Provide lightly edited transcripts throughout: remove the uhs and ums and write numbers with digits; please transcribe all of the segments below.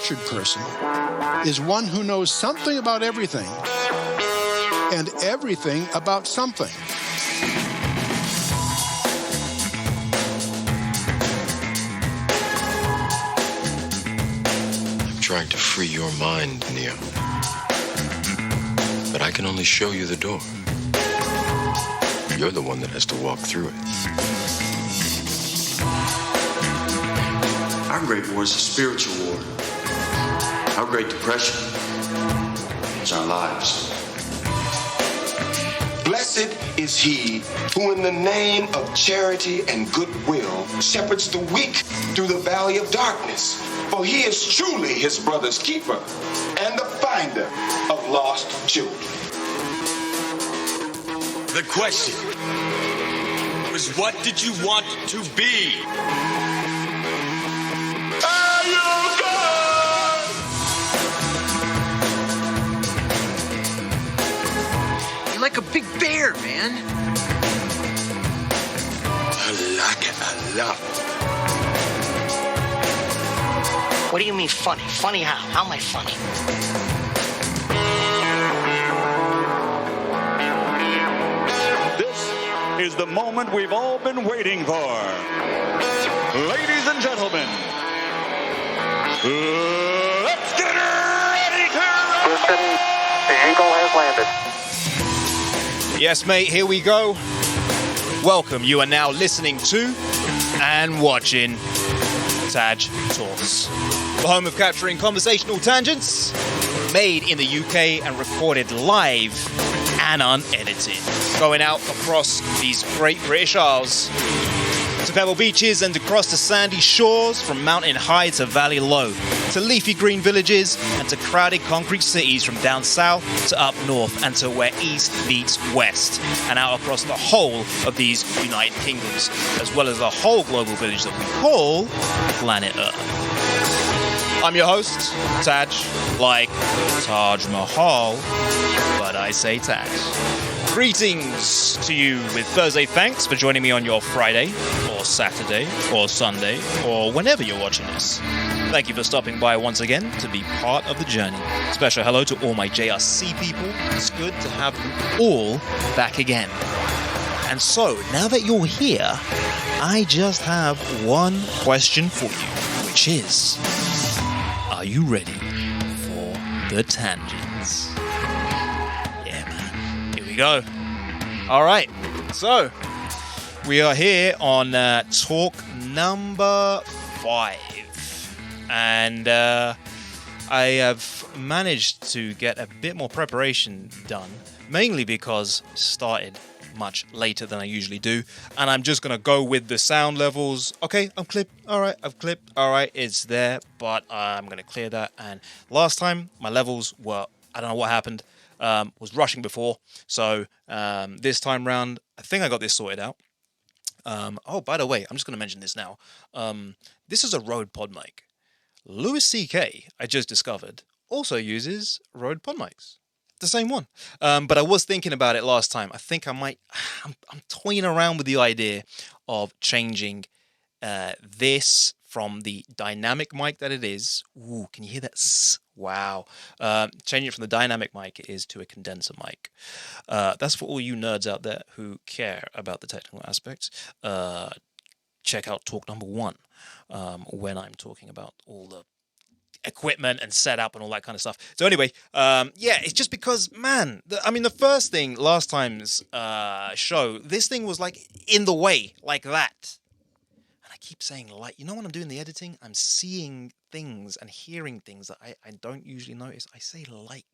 cultured person is one who knows something about everything and everything about something. I'm trying to free your mind, Neo. But I can only show you the door. You're the one that has to walk through it. Our Great War is a spiritual war. Our Great Depression is our lives. Blessed is he who in the name of charity and goodwill shepherds the weak through the valley of darkness. For he is truly his brother's keeper and the finder of lost children. The question was, what did you want to be? Are you good? You're like a big bear, man. I like it a lot. What do you mean funny? Funny how? How am I funny? Is the moment we've all been waiting for. Ladies and gentlemen, let's get ready to Houston, the Eagle has landed. Yes, mate, here we go. Welcome. You are now listening to and watching TAJ Talks, the home of capturing conversational tangents, made in the UK and recorded live and unedited, going out across these great British Isles, to pebble beaches and across the sandy shores, from mountain high to valley low, to leafy green villages and to crowded concrete cities, from down south to up north and to where east meets west, and out across the whole of these United Kingdoms, as well as the whole global village that we call planet Earth. I'm your host, Taj, like Taj Mahal, but I say Taj. Greetings to you with Thursday thanks for joining me on your Friday, or Saturday, or Sunday, or whenever you're watching this. Thank you for stopping by once again to be part of the journey. Special hello to all my JRC people. It's good to have them all back again. And so, now that you're here, I just have one question for you, which is, are you ready for the tangents? Yeah, man. Here we go. All right. So, we are here on talk number 5. And I have managed to get a bit more preparation done, mainly because I started much later than I usually do, and I'm just gonna go with the sound levels. Okay, I'm clipped. All right, I've clipped. All right, it's there, but I'm gonna clear that. And last time my levels were, I don't know what happened, was rushing before, so this time round I think I got this sorted out. Oh, by the way, I'm just gonna mention this now. This is a Rode pod mic. Louis C.K., I just discovered, also uses Rode pod mics. The same one. But I was thinking about it last time. I think I might, I'm toying around with the idea of changing this from the dynamic mic that it is. Ooh, can you hear that? Wow. Changing it from the dynamic mic it is to a condenser mic. That's for all you nerds out there who care about the technical aspects. Check out talk number 1 when I'm talking about all the equipment and setup and all that kind of stuff. So anyway, yeah, it's just because, man, the first thing last time's show, this thing was like in the way, like that. And I keep saying, like, you know, when I'm doing the editing, I'm seeing things and hearing things that I don't usually notice. I say like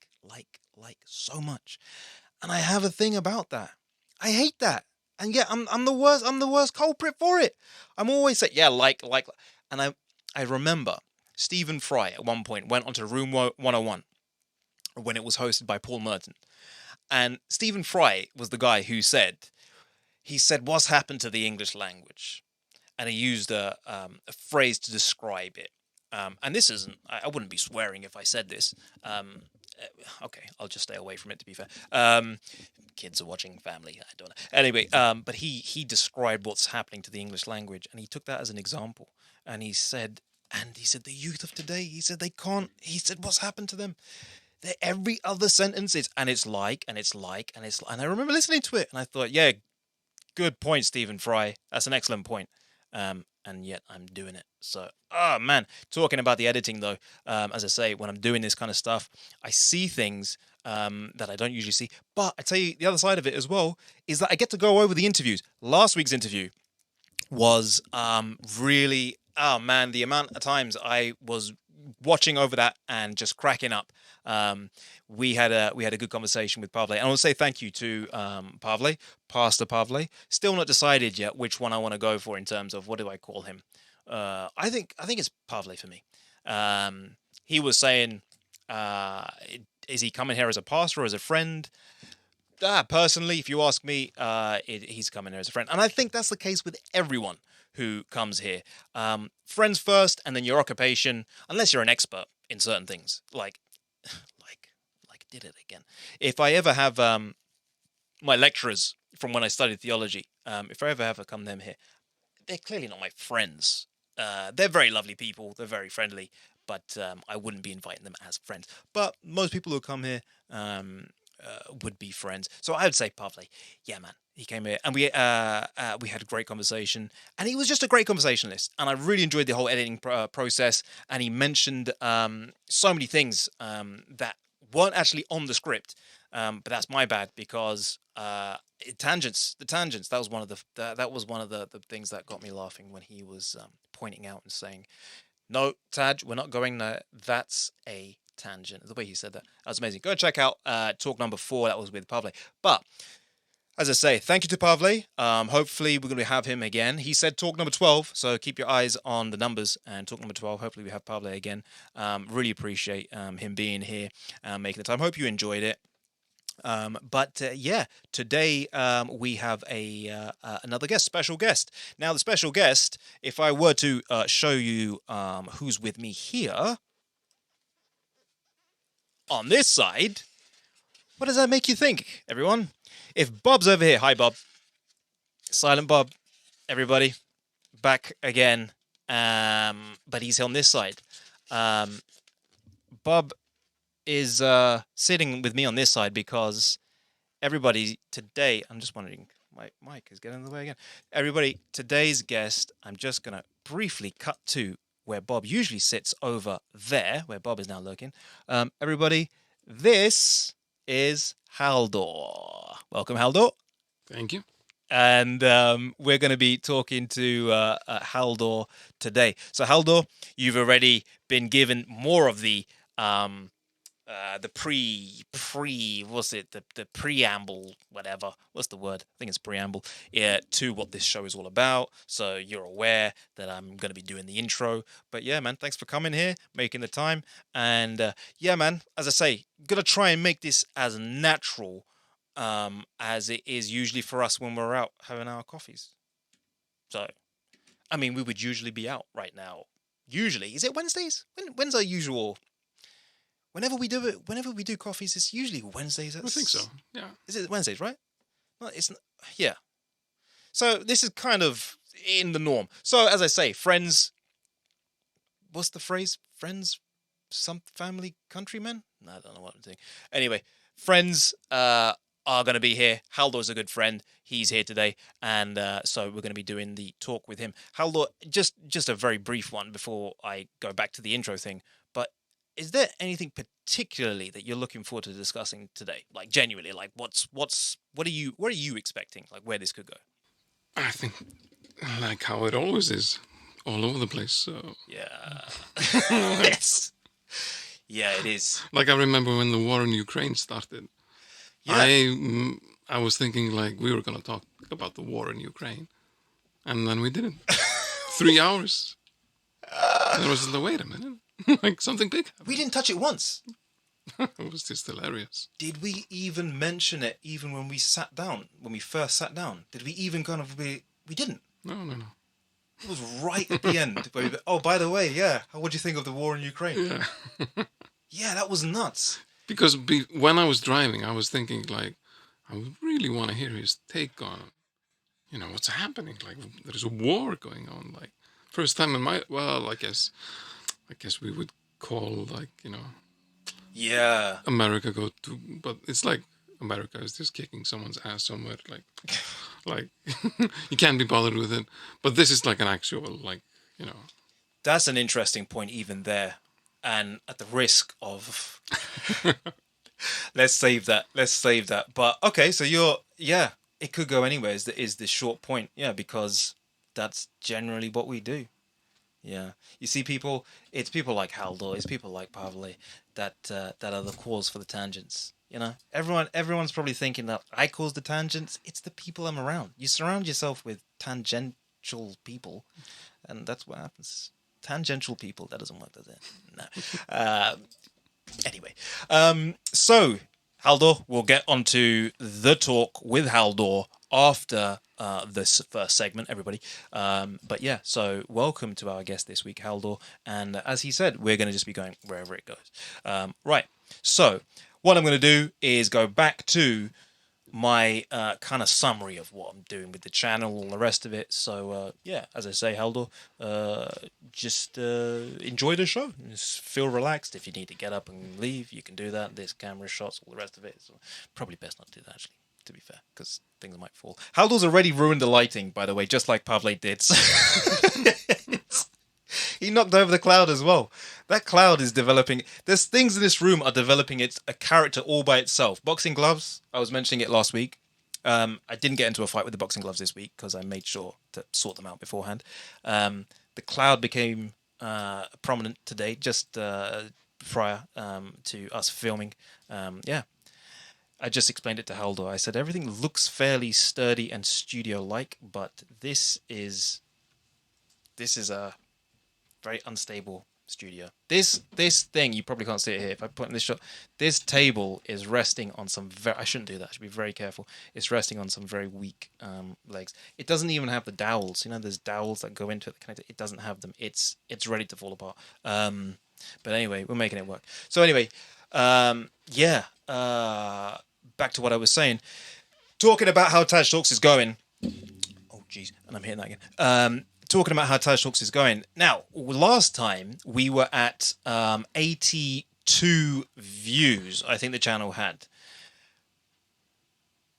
so much. And I have a thing about that. I hate that. And yeah, I'm the worst culprit for it. I'm always saying, yeah, like. And I remember Stephen Fry at one point went onto Room 101 when it was hosted by Paul Merton. And Stephen Fry was the guy who said, what's happened to the English language? And he used a phrase to describe it. And this isn't, I wouldn't be swearing if I said this. Okay, I'll just stay away from it, to be fair. Kids are watching, family, I don't know. Anyway, but he described what's happening to the English language, and he took that as an example. And he said, And he said, the youth of today, he said, they can't, he said, what's happened to them? Every other sentence is, and it's like, and it's like, and it's like. And I remember listening to it, and I thought, yeah, good point, Stephen Fry. That's an excellent point. And yet I'm doing it. So, oh man, talking about the editing though, as I say, when I'm doing this kind of stuff, I see things that I don't usually see. But I tell you, the other side of it as well is that I get to go over the interviews. Last week's interview was really, oh man, the amount of times I was watching over that and just cracking up. We had a good conversation with Pavle, and I want to say thank you to Pavle, Pastor Pavle. Still not decided yet which one I want to go for in terms of what do I call him. I think it's Pavle for me. He was saying, is he coming here as a pastor or as a friend? Personally, if you ask me, he's coming here as a friend, and I think that's the case with everyone who comes here. Friends first, and then your occupation, unless you're an expert in certain things, like did it again. If I ever have my lecturers from when I studied theology, if I ever have come them here, they're clearly not my friends. They're very lovely people, they're very friendly, but I wouldn't be inviting them as friends. But most people who come here would be friends. So I would say Pavle, yeah man, he came here and we had a great conversation, and he was just a great conversationalist, and I really enjoyed the whole editing process. And he mentioned so many things that weren't actually on the script, but that's my bad, because the tangents, that was one of the things that got me laughing when he was pointing out and saying, no, Taj, we're not going there, that's a tangent. The way he said that was amazing. Go and check out talk number 4. That was with Pavle. But as I say, thank you to Pavle. Hopefully we're going to have him again. He said talk number 12, so keep your eyes on the numbers, and talk number 12, hopefully we have Pavle again. Really appreciate him being here, making the time. Hope you enjoyed it. But today we have another special guest. Now the special guest, if I were to show you who's with me here, on this side, what does that make you think, everyone? If Bob's over here, hi Bob, Silent Bob, everybody, back again, but he's on this side. Bob is sitting with me on this side because everybody today, I'm just wondering, my mic is getting in the way again. Everybody, today's guest, I'm just going to briefly cut to where Bob usually sits over there, where Bob is now looking. Everybody, this is Halldór. Welcome, Halldór. Thank you. And we're going to be talking to Halldór today. So, Halldór, you've already been given more of the preamble, whatever. What's the word? I think it's preamble. Yeah, to what this show is all about. So you're aware that I'm going to be doing the intro. But yeah, man, thanks for coming here, making the time. And yeah, man, as I say, going to try and make this as natural as it is usually for us when we're out having our coffees. So, I mean, we would usually be out right now. Usually, is it Wednesdays? When's our usual? Whenever we do coffees, it's usually Wednesdays. I think so. Yeah. Is it Wednesdays, right? No, it's not. Yeah. So this is kind of in the norm. So as I say, friends. What's the phrase? Friends, some family, countrymen. No, I don't know what I'm saying. Anyway, friends are going to be here. Halldór's a good friend. He's here today, and so we're going to be doing the talk with him. Halldór, just a very brief one before I go back to the intro thing. But is there anything particularly that you're looking forward to discussing today? Like genuinely, like what are you expecting? Like where this could go? I think like how it always is, all over the place. So yeah, yes, yeah, it is. Like I remember when the war in Ukraine started. Yeah. I was thinking like we were going to talk about the war in Ukraine, and then we didn't. 3 hours. And I was like, wait a minute. Like something big happened. We didn't touch it once. It was just hilarious. Did we even mention it even when we sat down, when we first sat down? Did we even kind of we didn't? No. It was right at the end. Where oh, by the way, yeah, what do you think of the war in Ukraine? Yeah. Yeah, that was nuts. Because when I was driving, I was thinking like, I would really want to hear his take on, what's happening. Like there's a war going on. Like First time in my I guess we would call Yeah. America but it's like America is just kicking someone's ass somewhere like you can't be bothered with it. But this is like an actual That's an interesting point even there, and at the risk of let's save that. But okay, so it could go anywhere is the short point. Yeah, because that's generally what we do. Yeah, you see, it's people like Halldór, it's people like Pavle that are the cause for the tangents. You know, everyone's probably thinking that I cause the tangents. It's the people I'm around. You surround yourself with tangential people, and that's what happens. Tangential people, that doesn't work, does it? No. Anyway, so Halldór, we'll get onto the talk with Halldór after this first segment, everybody. But yeah, so welcome to our guest this week, Halldór. And as he said, we're going to just be going wherever it goes. Right. So what I'm going to do is go back to my kind of summary of what I'm doing with the channel, all the rest of it. So yeah, as I say, Halldór, just enjoy the show. Just feel relaxed. If you need to get up and leave, you can do that. There's camera shots, all the rest of it. So probably best not to do that, actually, to be fair, because things might fall. Halldór's already ruined the lighting, by the way, just like Pavle did. He knocked over the cloud as well. That cloud is developing. There's things in this room are developing a character all by itself. Boxing gloves. I was mentioning it last week. I didn't get into a fight with the boxing gloves this week because I made sure to sort them out beforehand. The cloud became prominent today, just prior to us filming. Yeah. I just explained it to Halldór. I said everything looks fairly sturdy and studio-like, but this is a very unstable studio. This thing, you probably can't see it here. If I put in this shot, this table is resting on some I shouldn't do that. I should be very careful. It's resting on some very weak legs. It doesn't even have the dowels. You know, there's dowels that go into it that connect it. It doesn't have them. It's ready to fall apart. But anyway, we're making it work. So anyway, yeah. Back to what I was saying. Talking about how TAJ Talks is going. Oh, jeez. And I'm hitting that again. Talking about how TAJ Talks is going. Now, last time we were at 82 views, I think the channel had.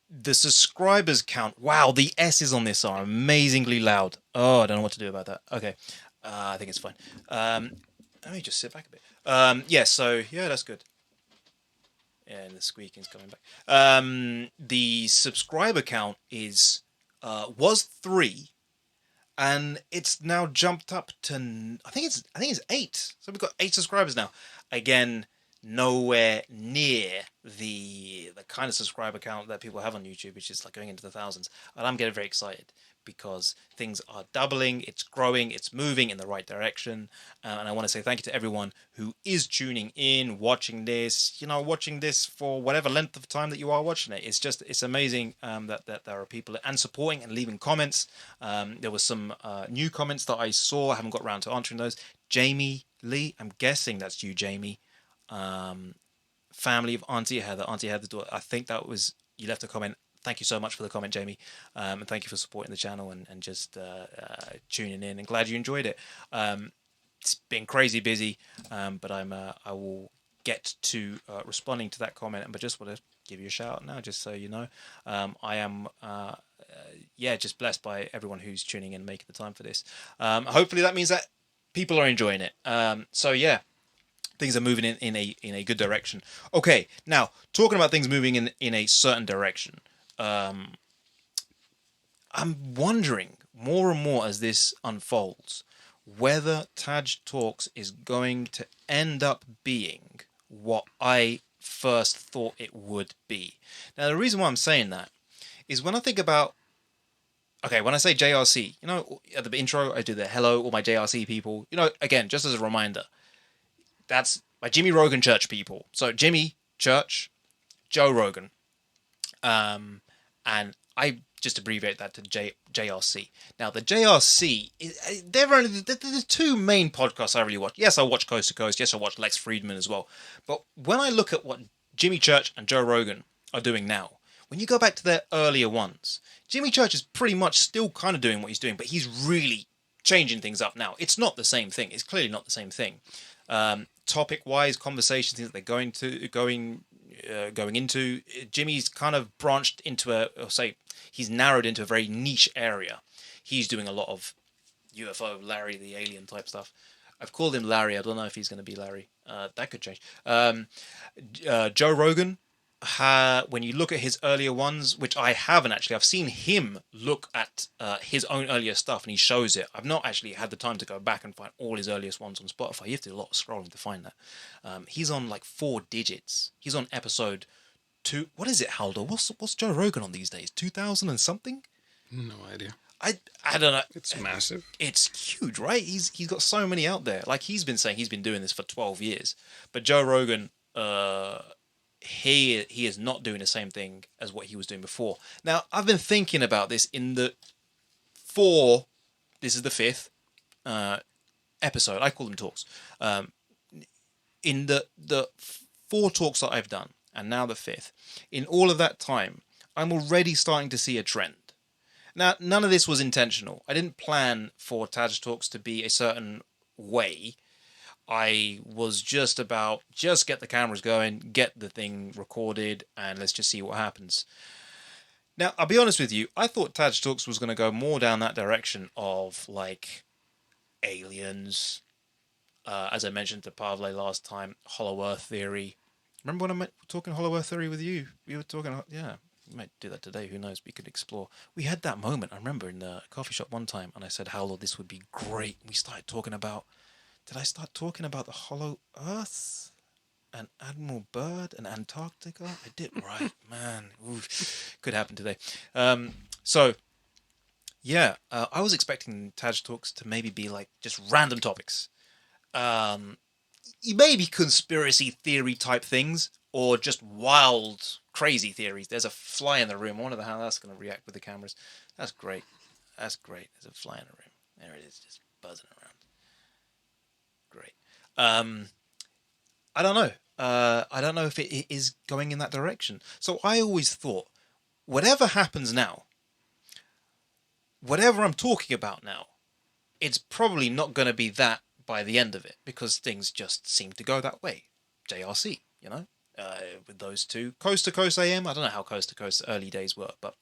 The subscribers count. Wow, the S's on this are amazingly loud. Oh, I don't know what to do about that. Okay. I think it's fine. Let me just sit back a bit. Yeah, so, yeah, that's good. Yeah, and the squeaking's coming back. The subscriber count was 3. And it's now jumped up to I think it's 8. So we've got 8 subscribers now. Again, nowhere near the kind of subscriber count that people have on YouTube, which is like going into the thousands. And I'm getting very excited because things are doubling, it's growing, it's moving in the right direction. And I want to say thank you to everyone who is tuning in, watching this, watching this for whatever length of time that you are watching it. It's amazing that there are people and supporting and leaving comments. There was some new comments that I saw. I haven't got around to answering those. Jamie Lee, I'm guessing that's you, Jamie. Family of Auntie Heather. Auntie Heather's daughter. I think that was, you left a comment. Thank you so much for the comment, Jamie. And thank you for supporting the channel and just tuning in. And glad you enjoyed it. It's been crazy busy, but I will get to responding to that comment. But just want to give you a shout out now, just so you know. I am, just blessed by everyone who's tuning in and making the time for this. Hopefully that means that people are enjoying it. So yeah. Things are moving in a good direction. Okay, now talking about things moving in a certain direction. I'm wondering more and more as this unfolds whether TAJ Talks is going to end up being what I first thought it would be. Now the reason why I'm saying that is when I think about, when I say JRC, at the intro I do the hello, all my JRC people, again, just as a reminder, that's my Jimmy Rogan Church people. So Jimmy Church, Joe Rogan. And I just abbreviate that to JRC. Now, the JRC, the 2 main podcasts I really watch. Yes, I watch Coast to Coast. Yes, I watch Lex Friedman as well. But when I look at what Jimmy Church and Joe Rogan are doing now, when you go back to their earlier ones, Jimmy Church is pretty much still kind of doing what he's doing, but he's really changing things up now. It's not the same thing. It's clearly not the same thing. Topic-wise, conversation, things that they're going into. Jimmy's kind of branched into he's narrowed into a very niche area. He's doing a lot of UFO, Larry the Alien type stuff. I've called him Larry. I don't know if he's going to be Larry. That could change. Joe Rogan, when you look at his earlier ones, which I haven't actually, I've seen him look at his own earlier stuff and he shows it. I've not actually had the time to go back and find all his earliest ones on Spotify. You have to do a lot of scrolling to find that. He's on like 4 digits. He's on episode 2. What is it, Halldór? What's Joe Rogan on these days? 2000 and something? No idea. I don't know. It's massive. It's huge, right? He's got so many out there. Like he's been saying he's been doing this for 12 years. But Joe Rogan, he is not doing the same thing as what he was doing before. Now, I've been thinking about this in this is the 5th episode. I call them talks. In the 4 talks that I've done, and now the 5th, in all of that time, I'm already starting to see a trend. Now, none of this was intentional. I didn't plan for TAJ Talks to be a certain way. I was just about, get the cameras going, get the thing recorded, and let's just see what happens. Now, I'll be honest with you, I thought TAJ Talks was going to go more down that direction of, like, aliens, as I mentioned to Pavle last time, Hollow Earth theory. Remember when I talking Hollow Earth theory with you? We were talking, yeah. We might do that today, who knows, we could explore. We had that moment, I remember, in the coffee shop one time, and I said, Halldór, this would be great. We started talking about, did I start talking about the Hollow Earth? And Admiral Byrd and Antarctica? I did right, man. Oof. Could happen today. I was expecting TAJ Talks to maybe be like just random topics. Maybe conspiracy theory type things, or just wild, crazy theories. There's a fly in the room. I wonder how that's going to react with the cameras. That's great. That's great. There's a fly in the room. There it is, just buzzing around. Great. I don't know. I don't know if it is going in that direction. So I always thought, whatever happens now, whatever I'm talking about now, it's probably not going to be that by the end of it, because things just seem to go that way. JRC, you know? With those two. Coast to Coast AM, I don't know how Coast to Coast early days were, but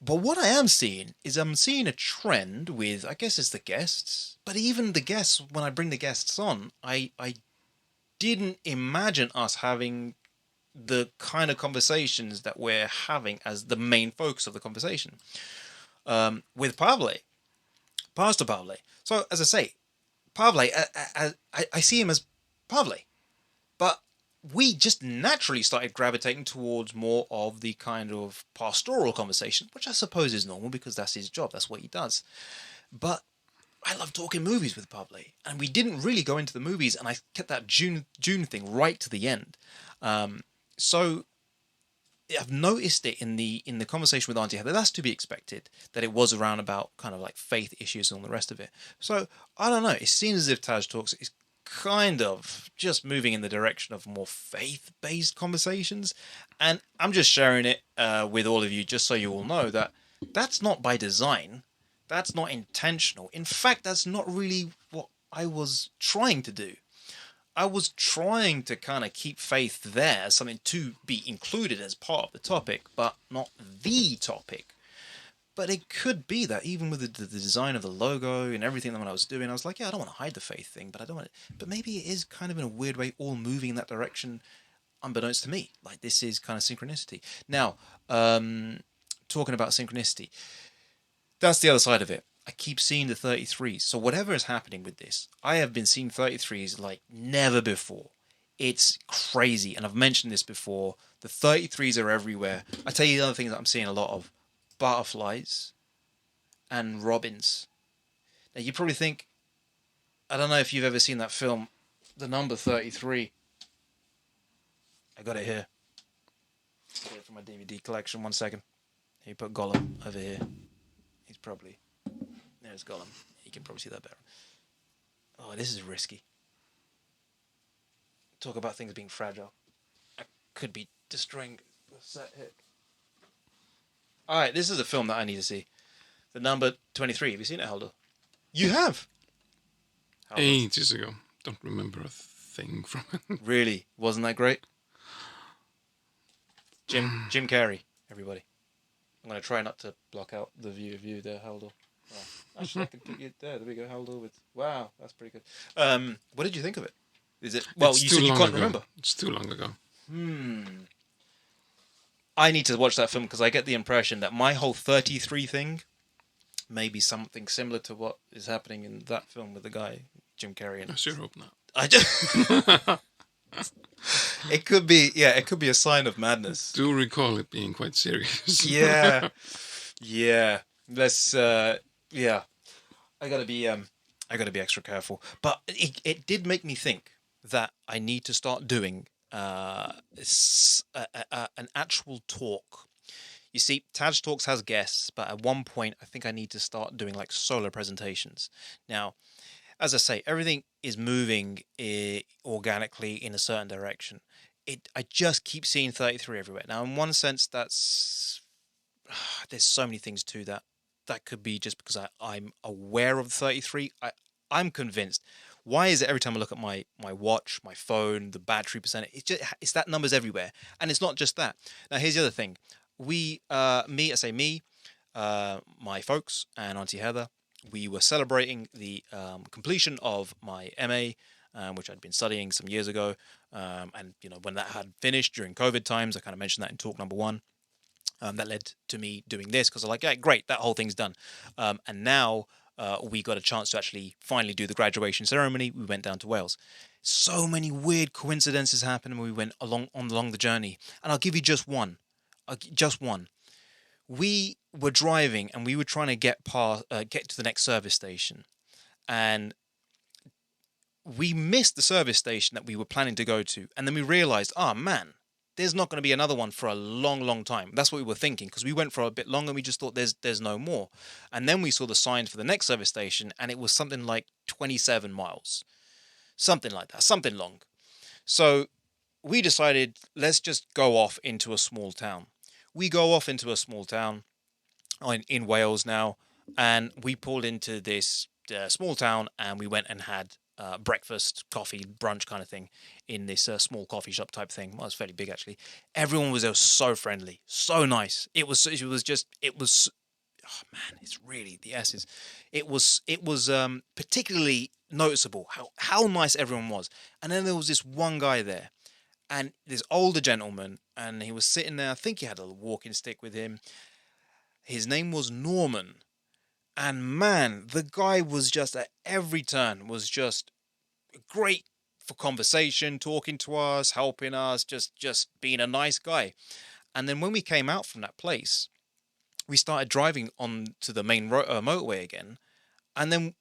what I am seeing is I'm seeing a trend with, I guess it's the guests, but even the guests, when I bring the guests on, I didn't imagine us having the kind of conversations that we're having as the main focus of the conversation. With Pastor Pavle. So, as I say, Pavle, I see him as Pavle, but we just naturally started gravitating towards more of the kind of pastoral conversation, which I suppose is normal because that's his job, that's what he does. But I love talking movies with Pavle, and we didn't really go into the movies, and I kept that June thing right to the end. So I've noticed it in the conversation with Auntie Heather. That's to be expected, that it was around about kind of like faith issues and all the rest of it. So I don't know. It seems as if TAJ Talks is kind of just moving in the direction of more faith-based conversations, and I'm just sharing it with all of you just so you all know that that's not by design. That's not intentional. In fact, that's not really what I was trying to do. I was trying to kind of keep faith there as something to be included as part of the topic, but not the topic. But it could be that even with the design of the logo and everything that I was doing, I was like, yeah, I don't want to hide the faith thing, but I don't want it. But maybe it is kind of in a weird way all moving in that direction, unbeknownst to me. Like this is kind of synchronicity. Now, talking about synchronicity, that's the other side of it. I keep seeing the 33s. So whatever is happening with this, I have been seeing 33s like never before. It's crazy. And I've mentioned this before. The 33s are everywhere. I tell you the other thing that I'm seeing a lot of. Butterflies and robins. Now you probably think, I don't know if you've ever seen that film, The Number 33. I got it here. Get it from my DVD collection. 1 second. You put Gollum over here. He's probably... There's Gollum. You can probably see that better. Oh, this is risky. Talk about things being fragile. I could be destroying the set here. Alright, this is a film that I need to see. The Number 23. Have you seen it, Halldór? You have? Ages ago. Don't remember a thing from it. Really? Wasn't that great? Jim Carrey, everybody. I'm going to try not to block out the view of you there, Halldór. Oh, actually, I could put you there. There we go, Halldór. Wow, that's pretty good. What did you think of it? Is it? Well, you said you can't remember. It's too long ago. I need to watch that film because I get the impression that my whole 33 thing may be something similar to what is happening in that film with the guy, Jim Carrey. I sure hope not. It could be, it could be a sign of madness. Do recall it being quite serious. Yeah. Let's, I gotta be extra careful. But it did make me think that I need to start doing an actual talk. You see, TAJ Talks has guests, but at one point I think I need to start doing like solo presentations. Now, as I say, everything is moving organically in a certain direction. I just keep seeing 33 everywhere. Now, in one sense, there's so many things to that. That could be just because I'm aware of the 33. I'm convinced. Why is it every time I look at my watch, my phone, the battery percentage, it's that number's everywhere. And it's not just that. Now, here's the other thing. My folks and Auntie Heather, we were celebrating the completion of my MA, which I'd been studying some years ago. And, when that had finished during COVID times, I kind of mentioned that in talk number 1. That led to me doing this because I'm like, yeah, great, that whole thing's done. And now we got a chance to actually finally do the graduation ceremony. We went down to Wales. So many weird coincidences happened when we went along the journey. And I'll give you just one. We were driving and we were trying to get to the next service station. And we missed the service station that we were planning to go to. And then we realized, man, there's not going to be another one for a long, long time. That's what we were thinking, because we went for a bit longer and we just thought there's no more. And then we saw the sign for the next service station and it was something like 27 miles. Something like that, something long. So we decided, let's just go off into a small town. We go off into a small town in Wales now, and we pulled into this small town and we went and had breakfast, coffee, brunch kind of thing in this small coffee shop type thing. Well, it's fairly big actually. Everyone was there so friendly, so nice. It was, oh man, it's really the essence. It was particularly noticeable how nice everyone was. And then there was this one guy there, and this older gentleman, and he was sitting there. I think he had a walking stick with him. His name was Norman. And man, the guy was just at every turn was just great for conversation, talking to us, helping us, just being a nice guy. And then when we came out from that place, we started driving on to the main motorway again. And then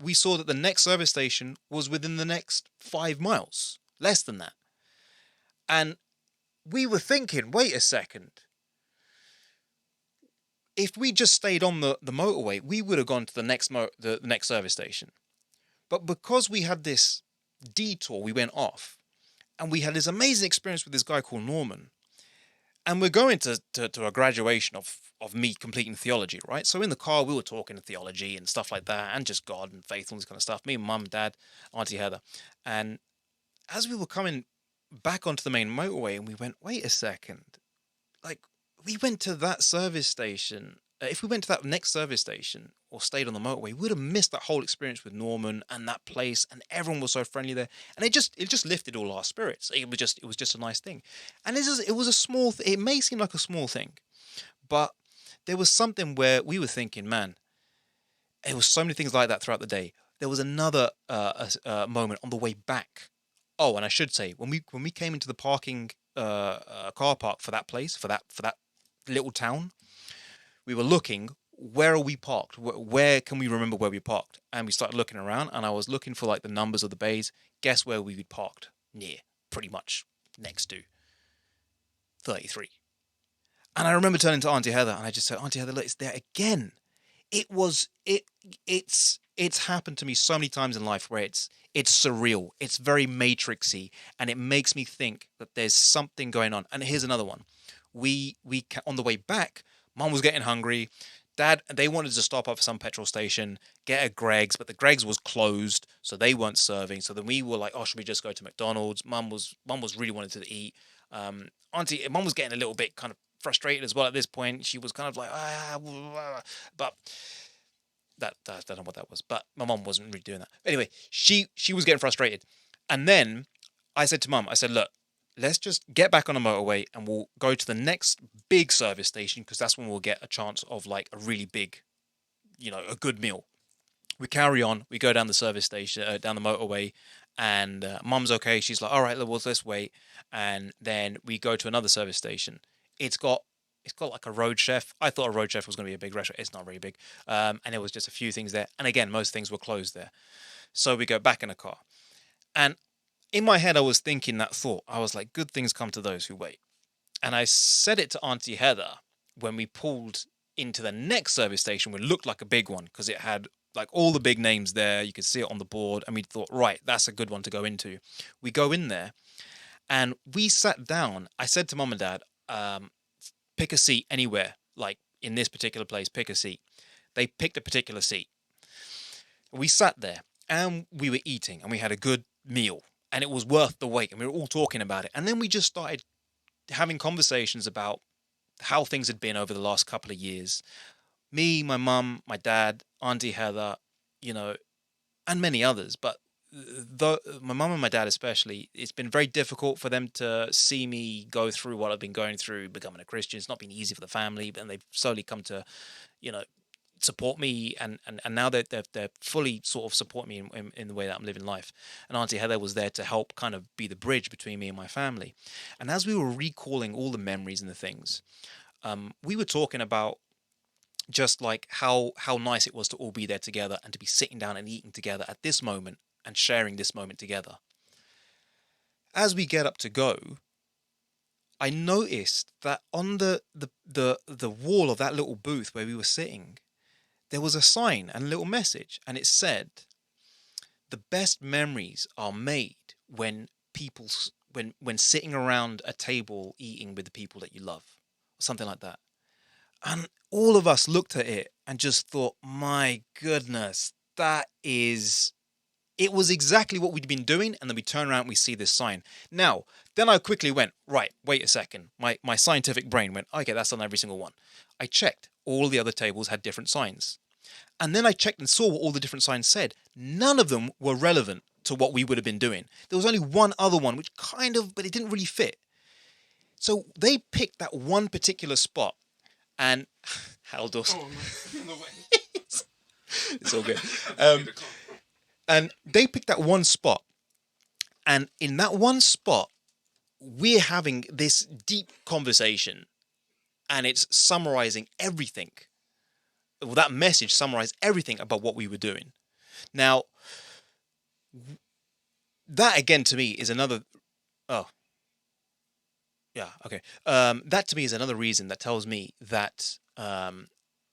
we saw that the next service station was within the next 5 miles, less than that. And we were thinking, wait a second. If we just stayed on the motorway, we would have gone to the next service station. But because we had this detour, we went off, and we had this amazing experience with this guy called Norman. And we're going to a graduation of me completing theology, right? So in the car, we were talking theology and stuff like that, and just God and faith and all this kind of stuff. Me, Mum, Dad, Auntie Heather. And as we were coming back onto the main motorway, and we went, wait a second, like, we went to that service station. If we went to that next service station or stayed on the motorway, we would have missed that whole experience with Norman and that place, and everyone was so friendly there, and it just lifted all our spirits. It was just a nice thing, and it was a small. It may seem like a small thing, but there was something where we were thinking, man, there was so many things like that throughout the day. There was another moment on the way back. Oh, and I should say, when we came into the parking car park for that place, for that little town, we were looking, where are we parked? Where can we remember where we parked? And we started looking around, and I was looking for like the numbers of the bays. Guess where we parked? Near, pretty much next to 33. And I remember turning to Auntie Heather, and I just said, Auntie Heather, look, it's there again. It's happened to me so many times in life where it's surreal. It's very matrixy, and it makes me think that there's something going on. And here's another one. We on the way back, Mum was getting hungry. Dad, they wanted to stop off at some petrol station, get a Greg's, but the Greg's was closed, so they weren't serving. So then we were like, oh, should we just go to McDonald's? Mum was really wanted to eat. Mum was getting a little bit kind of frustrated as well at this point. She was kind of like, but I don't know what that was. But my mum wasn't really doing that. Anyway, she was getting frustrated. And then I said to Mum, I said, look, let's just get back on the motorway and we'll go to the next big service station, because that's when we'll get a chance of like a really big, a good meal. We carry on, we go down the service station, down the motorway, and Mum's okay. She's like, all right, well, let's wait. And then we go to another service station. It's got like a road chef. I thought a road chef was going to be a big restaurant. It's not very big. And there was just a few things there. And again, most things were closed there. So we go back in the car. And in my head, I was thinking that thought. I was like, good things come to those who wait. And I said it to Auntie Heather when we pulled into the next service station, which looked like a big one because it had like all the big names there. You could see it on the board. And we thought, right, that's a good one to go into. We go in there and we sat down. I said to Mum and Dad, pick a seat anywhere, like in this particular place, pick a seat. They picked a particular seat. We sat there and we were eating and we had a good meal. And it was worth the wait, and we were all talking about it. And then we just started having conversations about how things had been over the last couple of years. Me, my mum, my dad, Auntie Heather, and many others. But my mum and my dad especially, it's been very difficult for them to see me go through what I've been going through, becoming a Christian. It's not been easy for the family, and they've slowly come to, support me, and now they're fully sort of support me in the way that I'm living life. And Auntie Heather was there to help kind of be the bridge between me and my family. And as we were recalling all the memories and the things, we were talking about just like how nice it was to all be there together and to be sitting down and eating together at this moment and sharing this moment together. As we get up to go, I noticed that on the wall of that little booth where we were sitting, there was a sign and a little message, and it said, the best memories are made when sitting around a table eating with the people that you love, or something like that. And all of us looked at it and just thought, my goodness, it was exactly what we'd been doing. And then we turn around and we see this sign. Now, then I quickly went, right, wait a second. My scientific brain went, okay, that's on every single one. I checked. All the other tables had different signs. And then I checked and saw what all the different signs said. None of them were relevant to what we would have been doing. There was only one other one, which but it didn't really fit. So they picked that one particular spot, and Halldór. Oh, no way. It's all good. And they picked that one spot. And in that one spot, we're having this deep conversation, and it's summarizing everything. Well, that message summarized everything about what we were doing. Now, that again to me is another. Oh, yeah, okay. That to me is another reason that tells me that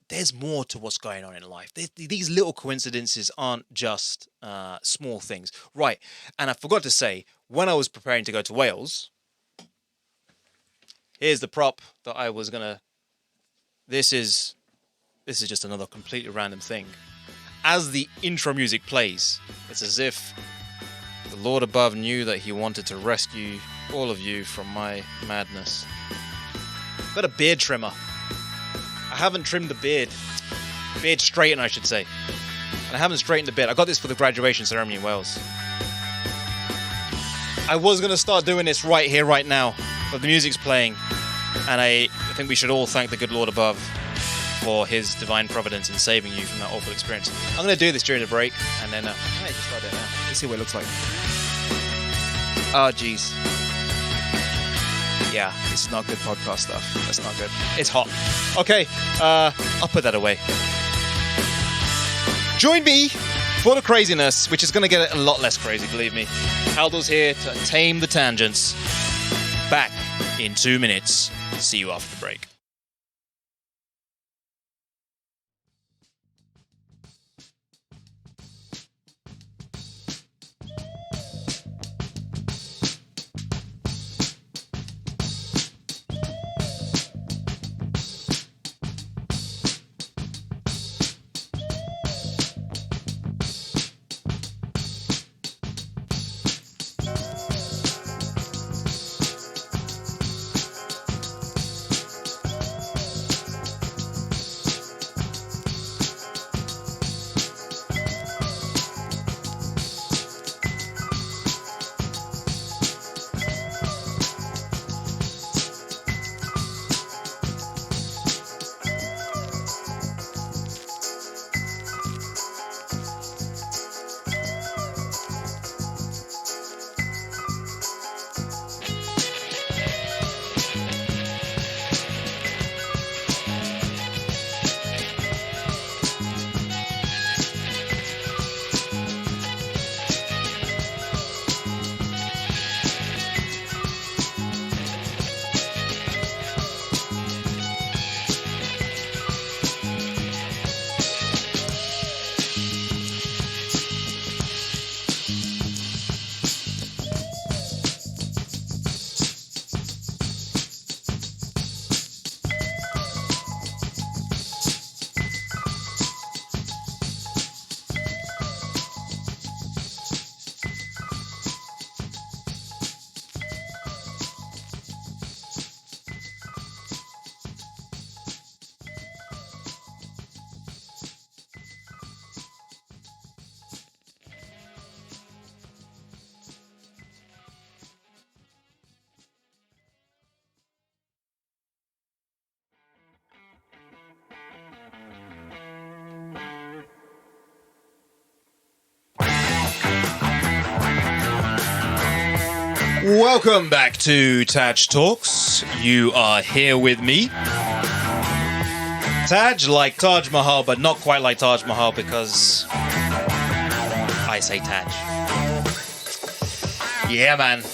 there's more to what's going on in life. These little coincidences aren't just small things, right? And I forgot to say, when I was preparing to go to Wales, here's the prop that I was gonna. This is just another completely random thing. As the intro music plays, it's as if the Lord above knew that he wanted to rescue all of you from my madness. I've got a beard trimmer. I haven't trimmed the beard. Beard straighten, I should say. And I haven't straightened the beard. I got this for the graduation ceremony in Wales. I was going to start doing this right here, right now, but the music's playing. And I think we should all thank the good Lord above for his divine providence in saving you from that awful experience. I'm going to do this during the break, and then I might just start it now. Let's see what it looks like. Oh, jeez. Yeah, this is not good podcast stuff. That's not good. It's hot. Okay, I'll put that away. Join me for the craziness, which is going to get a lot less crazy, believe me. Halldór's here to tame the tangents. Back in 2 minutes. See you after the break. Welcome back to TAJ Talks. You are here with me. TAJ, like Taj Mahal, but not quite like Taj Mahal because I say TAJ. Yeah, man.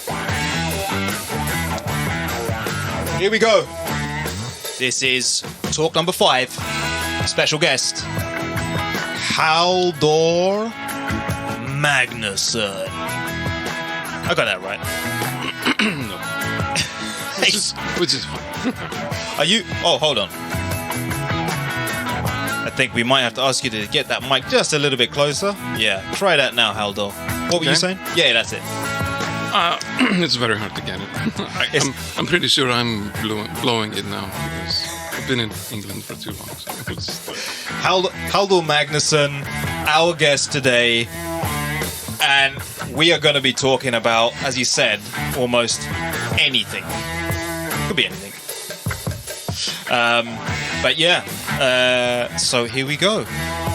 Here we go. This is talk number 5. Special guest, Halldór Magnusson. I got that right. No. Which is fine. Are you? Oh, hold on. I think we might have to ask you to get that mic just a little bit closer. Yeah, try that now, Halldór. What were you saying? Yeah, that's it. It's very hard to get it. I'm pretty sure I'm blowing it now because I've been in England for too long. So it was Halldór Magnusson, our guest today, and we are going to be talking about, as you said, almost anything. Could be anything. But yeah, so here we go.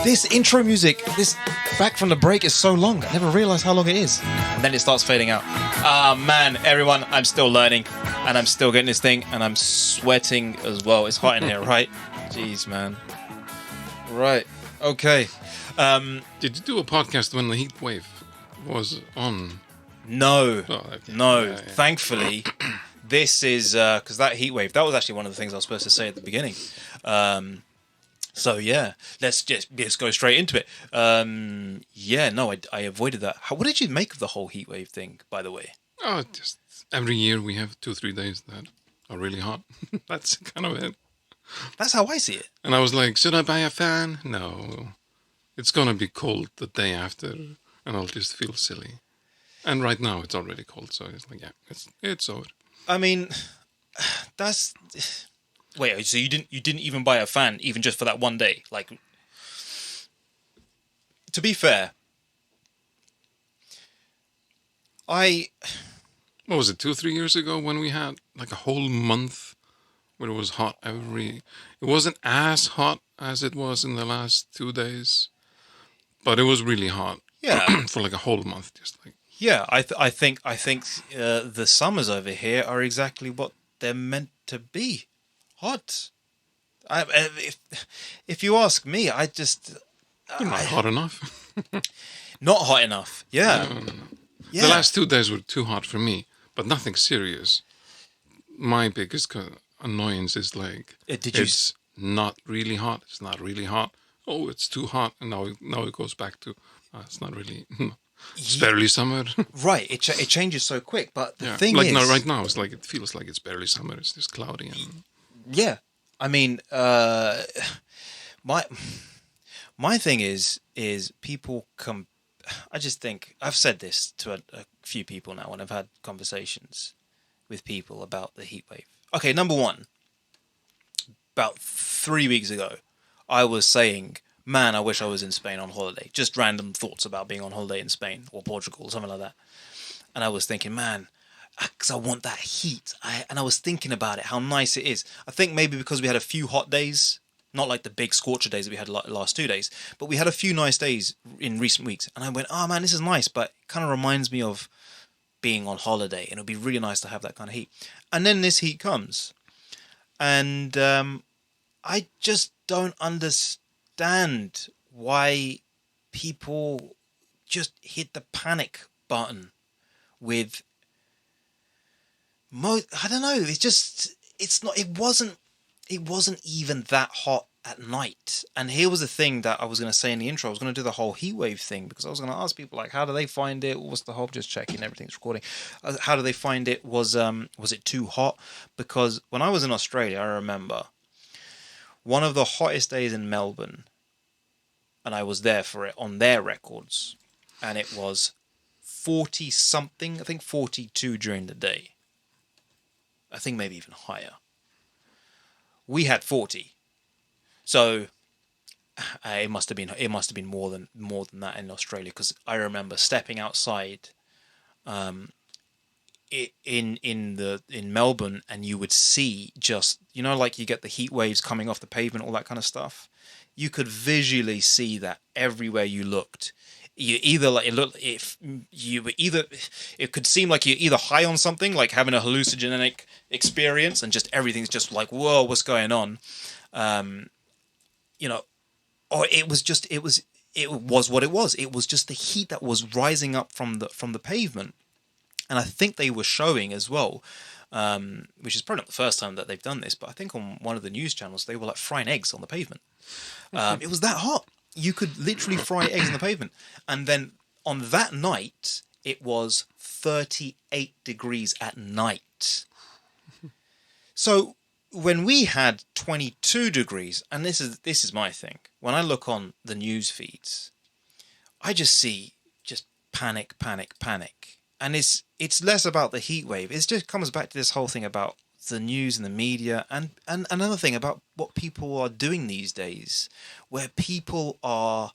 This intro music, this back from the break is so long. I never realized how long it is. And then it starts fading out. Man, everyone, I'm still learning. And I'm still getting this thing. And I'm sweating as well. It's hot in here, right? Jeez, man. Right. Okay. Did you do a podcast when the heat wave was on? No. Oh, okay. No. Yeah. Thankfully, this is... Because that heat wave, that was actually one of the things I was supposed to say at the beginning. So yeah, let's go straight into it. Yeah, no, I avoided that. What did you make of the whole heat wave thing, by the way? Oh, just every year we have 2-3 days that are really hot. That's kind of it. That's how I see it. And I was like, should I buy a fan? No. It's gonna be cold the day after, and I'll just feel silly. And right now it's already cold, so it's like, yeah, it's over. I mean, that's... Wait, so you didn't even buy a fan, even just for that one day? Like, to be fair, what was it, 2-3 years ago when we had like a whole month where it was hot it wasn't as hot as it was in the last 2 days, but it was really hot. Yeah. For like a whole month, just like. Yeah, I think the summers over here are exactly what they're meant to be. Hot. If you ask me, I just... You're not hot enough. Not hot enough, yeah. No. Yeah. The last 2 days were too hot for me, but nothing serious. My biggest annoyance is like, it's not really hot, it's not really hot. Oh, it's too hot, and now it goes back to, it's not really... It's barely summer. Right, it changes so quick, but the yeah. thing like is... Like right now, it's like, it feels like it's barely summer, it's just cloudy and... Yeah, I mean, my thing is people I just think I've said this to a few people now when I've had conversations with people about the heat wave. Okay, number one, about 3 weeks ago, I was saying, man, I wish I was in Spain on holiday. Just random thoughts about being on holiday in Spain or Portugal or something like that. And I was thinking, man, because I want that heat. And I was thinking about it, how nice it is. I think maybe because we had a few hot days, not like the big scorcher days that we had last 2 days, but we had a few nice days in recent weeks. And I went, oh man, this is nice, but it kind of reminds me of being on holiday. And it would be really nice to have that kind of heat. And then this heat comes. And I just don't understand why people just hit the panic button with... I don't know. It wasn't even that hot at night. And here was the thing that I was going to say in the intro. I was going to do the whole heat wave thing because I was going to ask people like, how do they find it? What's the whole? Just checking everything's recording. How do they find it? Was it too hot? Because when I was in Australia, I remember one of the hottest days in Melbourne, and I was there for it on their records, and it was 40 something. I think 42 during the day. I think maybe even higher. We had 40, so it must have been more than that in Australia. Because I remember stepping outside, in Melbourne, and you would see just like you get the heat waves coming off the pavement, all that kind of stuff. You could visually see that everywhere you looked. you either like it could seem like you're either high on something, like having a hallucinogenic experience, and just everything's just like, whoa, what's going on, or it was what it was. It was just the heat that was rising up from the pavement, and I think they were showing as well, which is probably not the first time that they've done this, but I think on one of the news channels they were like frying eggs on the pavement. It was that hot. You could literally fry eggs on the pavement. And then on that night, it was 38 degrees at night. So when we had 22 degrees, and this is my thing, when I look on the news feeds, I just see just panic. And it's less about the heat wave. It just comes back to this whole thing about the news and the media, and another thing about what people are doing these days, where people are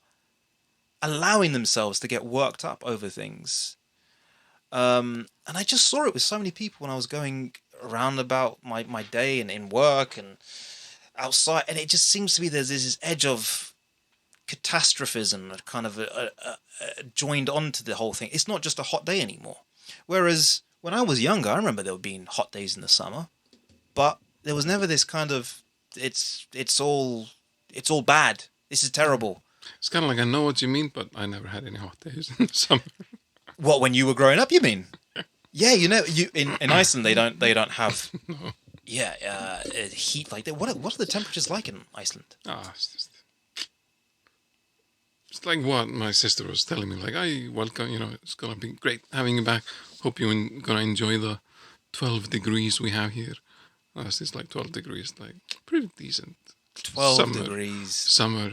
allowing themselves to get worked up over things. And I just saw it with so many people when I was going around about my day and in work and outside, and it just seems to be there's this edge of catastrophism kind of joined onto the whole thing. It's not just a hot day anymore. Whereas when I was younger, I remember there being hot days in the summer, but there was never this kind of it's all bad. This is terrible. It's kind of like, I know what you mean, but I never had any hot days in the summer. What, when you were growing up, you mean? Yeah, you in Iceland they don't have No. heat like that. What are the temperatures like in Iceland? It's like what my sister was telling me. Like, welcome. It's gonna be great having you back. Hope you're gonna enjoy the 12 degrees we have here. It's like 12 degrees, like pretty decent. 12 degrees. Summer.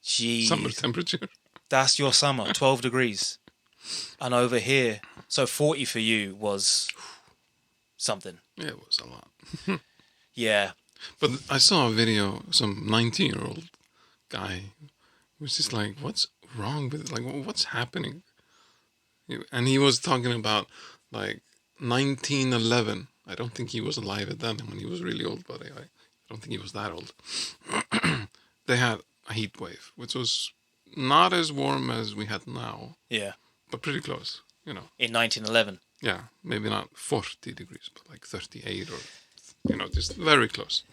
Jeez. Summer temperature. That's your summer, 12 degrees. And over here, so 40 for you was something. Yeah, it was a lot. Yeah. But I saw a video, some 19-year-old guy was just like, what's wrong with it? Like, what's happening? And he was talking about, like, 1911. I don't think he was alive at then when he was really old, but I don't think he was that old. They had a heat wave, which was not as warm as we had now. Yeah. But pretty close, In 1911. Yeah, maybe not 40 degrees, but like 38 or, just very close.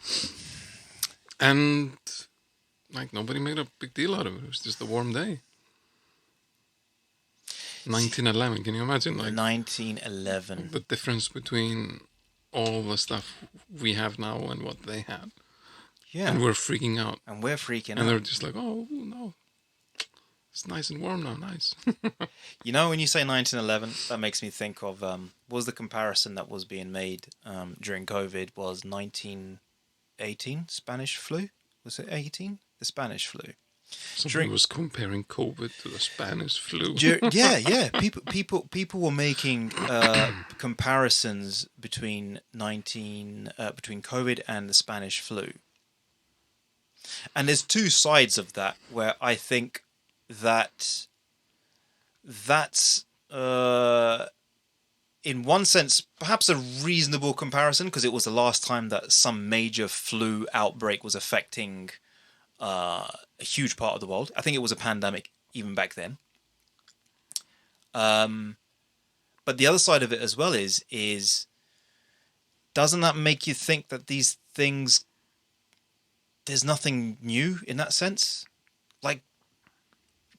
And, like, nobody made a big deal out of it. It was just a warm day. 1911, can you imagine? Like 1911. The difference between all the stuff we have now and what they had. Yeah. And we're freaking out. And they're just like, oh, no. It's nice and warm now, nice. When you say 1911, that makes me think of, was the comparison that was being made during COVID was 1918 Spanish flu? Was it 18? The Spanish flu. Somebody was comparing COVID to the Spanish flu. Yeah. People were making comparisons between between COVID and the Spanish flu. And there's two sides of that where I think that's in one sense perhaps a reasonable comparison, because it was the last time that some major flu outbreak was affecting a huge part of the world. I think it was a pandemic even back then. But the other side of it as well is doesn't that make you think that these things, there's nothing new in that sense? Like,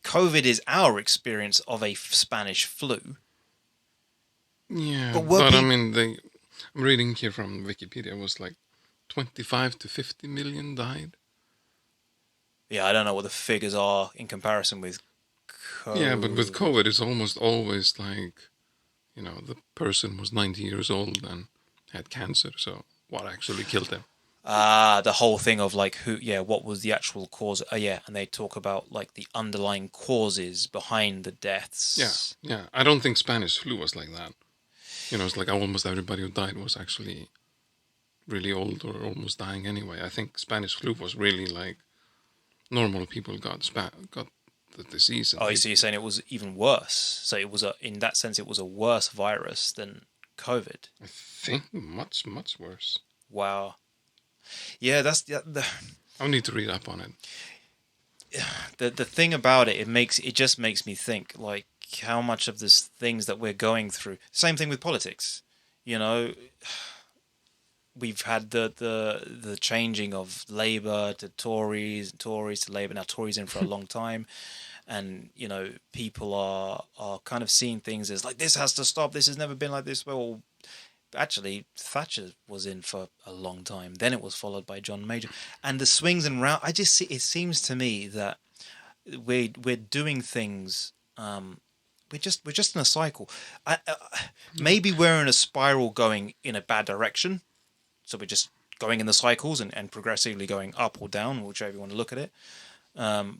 COVID is our experience of a Spanish flu. Yeah, but I mean, I'm reading here from Wikipedia, it was like 25 to 50 million died. Yeah, I don't know what the figures are in comparison with COVID. Yeah, but with COVID, it's almost always like, the person was 90 years old and had cancer, so what actually killed them? The whole thing of like what was the actual cause? And they talk about like the underlying causes behind the deaths. Yeah. I don't think Spanish flu was like that. It's like almost everybody who died was actually really old or almost dying anyway. I think Spanish flu was really like normal people got the disease. So you're saying it was even worse? So it was in that sense, it was a worse virus than COVID? I think much, much worse. Wow. Yeah, that's I need to read up on it. the thing about it, it just makes me think, like, how much of this things that we're going through. Same thing with politics. You know, we've had the changing of Labour to Tories, Tories to Labour. Now Tories in for a long time, and you know, people are kind of seeing things as like, this has to stop. This has never been like this. Well, actually, Thatcher was in for a long time. Then it was followed by John Major, and the swings and round. I just see. It seems to me that we're doing things. We're just in a cycle. Maybe we're in a spiral going in a bad direction. So we're just going in the cycles and progressively going up or down, whichever you want to look at it. But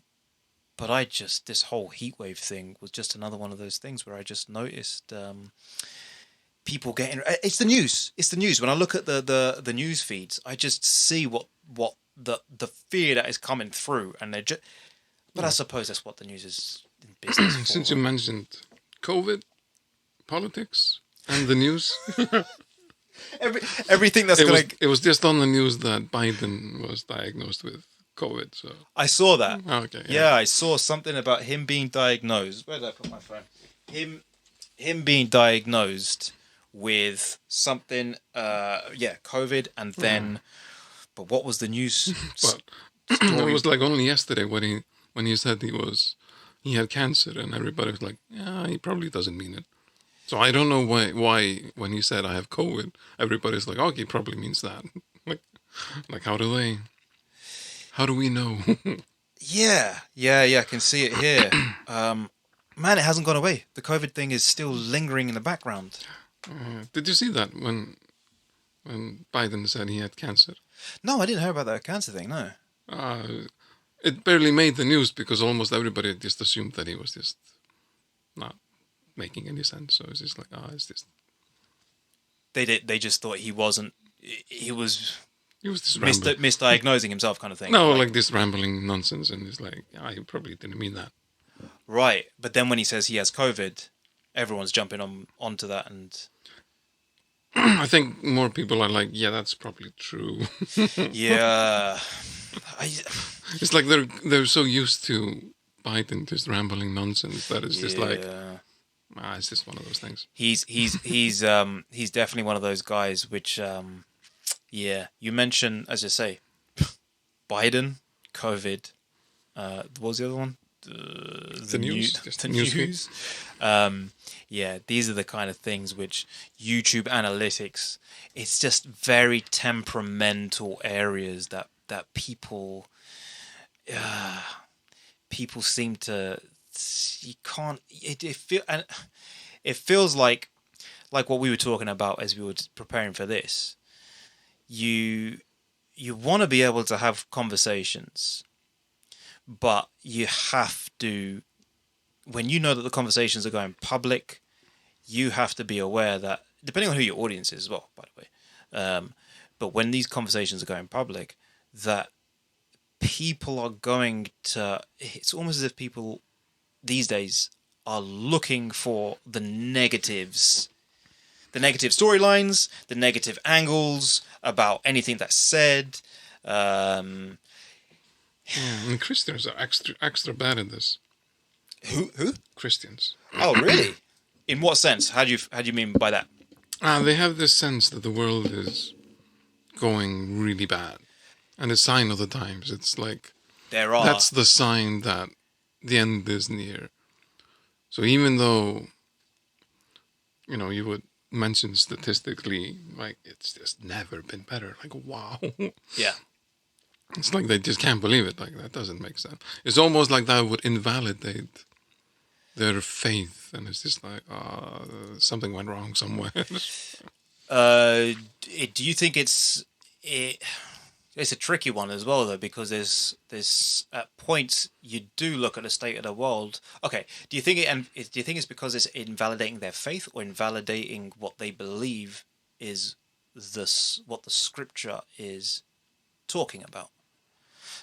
this whole heatwave thing was just another one of those things where I just noticed people getting. It's the news. It's the news. When I look at the news feeds, I just see what the fear that is coming through, and they're just. But I suppose that's what the news is in business for. Since you mentioned COVID, politics, and the news. Everything that's it was just on the news that Biden was diagnosed with COVID. So I saw that. Okay. Yeah, I saw something about him being diagnosed. Where did I put my phone? Him being diagnosed with something. COVID, and then. But what was the news? But it was like only yesterday when he said he had cancer, and everybody was like, yeah, he probably doesn't mean it. So I don't know why when he said I have COVID, everybody's like, oh, he probably means that. like how do we know? Yeah, I can see it here. Man, it hasn't gone away. The COVID thing is still lingering in the background. Did you see that when Biden said he had cancer? No, I didn't hear about that cancer thing, no. It barely made the news because almost everybody just assumed that he was just not making any sense. So it's just like, it's just... They just thought he wasn't... He was just misdiagnosing himself kind of thing. No, like this rambling nonsense, and it's like, he probably didn't mean that. Right, but then when he says he has COVID, everyone's jumping onto that, and... I think more people are like, yeah, that's probably true. Yeah... It's like they're so used to Biden just rambling nonsense that it's just like, it's just one of those things. He's definitely one of those guys which, you mentioned, as you say, Biden, COVID, what was the other one? The news. The news. These are the kind of things which YouTube analytics, it's just very temperamental areas that people seem to, you can't, it feels like what we were talking about as we were preparing for this. You want to be able to have conversations, but you have to, when you know that the conversations are going public, you have to be aware that, depending on who your audience is as well, by the way, but when these conversations are going public, that people are going to, it's almost as if people these days are looking for the negatives, the negative storylines, the negative angles about anything that's said. And Christians are extra bad at this. Who? Christians. Oh, really? In what sense? How do you mean by that? They have this sense that the world is going really bad. And a sign of the times. It's like that's the sign that the end is near. So even though, you would mention statistically, like, it's just never been better. Like, wow. Yeah. It's like they just can't believe it. Like, that doesn't make sense. It's almost like that would invalidate their faith. And it's just like, something went wrong somewhere. Do you think it's a tricky one as well, though, because there's at points you do look at the state of the world. Okay, do you think it's because it's invalidating their faith or invalidating what they believe is what the scripture is talking about?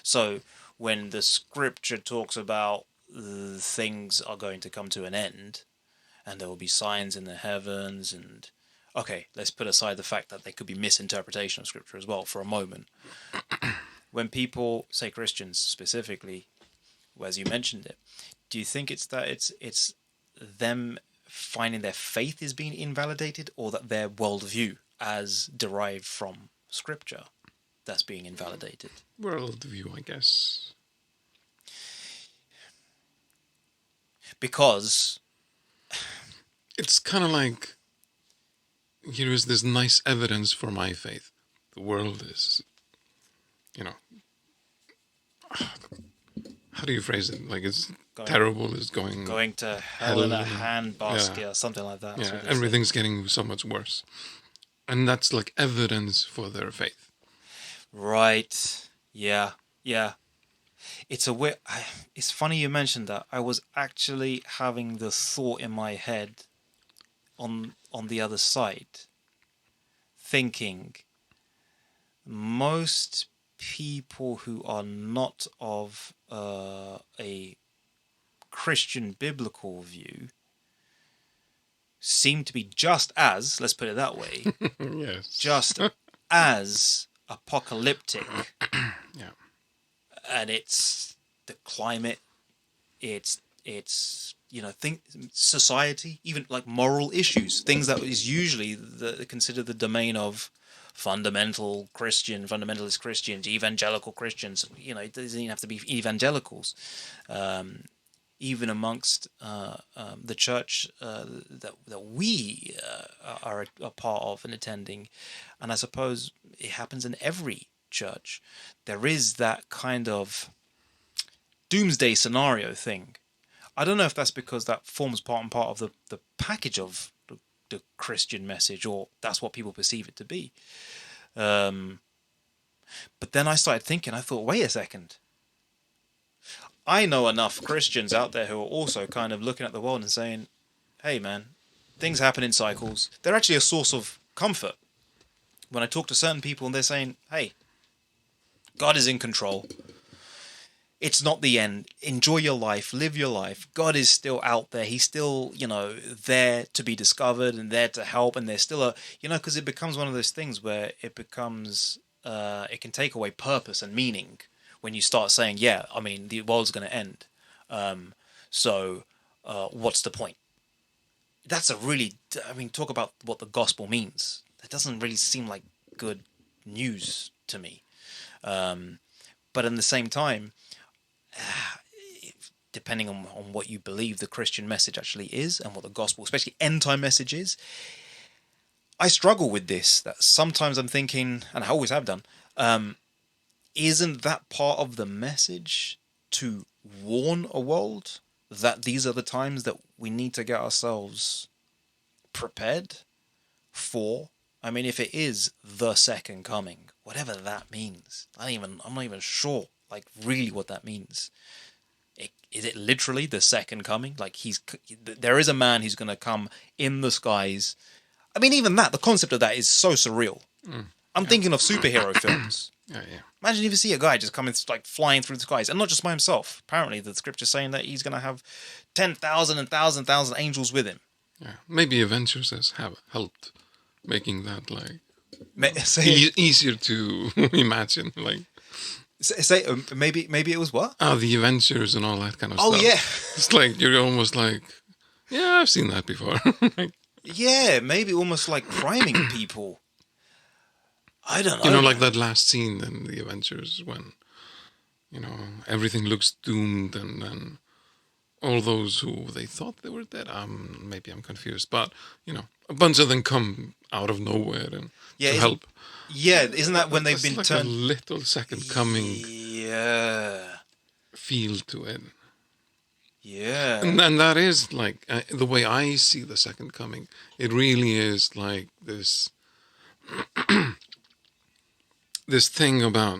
So when the scripture talks about things are going to come to an end, and there will be signs in the heavens, and okay, let's put aside the fact that there could be misinterpretation of scripture as well for a moment. When people, say Christians specifically, as you mentioned it, do you think it's that it's them finding their faith is being invalidated, or that their worldview as derived from scripture that's being invalidated? Worldview, I guess. Because it's kind of like, here is this nice evidence for my faith. The world is, how do you phrase it? Like, it's terrible, it's going to hell in a handbasket, or something like that. Yeah, everything's getting so much worse. And that's like evidence for their faith. Right. Yeah. It's it's funny you mentioned that. I was actually having the thought in my head on the other side, thinking most people who are not of a Christian biblical view seem to be just as, let's put it that way, yes, just as apocalyptic. Yeah. And it's the climate, it's society, even like moral issues, things that is usually considered the domain of fundamentalist Christians, evangelical Christians. It doesn't even have to be evangelicals. Even amongst the church that we are a part of and attending, and I suppose it happens in every church, there is that kind of doomsday scenario thing. I don't know if that's because that forms part of the package of the Christian message, or that's what people perceive it to be. But then I started thinking, I thought, wait a second. I know enough Christians out there who are also kind of looking at the world and saying, hey man, things happen in cycles. They're actually a source of comfort. When I talk to certain people and they're saying, hey, God is in control. It's not the end. Enjoy your life. Live your life. God is still out there. He's still, there to be discovered and there to help. And there's still because it becomes one of those things where it becomes, it can take away purpose and meaning when you start saying, the world's going to end. So what's the point? That's talk about what the gospel means. That doesn't really seem like good news to me. But in the same time, depending on what you believe the Christian message actually is and what the gospel, especially end-time message is, I struggle with this. That sometimes I'm thinking, and I always have done, isn't that part of the message to warn a world that these are the times that we need to get ourselves prepared for? I mean, if it is the second coming, whatever that means, I'm not even sure, like, really what that means. Is it literally the second coming? Like, there is a man who's going to come in the skies. I mean, even that, the concept of that is so surreal. I'm thinking of superhero films. Yeah. Imagine if you see a guy just coming, like, flying through the skies, and not just by himself. Apparently, the scripture's saying that he's going to have 10,000 and 1,000 angels with him. Yeah, maybe Avengers have helped making that easier to imagine. Like, maybe it was what? The Avengers and all that kind of stuff. Oh yeah, it's like you're almost like, yeah, I've seen that before. Yeah, maybe almost like priming people. I don't know. Like that last scene in the Avengers when, everything looks doomed, and then all those who they thought they were dead. Maybe I'm confused, but a bunch of them come out of nowhere and to help. Yeah, isn't that when they've been like turned? A little second coming. Yeah. Feel to it. Yeah. And that is like the way I see the second coming. It really is like this. This thing about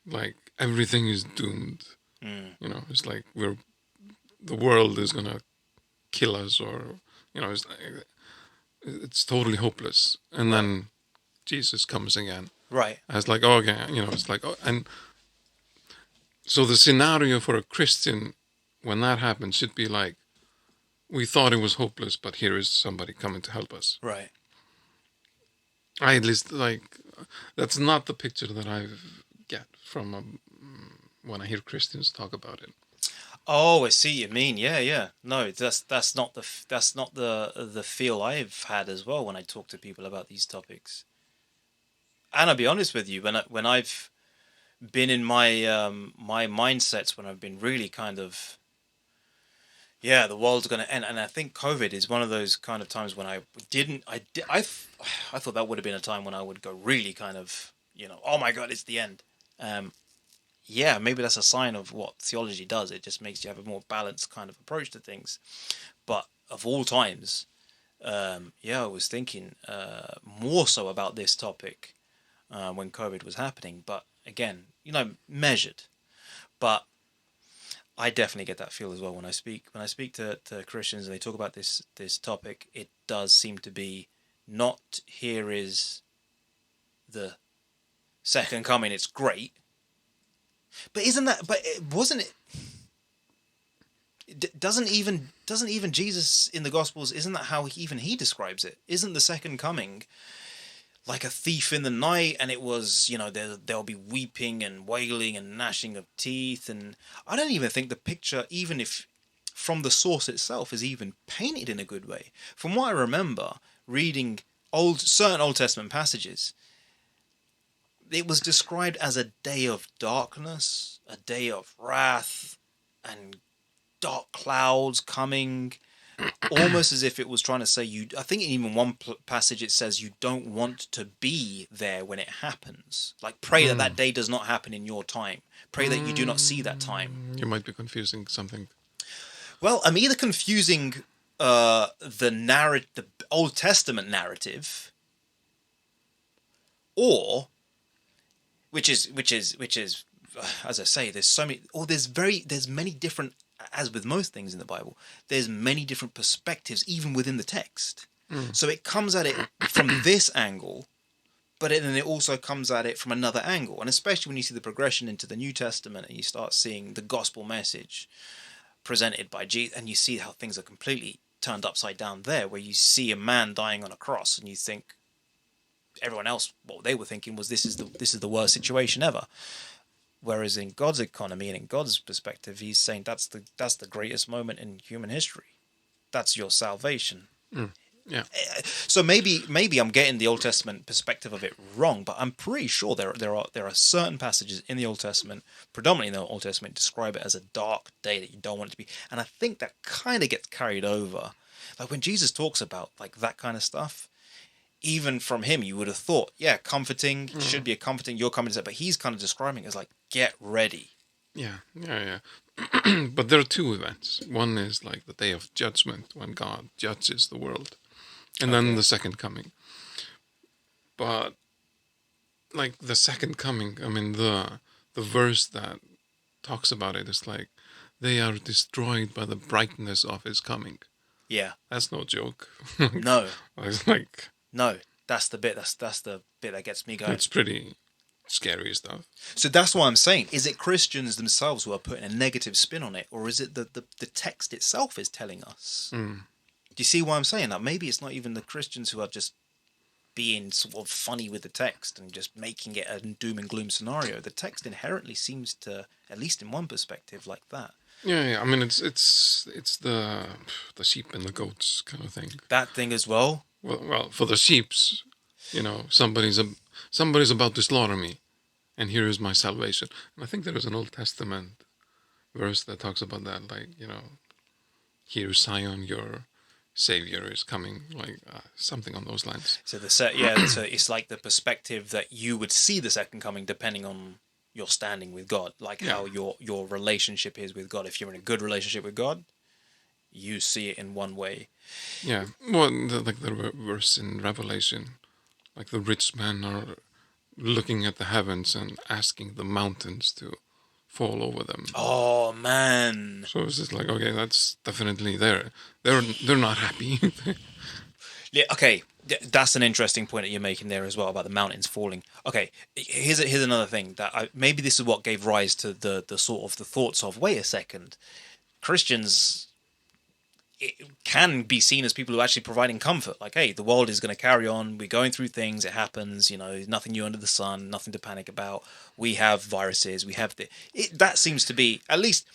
like everything is doomed. It's like the world is gonna kill us, or it's totally hopeless, and then Jesus comes again. Right. It's like, okay, it's like, and so the scenario for a Christian when that happens should be like, we thought it was hopeless, but here is somebody coming to help us. Right. I at least that's not the picture that I get from when I hear Christians talk about it. Oh, I see what you mean. Yeah, yeah. No, that's not the feel I've had as well when I talk to people about these topics. And I'll be honest with you, when I've been in my my mindsets, when I've been really kind of, yeah, the world's gonna end, and I think COVID is one of those kind of times when I thought that would have been a time when I would go really kind of, oh my God, it's the end. Yeah, maybe that's a sign of what theology does. It just makes you have a more balanced kind of approach to things. But of all times, yeah, I was thinking more so about this topic when COVID was happening. But again, measured. But I definitely get that feel as well when I speak to Christians and they talk about this topic. It does seem to be not here is the second coming. It's great. But wasn't it? Doesn't even Jesus in the Gospels? Isn't that how he describes it? Isn't the second coming like a thief in the night? And it was, there'll be weeping and wailing and gnashing of teeth. And I don't even think the picture, even if from the source itself, is even painted in a good way. From what I remember reading certain Old Testament passages, it was described as a day of darkness, a day of wrath, and dark clouds coming, almost as if it was trying to say I think in even one passage it says you don't want to be there when it happens. Like, pray that day does not happen in your time. Pray that you do not see that time. You might be confusing something. Well, I'm either confusing the Old Testament narrative, or which is as I say, there's so many, or there's many different, as with most things in the Bible, there's many different perspectives even within the text. So it comes at it from this angle, but then it also comes at it from another angle. And especially when you see the progression into the New Testament and you start seeing the gospel message presented by Jesus, and you see how things are completely turned upside down there, where you see a man dying on a cross and you think everyone else, what they were thinking was this is the worst situation ever. Whereas in God's economy and in God's perspective, he's saying that's the greatest moment in human history. That's your salvation. Yeah. So maybe I'm getting the Old Testament perspective of it wrong, but I'm pretty sure there are certain passages in the Old Testament, predominantly in the Old Testament, describe it as a dark day that you don't want it to be. And I think that kind of gets carried over. Like when Jesus talks about like that kind of stuff, even from him, you would have thought, yeah, comforting, should be a comforting, you're coming to, but he's kind of describing it as like, get ready. Yeah. But there are two events. One is like the day of judgment, when God judges the world. And then the second coming. But like the second coming, I mean, the verse that talks about it is like, they are destroyed by the brightness of his coming. Yeah. That's no joke. No. It's like... No, that's the bit that gets me going. It's pretty scary stuff. So that's what I'm saying. Is it Christians themselves who are putting a negative spin on it, or is it the text itself is telling us? Do you see why I'm saying that? Maybe it's not even the Christians who are just being sort of funny with the text and just making it a doom and gloom scenario. The text inherently seems to, at least in one perspective, like that. Yeah. I mean, it's the sheep and the goats kind of thing. That thing as well. Well, for the sheeps, somebody's about to slaughter me, and here is my salvation. And I think there is an Old Testament verse that talks about that, like, here Zion, your Savior is coming, like something on those lines. So so it's like the perspective that you would see the second coming depending on your standing with God, like how your relationship is with God. If you're in a good relationship with God, you see it in one way. Yeah, well, the verse in Revelation, like the rich men are looking at the heavens and asking the mountains to fall over them. Oh man! So it's just like, okay, that's definitely there. They're not happy. Yeah. Okay, that's an interesting point that you're making there as well about the mountains falling. Okay, here's another thing that maybe this is what gave rise to the sort of the thoughts of, wait a second, Christians it can be seen as people who are actually providing comfort. Like, hey, the world is going to carry on. We're going through things. It happens. Nothing new under the sun. Nothing to panic about. We have viruses. We have that seems to be, at least,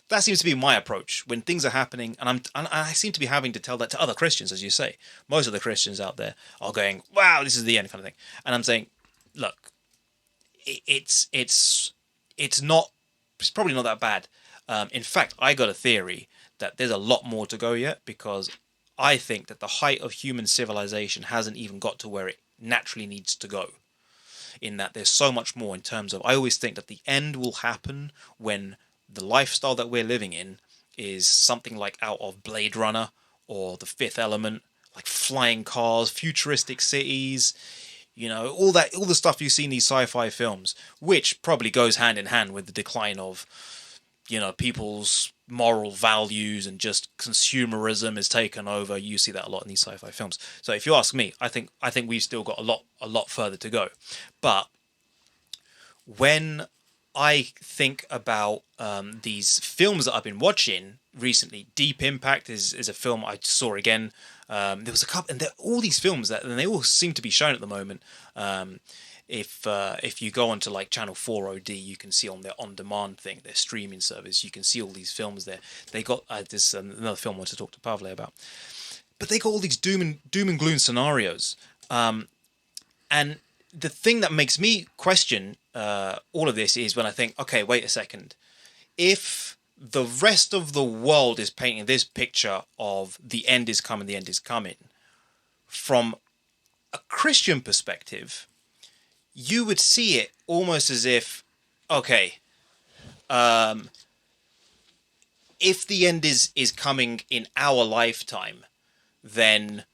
that seems to be my approach when things are happening. And I seem to be having to tell that to other Christians, as you say. Most of the Christians out there are going, wow, this is the end kind of thing. And I'm saying, look, it's probably not that bad. In fact, I got a theory that there's a lot more to go yet, because I think that the height of human civilization hasn't even got to where it naturally needs to go. In that there's so much more in terms of, I always think that the end will happen when the lifestyle that we're living in is something like out of Blade Runner or The Fifth Element, like flying cars, futuristic cities, all the stuff you see in these sci-fi films, which probably goes hand in hand with the decline of, people's moral values, and just consumerism is taken over. You see that a lot in these sci-fi films. So if you ask me, I think we've still got a lot further to go. But when I think about these films that I've been watching recently, Deep Impact is a film I saw again. There was a couple, and all these films and they all seem to be shown at the moment. If you go onto like Channel 4 OD, you can see on their on-demand thing, their streaming service, you can see all these films there. They got this another film I want to talk to Pavle about, but they got all these doom and gloom scenarios. And the thing that makes me question all of this is when I think, okay, wait a second, if the rest of the world is painting this picture of the end is coming, from a Christian perspective, you would see it almost as if, okay, if the end is coming in our lifetime, then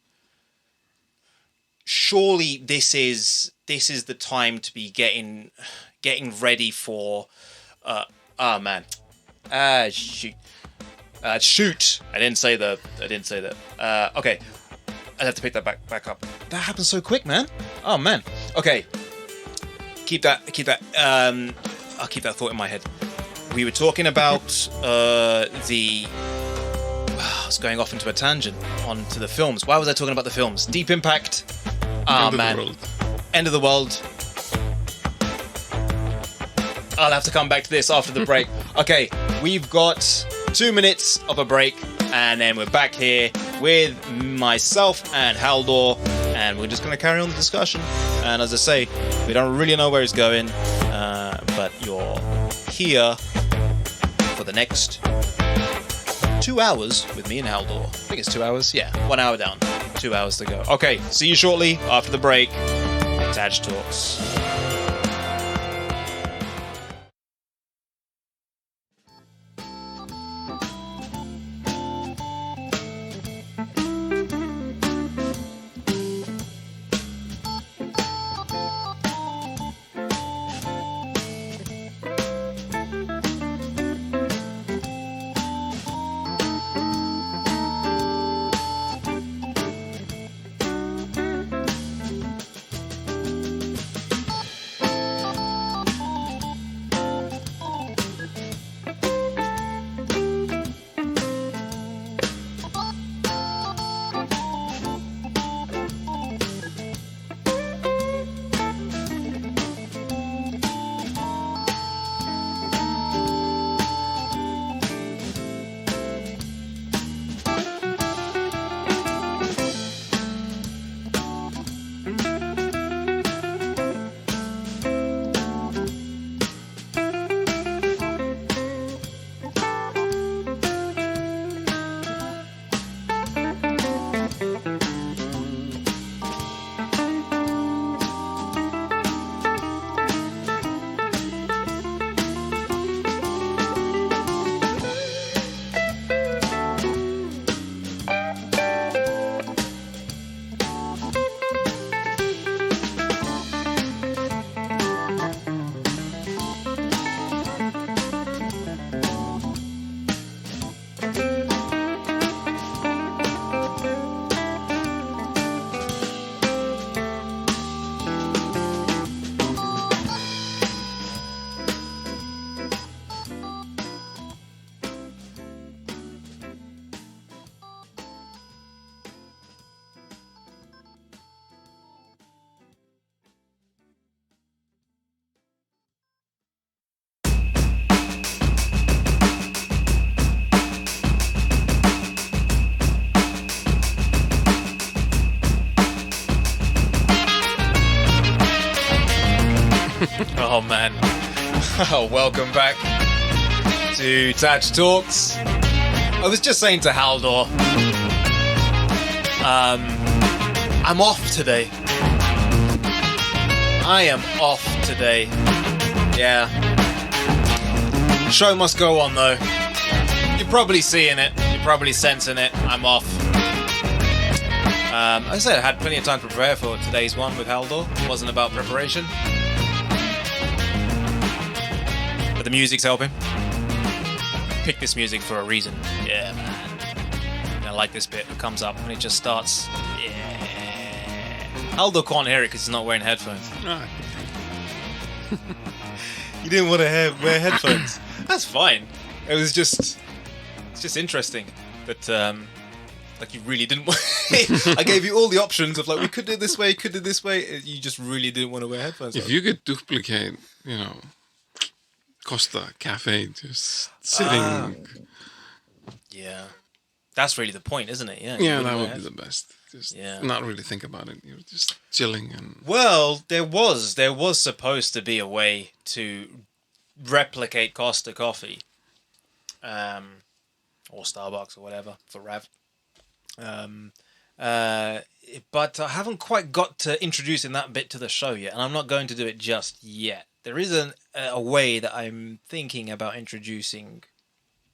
surely this is the time to be getting ready for. Shoot! I didn't say that. Okay, I'd have to pick that back up. That happened so quick, man. Oh man. Okay. Keep that. I'll keep that thought in my head. We were talking about I was going off into a tangent onto the films. Why was I talking about the films? Deep Impact. End of the world. I'll have to come back to this after the break. Okay, we've got 2 minutes of a break, and then we're back here with myself and Halldór, and we're just going to carry on the discussion. And as I say, we don't really know where it's going, but you're here for the next 2 hours with me and Halldór. I think it's 2 hours. Yeah, 1 hour down, 2 hours to go. Okay, see you shortly after the break. TAJ Talks. man. Welcome back to TAJ Talks. I was just saying to Halldór, I'm off today. I am off today. Yeah. Show must go on though. You're probably seeing it. You're probably sensing it. I'm off. I said I had plenty of time to prepare for today's one with Halldór. It wasn't about preparation. But the music's helping. Pick this music for a reason. Yeah, man. I like this bit. It comes up when it just starts. Yeah. Halldór can't hear it because he's not wearing headphones. You didn't want to wear headphones. That's fine. It's just interesting that like you really didn't want. I gave you all the options of like we could do it this way, could do it this way. You just really didn't want to wear headphones. If you could duplicate, Costa Cafe just sitting. Yeah, that's really the point, isn't it? Yeah. Yeah, that would be the best. Just not really think about it. You're just chilling and. Well, there was supposed to be a way to replicate Costa Coffee, or Starbucks or whatever for Rav. But I haven't quite got to introducing that bit to the show yet, and I'm not going to do it just yet. There is a way that I'm thinking about introducing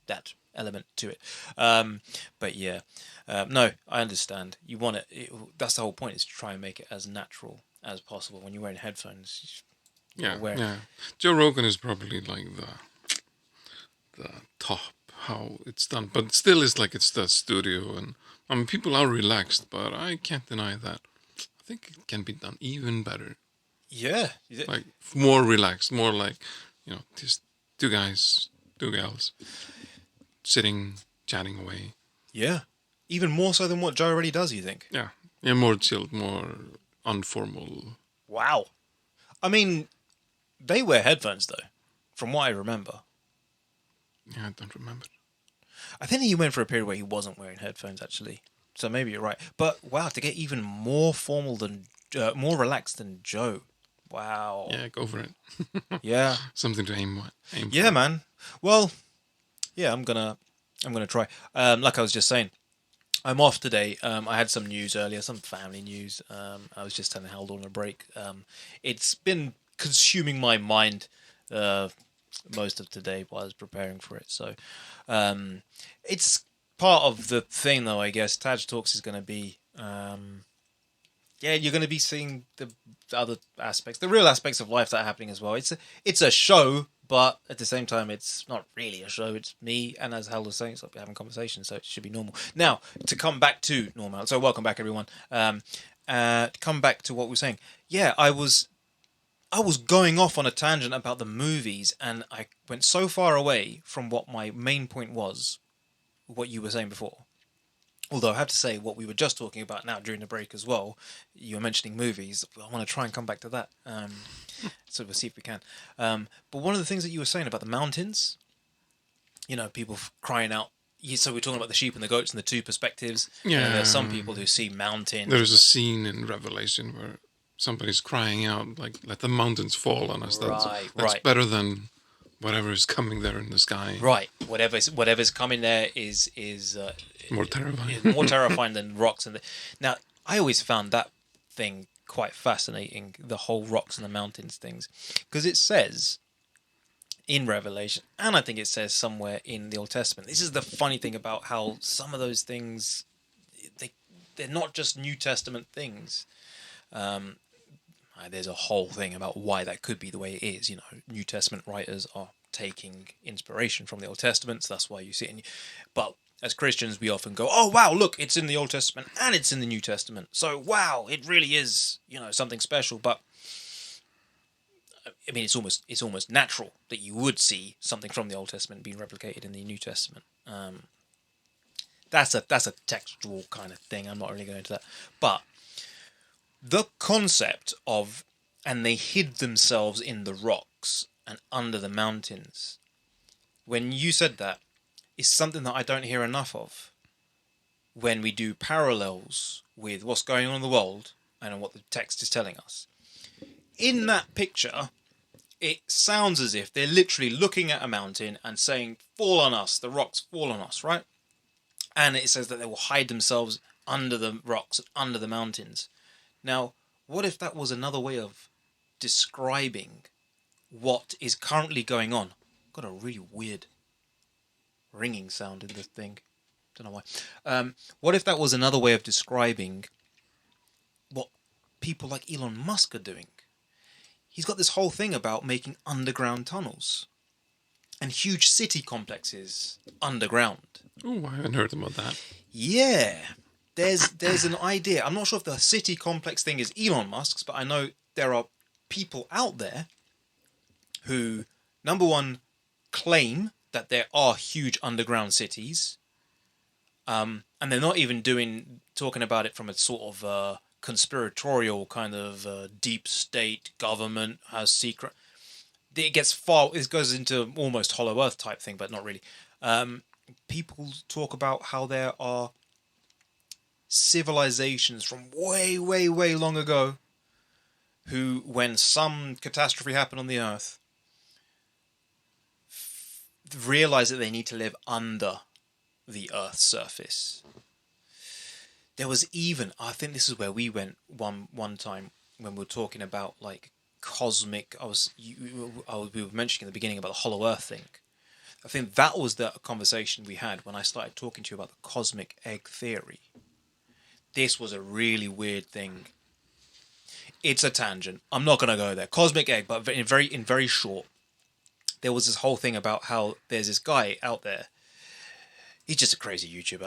that element to it. But yeah, no, I understand. You want it. That's the whole point, is to try and make it as natural as possible. When you're wearing headphones, yeah. Joe Rogan is probably like the top how it's done, but still it's like it's the studio, and I mean people are relaxed, but I can't deny that. I think it can be done even better. Yeah, like more relaxed, more like just two guys, two gals sitting, chatting away. Yeah, even more so than what Joe already does. You think? Yeah, more chilled, more informal. Wow, I mean, they wear headphones though, from what I remember. Yeah, I don't remember. I think he went for a period where he wasn't wearing headphones, actually. So maybe you're right. But wow, to get even more formal than, more relaxed than Joe. Wow. Yeah, go for it. Yeah. Something to aim yeah, for. Man. Well, yeah, I'm gonna try. Like I was just saying, I'm off today. I had some news earlier, some family news. I was just telling Halldór on a break. It's been consuming my mind most of today while I was preparing for it. So it's part of the thing, though, I guess. TAJ Talks is going to be... you're going to be seeing the other aspects, the real aspects of life that are happening as well. It's a show, but at the same time, it's not really a show. It's me, and as Hal was saying, so we're having conversations, so it should be normal. Now, to come back to normal. So welcome back, everyone. To come back to what we were saying. Yeah, I was going off on a tangent about the movies, and I went so far away from what my main point was, what you were saying before. Although I have to say, what we were just talking about now during the break as well, you were mentioning movies. I want to try and come back to that. So we'll see if we can. But one of the things that you were saying about the mountains, people crying out. So we're talking about the sheep and the goats and the two perspectives. Yeah. And there's some people who see mountains. There's a scene in Revelation where somebody's crying out, like, let the mountains fall on us. That's better than whatever is coming there in the sky. Right. Whatever's coming there is more terrifying. More terrifying than rocks. Now, I always found that thing quite fascinating, the whole rocks and the mountains things. Because it says in Revelation, and I think it says somewhere in the Old Testament, this is the funny thing about how some of those things, they're not just New Testament things. There's a whole thing about why that could be the way it is. New Testament writers are taking inspiration from the Old Testament, so that's why you see it. But as Christians, we often go, "Oh wow, look, it's in the Old Testament and it's in the New Testament. So wow, it really is, something special." But I mean, it's almost natural that you would see something from the Old Testament being replicated in the New Testament. That's a textual kind of thing. I'm not really going into that, but the concept of, and they hid themselves in the rocks and under the mountains. When you said that, is something that I don't hear enough of when we do parallels with what's going on in the world and what the text is telling us. In that picture, it sounds as if they're literally looking at a mountain and saying, "Fall on us, the rocks fall on us," right? And it says that they will hide themselves under the rocks, under the mountains. Now, what if that was another way of describing what is currently going on? Got a really weird ringing sound in this thing. Don't know why. What if that was another way of describing what people like Elon Musk are doing? He's got this whole thing about making underground tunnels and huge city complexes underground. Oh, I haven't heard about that. Yeah, there's an idea. I'm not sure if the city complex thing is Elon Musk's, but I know there are people out there who, number one, claim that there are huge underground cities, and they're not even talking about it from a sort of conspiratorial kind of deep state government has secret. It goes into almost Hollow Earth type thing, but not really. People talk about how there are civilizations from way, way, way long ago who, when some catastrophe happened on the Earth, realize that they need to live under the Earth's surface. There was even, I think this is where we went one time when we were talking about like cosmic. We were mentioning at the beginning about the Hollow Earth thing. I think that was the conversation we had when I started talking to you about the cosmic egg theory. This was a really weird thing. It's a tangent. I'm not going to go there. Cosmic egg, but in very short, there was this whole thing about how there's this guy out there. He's just a crazy YouTuber.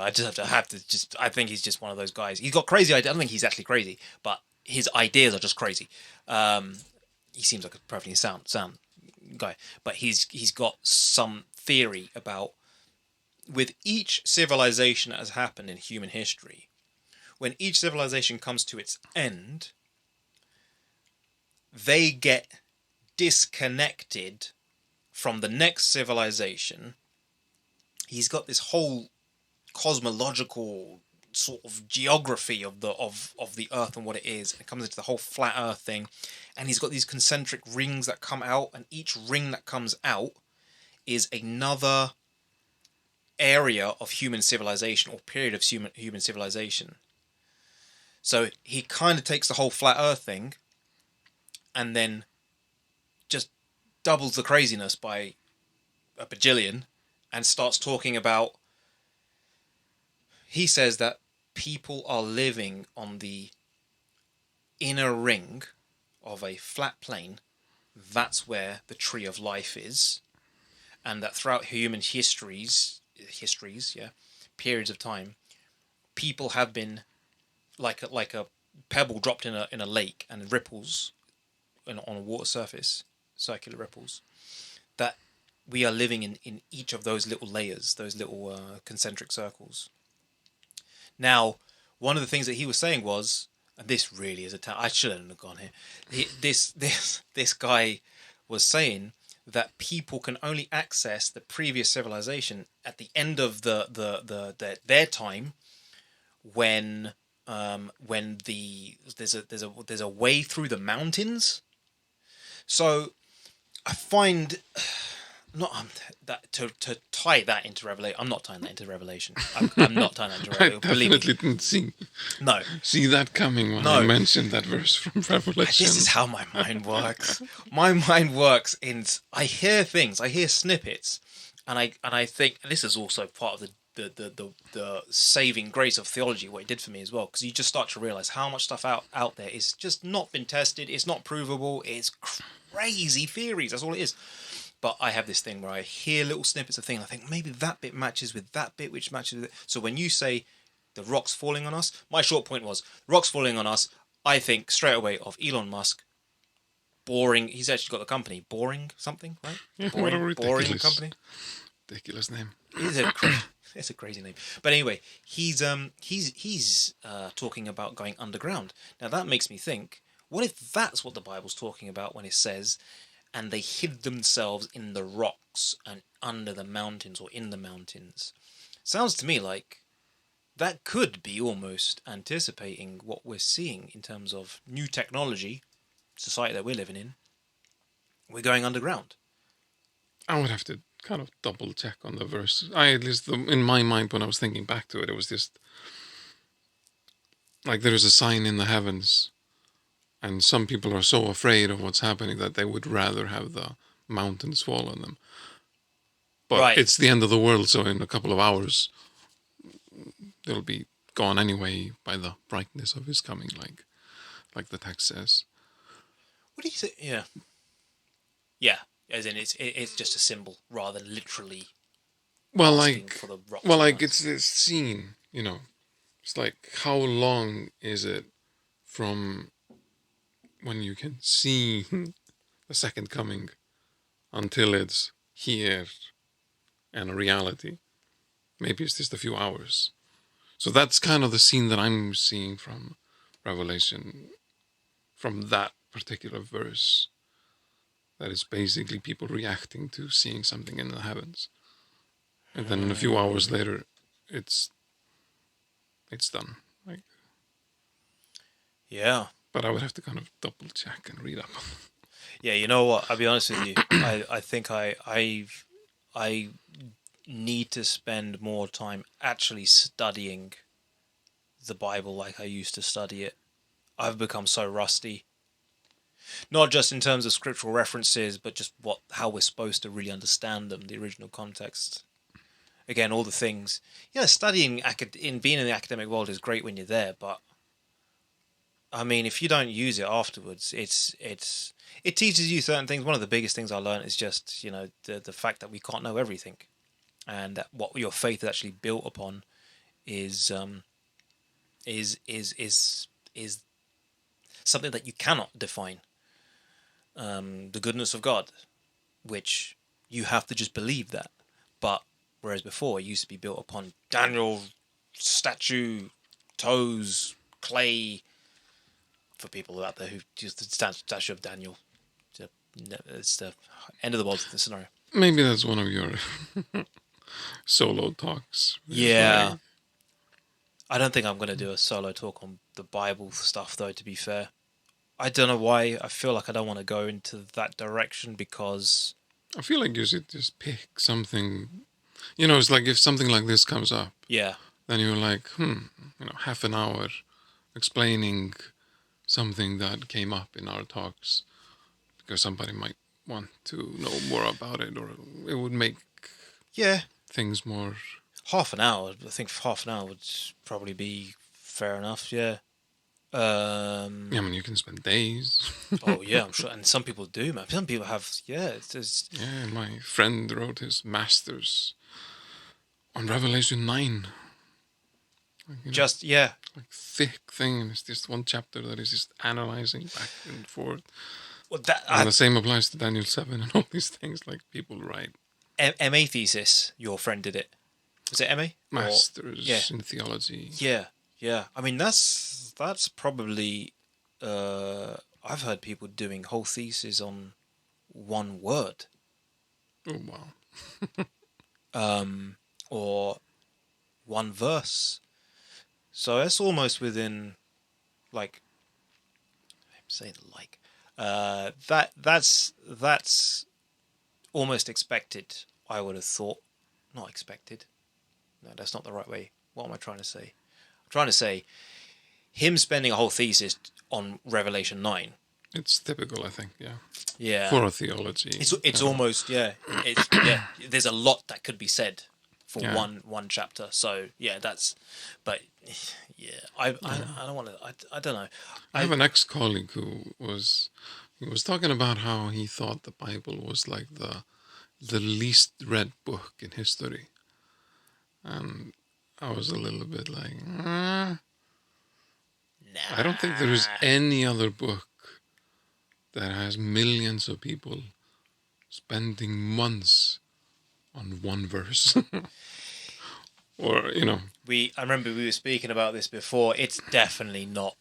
I think he's just one of those guys. He's got crazy ideas. I don't think he's actually crazy, but his ideas are just crazy. He seems like a perfectly sound guy, but he's got some theory about, with each civilization that has happened in human history, when each civilization comes to its end, they get disconnected from the next civilization. He's got this whole cosmological sort of geography of the Earth and what it is. It comes into the whole flat Earth thing, and he's got these concentric rings that come out, and each ring that comes out is another area of human civilization or period of human civilization. So he kind of takes the whole flat Earth thing and then just doubles the craziness by a bajillion and starts talking about, he says that people are living on the inner ring of a flat plane. That's where the tree of life is. And that throughout human histories, periods of time, people have been like a pebble dropped in a lake and ripples on a water surface, circular ripples. That we are living in each of those little layers, those little concentric circles. Now, one of the things that he was saying was, and this really is I shouldn't have gone here. This guy was saying that people can only access the previous civilization at the end of their time, when there's a way through the mountains. So I find to tie that into Revelation. I'm not tying that into Revelation. I'm not tying that into Revelation. I definitely didn't see that coming when I mentioned that verse from Revelation. This is how my mind works. My mind works in, I hear things, I hear snippets, and I think, and this is also part of the saving grace of theology, what it did for me as well, because you just start to realize how much stuff out there is just not been tested. It's not provable. It's crazy theories. That's all it is. But I have this thing where I hear little snippets of things. I think maybe that bit matches with that bit, which matches with it. So when you say the rocks falling on us, my short point was rocks falling on us. I think straight away of Elon Musk. Boring. He's actually got the company. Boring something, right? Yeah, boring company. Ridiculous name. It's a crazy name. But anyway, he's talking about going underground. Now that makes me think, what if that's what the Bible's talking about when it says, and they hid themselves in the rocks and under the mountains or in the mountains? Sounds to me like that could be almost anticipating what we're seeing in terms of new technology, society that we're living in, we're going underground. I would have to kind of double check on the verse. At least in my mind, when I was thinking back to it, it was just like there is a sign in the heavens, and some people are so afraid of what's happening that they would rather have the mountains fall on them. But it's the end of the world, so in a couple of hours, they'll be gone anyway by the brightness of his coming, like the text says. What do you think? Yeah. Yeah, as in it's just a symbol rather than literally. Well, for the rock it's this scene, you know. It's like, how long is it from when you can see the second coming until it's here and a reality? Maybe it's just a few hours. So that's kind of the scene that I'm seeing from Revelation, from that particular verse. That is basically people reacting to seeing something in the heavens. And then a few hours later, it's done. Yeah. But I would have to kind of double check and read up. Yeah, you know what? I'll be honest with you. I think I need to spend more time actually studying the Bible like I used to study it. I've become so rusty. Not just in terms of scriptural references, but just how we're supposed to really understand them, the original context. Again, all the things. Yeah, studying being in the academic world is great when you're there, but I mean, if you don't use it afterwards, it teaches you certain things. One of the biggest things I learned is just, the fact that we can't know everything, and that what your faith is actually built upon is something that you cannot define. The goodness of God, which you have to just believe that. But whereas before it used to be built upon Daniel, statue, toes, clay. For people out there who use the statue of Daniel, it's the end of the world scenario. Maybe that's one of your solo talks. Yeah. I don't think I'm going to do a solo talk on the Bible stuff, though, to be fair. I don't know why. I feel like I don't want to go into that direction because... I feel like you should just pick something... it's like if something like this comes up... Yeah. Then you're like, half an hour explaining something that came up in our talks because somebody might want to know more about it, or it would make things more... Half an hour. I think half an hour would probably be fair enough, yeah. I mean, you can spend days. Oh, yeah, I'm sure. And some people do, man. Some people have, it's Yeah, my friend wrote his master's on Revelation 9. Like thick thing, and it's just one chapter that is just analyzing back and forth. Well, and the same applies to Daniel 7 and all these things, like people write. MA thesis, your friend did it. Was it MA? Master's in theology. Yeah. I mean, that's probably... I've heard people doing whole theses on one word. Oh, wow. Or one verse. So that's almost within, like... I'm saying like... That's almost expected, I would have thought. Not expected. No, that's not the right way. What am I trying to say? I'm trying to say him spending a whole thesis on Revelation 9. It's typical, I think, yeah. Yeah. For a theology. It's almost, It's there's a lot that could be said for one chapter. So, but I don't want to, I don't know. I have an ex-colleague who was talking about how he thought the Bible was like the least read book in history. And I was a little bit like, I don't think there is any other book that has millions of people spending months on one verse. Or, I remember we were speaking about this before. It's definitely not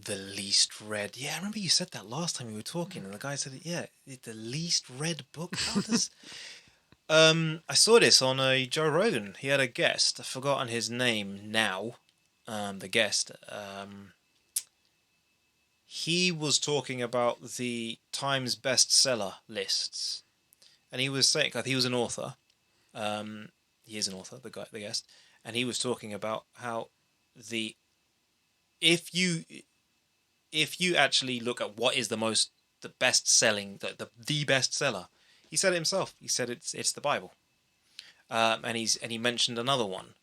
the least read. Yeah, I remember you said that last time we were talking, and the guy said, it's the least read book. How does... I saw this on a Joe Rogan. He had a guest. I've forgotten his name now. The guest. he was talking about the Times bestseller lists, and he was saying, he was an author. He is an author, the guest, and he was talking about how if you actually look at what is the best selling, the bestseller, he said it himself. He said it's the Bible, and he mentioned another one,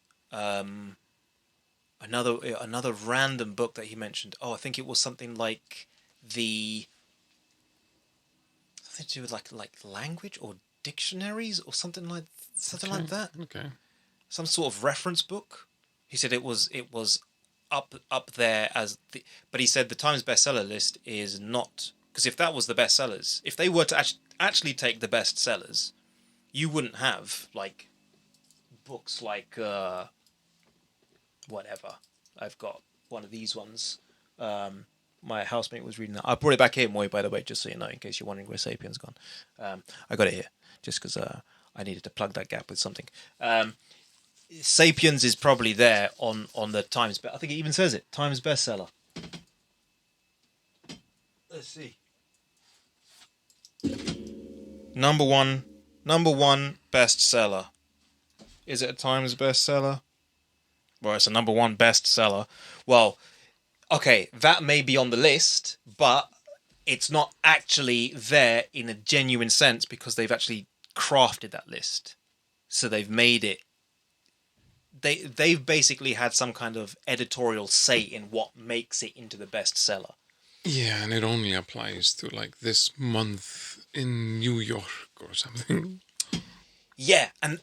another random book that he mentioned. Oh, I think it was something like something to do with like language or dictionaries or something like that. Okay. Some sort of reference book. He said it was up there as but he said the Times bestseller list is not, because if that was the bestsellers, if they were to actually take the bestsellers, you wouldn't have like books like whatever. I've got one of these ones. My housemate was reading that. I brought it back here, Moy, by the way, just so you know, in case you're wondering where Sapien's gone. I got it here just because I needed to plug that gap with something. Sapiens is probably there on the Times. I think it even says it, Times bestseller. Let's see. Number one bestseller. Is it a Times bestseller? Well, it's a number one bestseller. Well, okay, that may be on the list, but it's not actually there in a genuine sense because they've actually crafted that list. So they've made it. They've basically had some kind of editorial say in what makes it into the bestseller. Yeah, and it only applies to like this month in New York or something. Yeah, and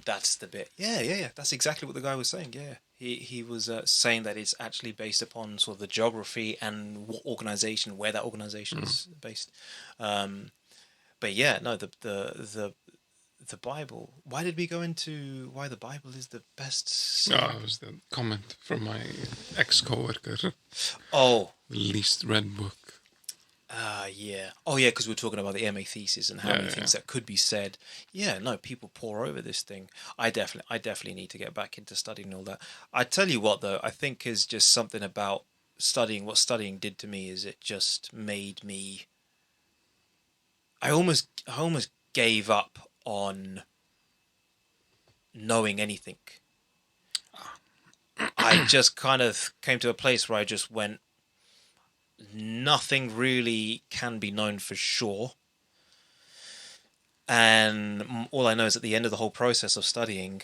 that's the bit. Yeah. That's exactly what the guy was saying. Yeah, he was saying that it's actually based upon sort of the geography and what organization, where that organization is based. But yeah, no, the Bible. Why did we go into why the Bible is the best? It was the comment from my ex-coworker. Oh, the least read book. Yeah. Oh, yeah, because we're talking about the MA thesis and how many things that could be said. Yeah, no, people pour over this thing. I definitely need to get back into studying all that. I tell you what, though, I think is just something about studying. What studying did to me is it just made me. I almost gave up on knowing anything. I just kind of came to a place where I just went, nothing really can be known for sure. And all I know is at the end of the whole process of studying,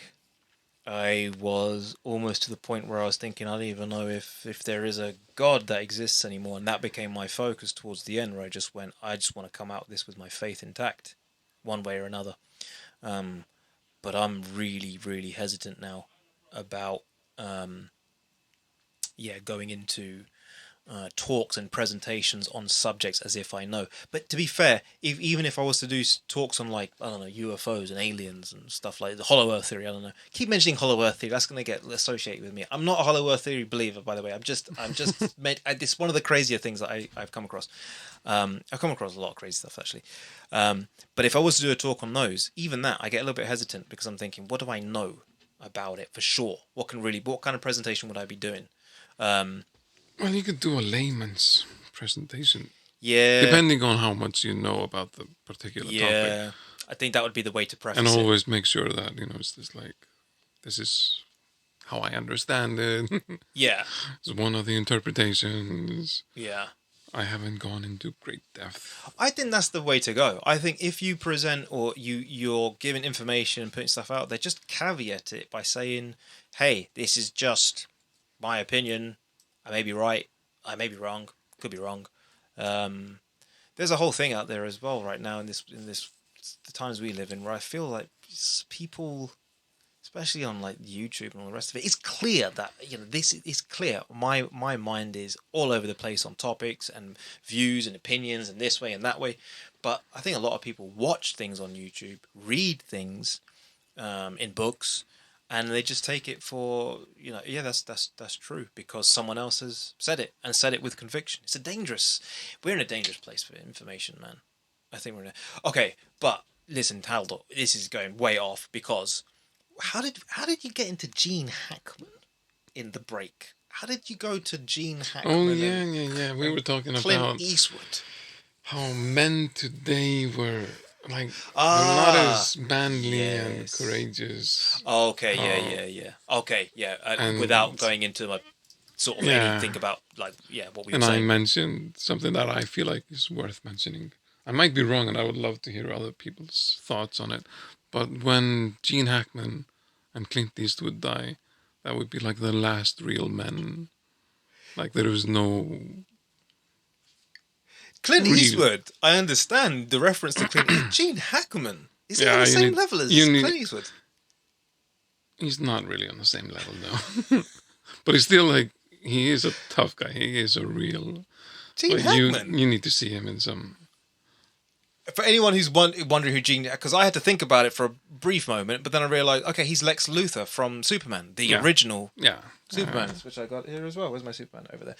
I was almost to the point where I was thinking, I don't even know if there is a God that exists anymore. And that became my focus towards the end, where I just went, I just want to come out of this with my faith intact, one way or another. But I'm really, really hesitant now about, going into talks and presentations on subjects as if I know. But to be fair, even if I was to do talks on, like, I don't know, UFOs and aliens and stuff like the Hollow Earth theory, I don't know. Keep mentioning Hollow Earth theory. That's going to get associated with me. I'm not a Hollow Earth theory believer, by the way. I'm just it's one of the crazier things that I've come across. I've come across a lot of crazy stuff, actually. But if I was to do a talk on those, even that, I get a little bit hesitant because I'm thinking, what do I know about it for sure? What kind of presentation would I be doing? Well, you could do a layman's presentation. Yeah. Depending on how much you know about the particular topic. Yeah. I think that would be the way to preface and it. always make sure that, it's just like, this is how I understand it. Yeah. It's one of the interpretations. Yeah. I haven't gone into great depth. I think that's the way to go. I think if you present or you're giving information and putting stuff out there, just caveat it by saying, hey, this is just my opinion. I may be right. I may be wrong. Could be wrong. There's a whole thing out there as well right now in this the times we live in, where I feel like people, especially on like YouTube and all the rest of it, it's clear that this is clear. My mind is all over the place on topics and views and opinions and this way and that way. But I think a lot of people watch things on YouTube, read things in books. And they just take it for, that's true because someone else has said it and said it with conviction. We're in a dangerous place for information, man. I think okay, but listen, Halldór, this is going way off because how did you get into Gene Hackman in the break? How did you go to Gene Hackman? Oh, yeah. We were talking Clint about Eastwood. how men today were like they're not as manly and courageous. Oh, okay, yeah. Okay, yeah. Without going into like sort of anything about like what we were saying. And I mentioned something that I feel like is worth mentioning. I might be wrong, and I would love to hear other people's thoughts on it. But when Gene Hackman and Clint Eastwood die, that would be like the last real men. Like there was no. Clint Eastwood, I understand the reference to Clint Eastwood. Gene Hackman. Is he on the same level as Clint Eastwood? He's not really on the same level, no. But he's still like, he is a tough guy. He is a real... Gene Hackman? You need to see him in some... For anyone who's wondering who Gene... Because I had to think about it for a brief moment, but then I realised, okay, he's Lex Luthor from Superman, the original Superman, which I got here as well. Where's my Superman? Over there.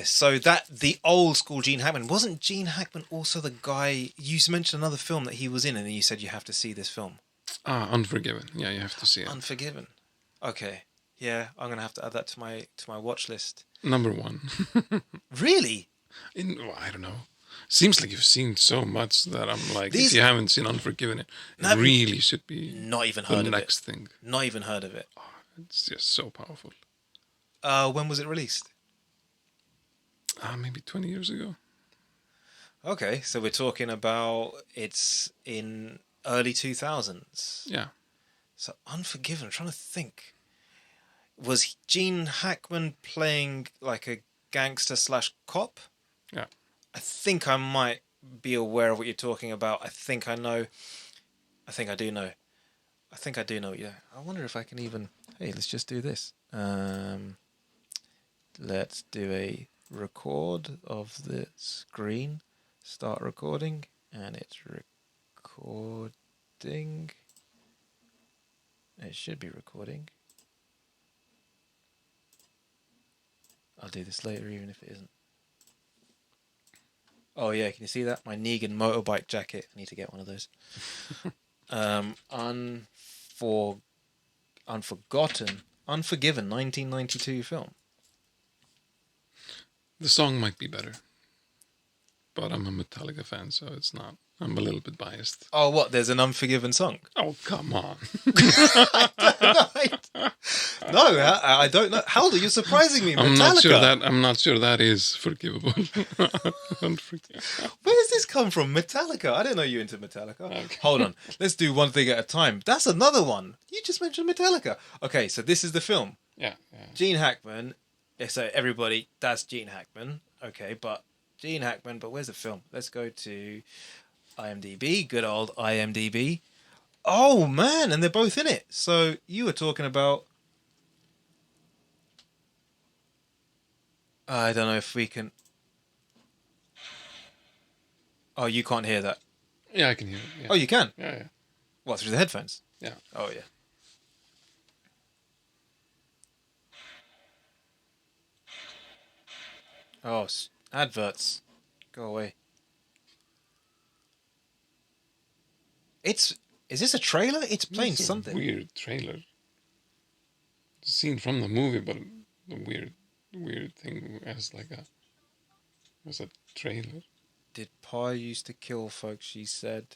So the old school Gene Hackman. Wasn't Gene Hackman also the guy... You mentioned another film that he was in, and then you said you have to see this film. Unforgiven. Yeah, you have to see it. Unforgiven. Okay. Yeah, I'm going to have to add that to my watch list. Number 1. Really? I don't know. Seems like you've seen so much that I'm like, if you haven't seen Unforgiven, it really should be not even heard the of next it. thing. Not even heard of it. Oh, it's just so powerful. When was it released? Maybe 20 years ago. Okay, so we're talking about it's in early 2000s. Yeah. So Unforgiven, I'm trying to think. Was Gene Hackman playing like a gangster / cop? Yeah. I think I might be aware of what you're talking about. I think I know. I think I do know. Yeah. I wonder if I can even... Hey, let's just do this. Let's do a record of the screen. Start recording. And it's recording. It should be recording. I'll do this later even if it isn't. Oh yeah, can you see that? My Negan motorbike jacket. I need to get one of those. Unforgiven, 1992 film. The song might be better. But I'm a Metallica fan, so it's not. I'm a little bit biased. Oh, what? There's an Unforgiven song? Oh, come on. I don't know. Halldór, you're surprising me. I'm not sure that is forgivable. Where does this come from? Metallica? I didn't know you were into Metallica. Okay. Hold on. Let's do one thing at a time. That's another one. You just mentioned Metallica. Okay, so this is the film. Yeah. Gene Hackman. So everybody, that's Gene Hackman. Okay, but Gene Hackman, but where's the film? Let's go to IMDb. Good old IMDb. Oh, man, and they're both in it. So you were talking about... I don't know if we can... Oh, you can't hear that? Yeah, I can hear it. Yeah. Oh, you can? Yeah. What, through the headphones? Yeah. Oh, yeah. Oh, adverts. Go away. Is this a trailer? It's playing something. Weird trailer. The scene from the movie, but the weird thing as a trailer. Did Pa used to kill folks? She said.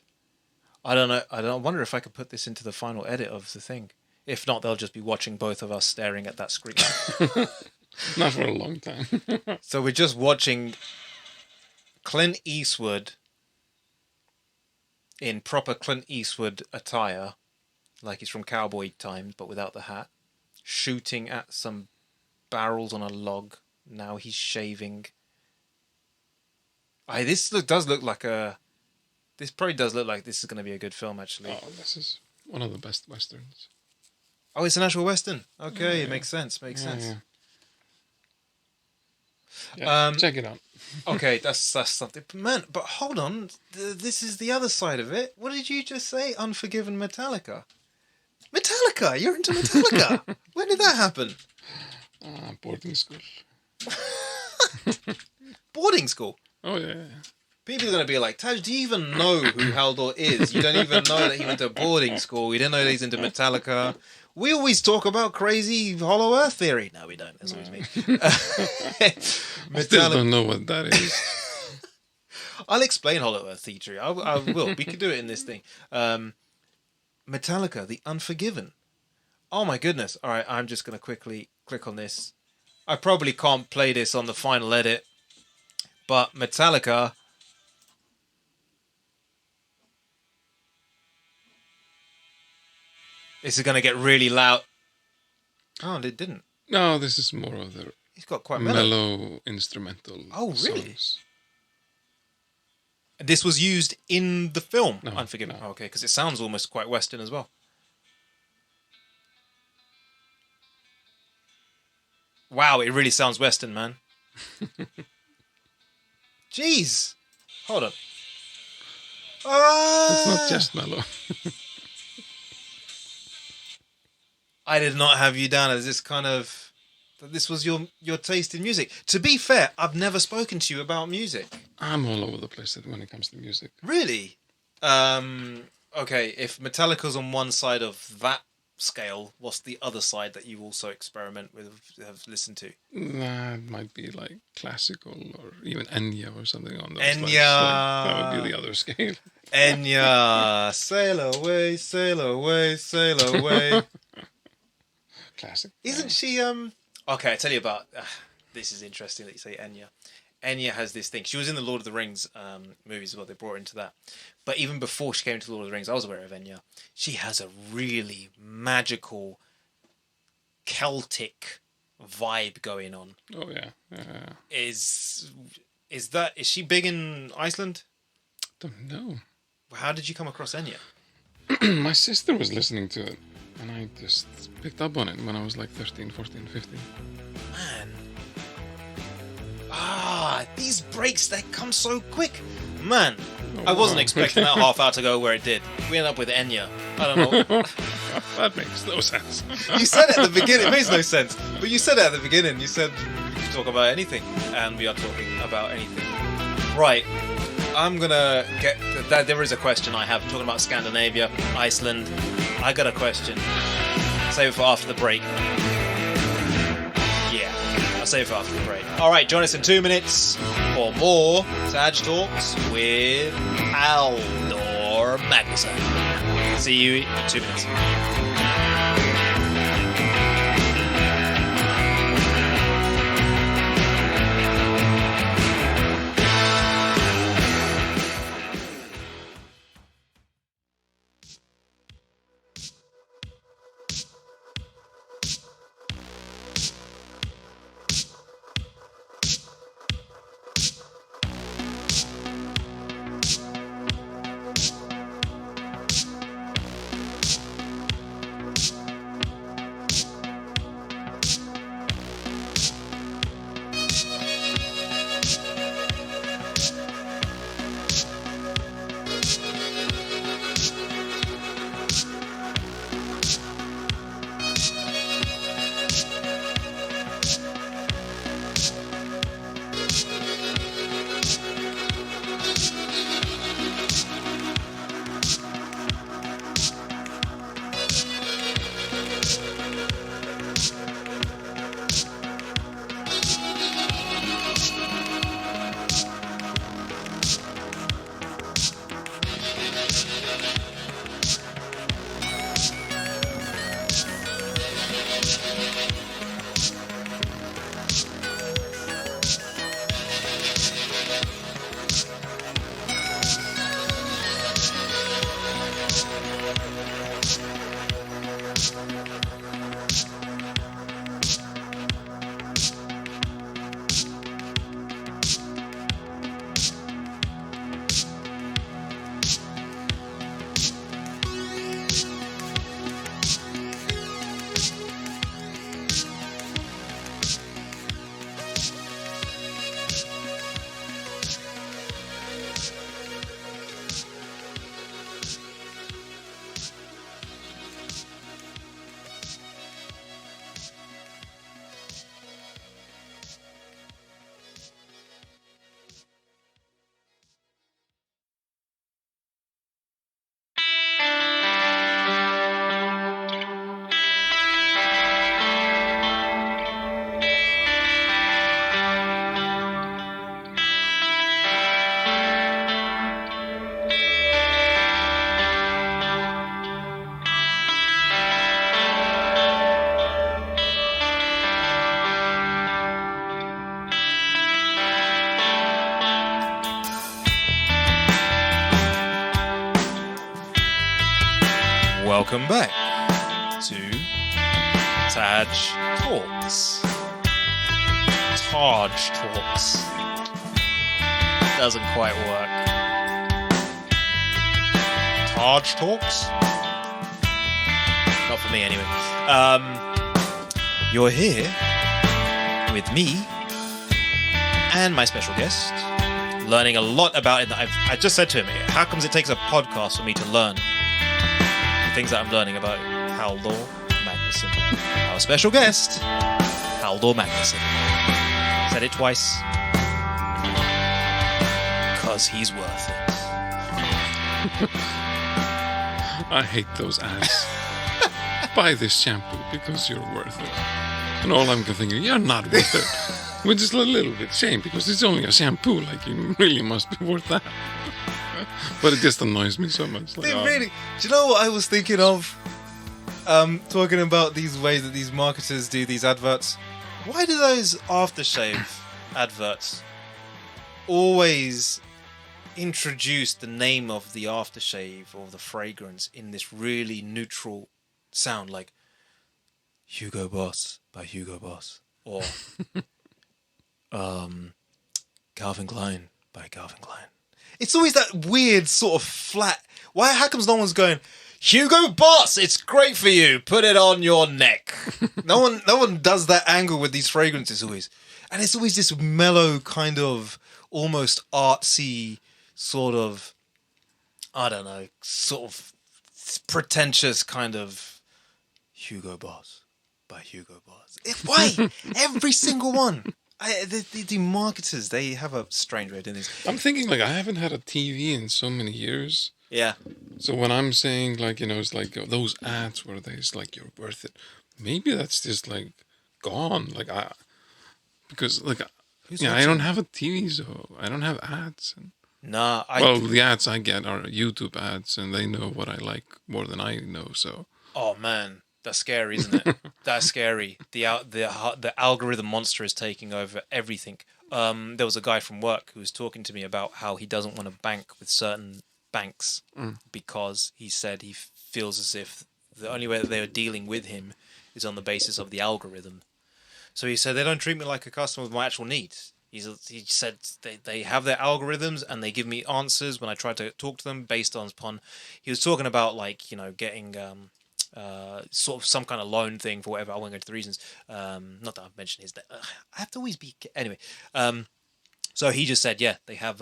I don't know. I wonder if I could put this into the final edit of the thing. If not, they'll just be watching both of us staring at that screen. Not for a long time. So we're just watching Clint Eastwood in proper Clint Eastwood attire, like he's from cowboy times, but without the hat, shooting at some barrels on a log. Now he's shaving. This does look like a... This probably does look like this is going to be a good film, actually. Oh, this is one of the best westerns. Oh, it's an actual western. Okay, it makes sense. Makes sense. Yeah, check it out. Okay, that's something. Man, but hold on. This is the other side of it. What did you just say? Unforgiven Metallica. Metallica! You're into Metallica! When did that happen? Boarding school. Boarding school? Oh, yeah. People are going to be like, Taj, do you even know who Halldór is? You don't even know that he went to boarding school. You didn't know that he's into Metallica. We always talk about crazy hollow earth theory. No, we don't. That's always me. I still don't know what that is. I'll explain hollow earth theory. I will. We can do it in this thing. Metallica, The Unforgiven. Oh my goodness. All right, I'm just going to quickly click on this. I probably can't play this on the final edit, but Metallica... This is going to get really loud. Oh, it didn't. No, this is more of the He's got quite mellow instrumental Oh, really? songs. This was used in the film No, Unforgiven. no. Oh, okay, because it sounds almost quite Western as well. Wow, it really sounds Western, man. Jeez. Hold on. It's not just mellow. I did not have you down as this kind of... This was your taste in music. To be fair, I've never spoken to you about music. I'm all over the place when it comes to music. Really? Okay, if Metallica's on one side of that scale, what's the other side that you also experiment with, have listened to? Nah, it might be like classical or even Enya or something on those Enya! lines. That would be the other scale. Enya, sail away, sail away, sail away. Classic. Isn't she, Okay, I tell you about... this is interesting that you say Enya. Enya has this thing. She was in the Lord of the Rings movies as well. They brought her into that. But even before she came to the Lord of the Rings, I was aware of Enya. She has a really magical Celtic vibe going on. Oh, yeah. Is she big in Iceland? Don't know. How did you come across Enya? My sister was listening to it, and I just picked up on it when I was like 13, 14, 15. Man. These breaks, they come so quick. Man, I wasn't expecting that half hour to go where it did. We ended up with Enya. I don't know. That makes no sense. You said it at the beginning. It makes no sense. But you said it at the beginning. You said we can talk about anything. And we are talking about anything. Right. I'm going to get... There is a question I have talking about Scandinavia, Iceland. I got a question. Save it for after the break. Yeah, I'll save it for after the break. All right, join us in 2 minutes for more TAJ Talks with Halldór Magnusson. See you in 2 minutes. Welcome back to TAJ Talks. TAJ Talks. Doesn't quite work. TAJ Talks? Not for me, anyway. You're here with me and my special guest, learning a lot about it. I just said to him, how comes it takes a podcast for me to learn the things that I'm learning about Halldór Magnusson? Our special guest, Halldór Magnusson. Said it twice. Because he's worth it. I hate those ads. Buy this shampoo because you're worth it. And all I'm thinking, you're not worth it. Which is a little bit shame because it's only a shampoo. Like, you really must be worth that. But it just annoys me so much. Like, Really? Do you know what I was thinking of? Talking about these ways that these marketers do these adverts. Why do those aftershave adverts always introduce the name of the aftershave or the fragrance in this really neutral sound, like Hugo Boss by Hugo Boss, or Calvin Klein by Calvin Klein? It's always that weird sort of flat. Why? How comes no one's going, Hugo Boss, it's great for you, put it on your neck? No one does that angle with these fragrances always. And it's always this mellow kind of almost artsy sort of, I don't know, sort of pretentious kind of Hugo Boss by Hugo Boss. Why? Every single one. The marketers, they have a strange way of doing this. I'm thinking, like, I haven't had a TV in so many years. Yeah. So when I'm saying, like, it's like those ads where it's like, you're worth it. Maybe that's just, like, gone. Like, because, like, I don't have a TV, so I don't have ads. Nah. The ads I get are YouTube ads, and they know what I like more than I know, so. Oh, man. That's scary, isn't it? That's scary. The algorithm monster is taking over everything. There was a guy from work who was talking to me about how he doesn't want to bank with certain banks because he said he feels as if the only way that they are dealing with him is on the basis of the algorithm. So he said they don't treat me like a customer with my actual needs. He said they have their algorithms and they give me answers when I try to talk to them based upon. He was talking about, like, getting sort of some kind of loan thing for whatever. I won't go into the reasons. Not that I've mentioned his. I have to always be anyway. So he just said, yeah, they have